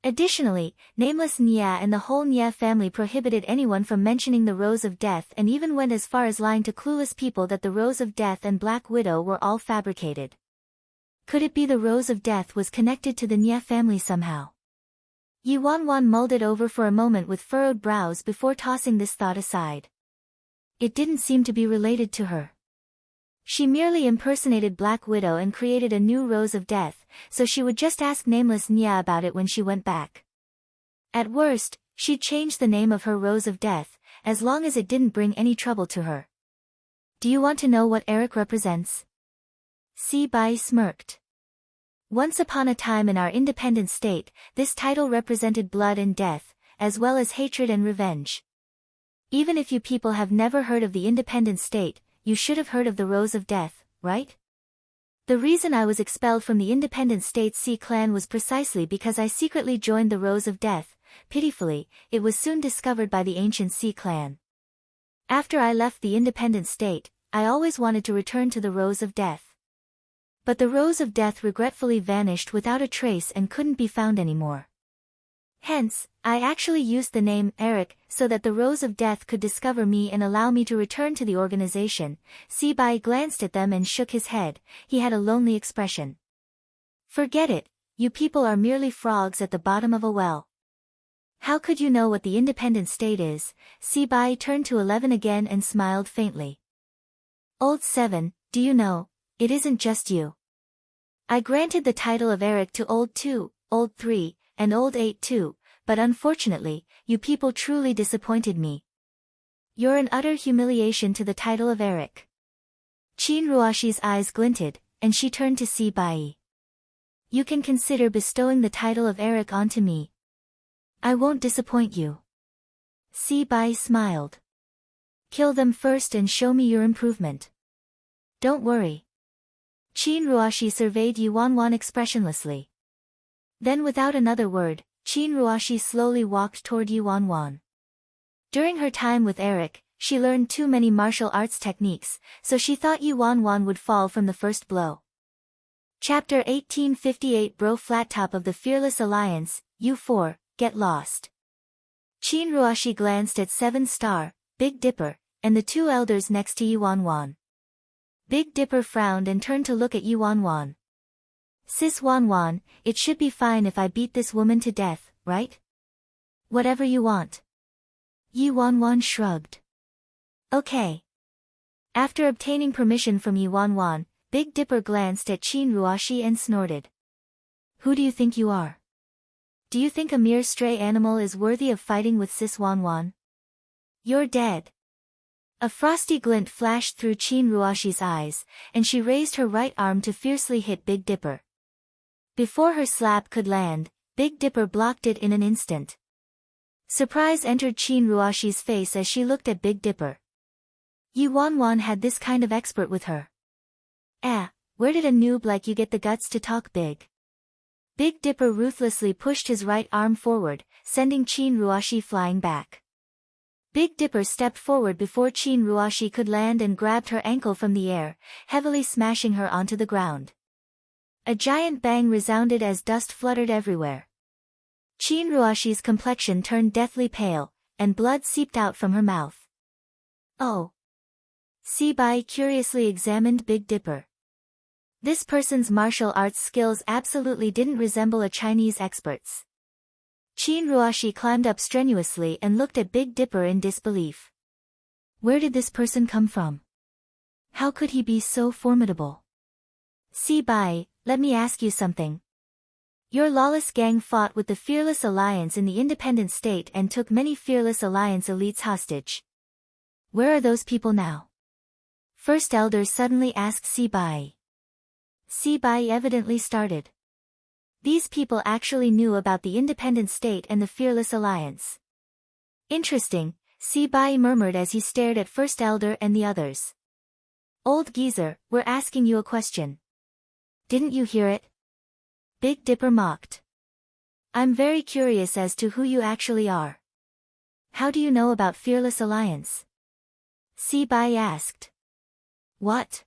Additionally, nameless Nya and the whole Nya family prohibited anyone from mentioning the Rose of Death and even went as far as lying to clueless people that the Rose of Death and Black Widow were all fabricated. Could it be the Rose of Death was connected to the Nya family somehow? Yi Wanwan mulled it over for a moment with furrowed brows before tossing this thought aside. It didn't seem to be related to her. She merely impersonated Black Widow and created a new Rose of Death, so she would just ask nameless Nya about it when she went back. At worst, she'd change the name of her Rose of Death, as long as it didn't bring any trouble to her. Do you want to know what Eric represents? Si Bai smirked. Once upon a time in our independent state, this title represented blood and death, as well as hatred and revenge. Even if you people have never heard of the independent state, you should have heard of the Rose of Death, right? The reason I was expelled from the independent state Sea clan was precisely because I secretly joined the Rose of Death. Pitifully, it was soon discovered by the ancient Sea clan. After I left the independent state, I always wanted to return to the Rose of Death. But the Rose of Death regretfully vanished without a trace and couldn't be found anymore. Hence, I actually used the name Eric so that the Rose of Death could discover me and allow me to return to the organization. Si Bai glanced at them and shook his head. He had a lonely expression. Forget it, you people are merely frogs at the bottom of a well. How could you know what the independent state is? Si Bai turned to 11 again and smiled faintly. Old 7, do you know? It isn't just you. I granted the title of Eric to Old 2, Old 3, and Old 8 too, but unfortunately, you people truly disappointed me. You're an utter humiliation to the title of Eric. Qin Ruashi's eyes glinted, and she turned to Si Bai. You can consider bestowing the title of Eric onto me. I won't disappoint you. Si Bai smiled. Kill them first and show me your improvement. Don't worry. Qin Ruashi surveyed Yi Wanwan expressionlessly. Then without another word, Qin Ruashi slowly walked toward Yi Wanwan. During her time with Eric, she learned too many martial arts techniques, so she thought Yi Wanwan would fall from the first blow. Chapter 1858 Bro Flat Top of the Fearless Alliance, U4, Get Lost. Qin Ruashi glanced at 7-Star, Big Dipper, and the two elders next to Yi Wanwan. Big Dipper frowned and turned to look at Yi Wanwan. Sis Wanwan, it should be fine if I beat this woman to death, right? Whatever you want. Yi Wanwan shrugged. Okay. After obtaining permission from Yi Wanwan, Big Dipper glanced at Qin Ruashi and snorted. Who do you think you are? Do you think a mere stray animal is worthy of fighting with Sis Wanwan? You're dead. A frosty glint flashed through Qin Ruashi's eyes, and she raised her right arm to fiercely hit Big Dipper. Before her slap could land, Big Dipper blocked it in an instant. Surprise entered Qin Ruashi's face as she looked at Big Dipper. Yi Wanwan had this kind of expert with her. Where did a noob like you get the guts to talk big? Big Dipper ruthlessly pushed his right arm forward, sending Qin Ruashi flying back. Big Dipper stepped forward before Qin Ruashi could land and grabbed her ankle from the air, heavily smashing her onto the ground. A giant bang resounded as dust fluttered everywhere. Qin Ruashi's complexion turned deathly pale, and blood seeped out from her mouth. Oh. Si Bai curiously examined Big Dipper. This person's martial arts skills absolutely didn't resemble a Chinese expert's. Qin Ruashi climbed up strenuously and looked at Big Dipper in disbelief. Where did this person come from? How could he be so formidable? Si Bai, let me ask you something. Your lawless gang fought with the Fearless Alliance in the independent state and took many Fearless Alliance elites hostage. Where are those people now? First Elder suddenly asked Si Bai. Si Bai evidently started. These people actually knew about the independent state and the Fearless Alliance. Interesting, Si Bai murmured as he stared at First Elder and the others. Old geezer, we're asking you a question. Didn't you hear it? Big Dipper mocked. I'm very curious as to who you actually are. How do you know about Fearless Alliance? Si-bai asked. What?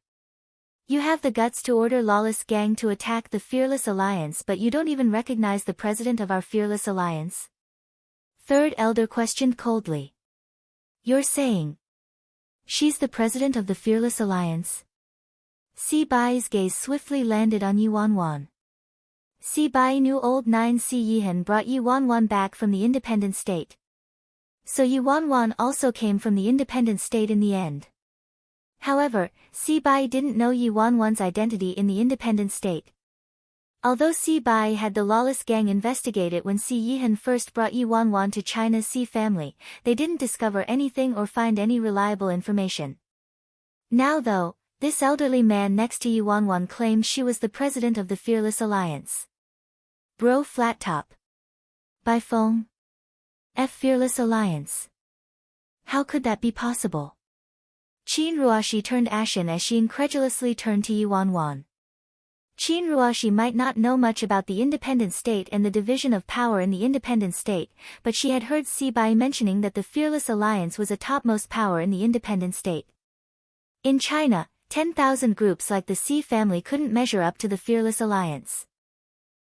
You have the guts to order Lawless Gang to attack the Fearless Alliance, but you don't even recognize the president of our Fearless Alliance? Third elder questioned coldly. You're saying she's the president of the Fearless Alliance? Si-bai's gaze swiftly landed on Yi Wanwan. Si-bai knew old 9 Si Yihan brought Yi Wanwan back from the independent state. So Yi Wanwan also came from the independent state in the end. However, Si-bai didn't know Yi Wanwan's identity in the independent state. Although Si-bai had the Lawless Gang investigate it when Si Yihan first brought Yi Wanwan to China's Si family, they didn't discover anything or find any reliable information. Now though, this elderly man next to Yi Wanwan claimed she was the president of the Fearless Alliance. Bro Flat Top. By Feng. F Fearless Alliance. How could that be possible? Qin Ruoshi turned ashen as she incredulously turned to Yi Wanwan. Qin Ruoshi might not know much about the independent state and the division of power in the independent state, but she had heard Si-bai mentioning that the Fearless Alliance was a topmost power in the independent state. In China, 10,000 groups like the Si family couldn't measure up to the Fearless Alliance.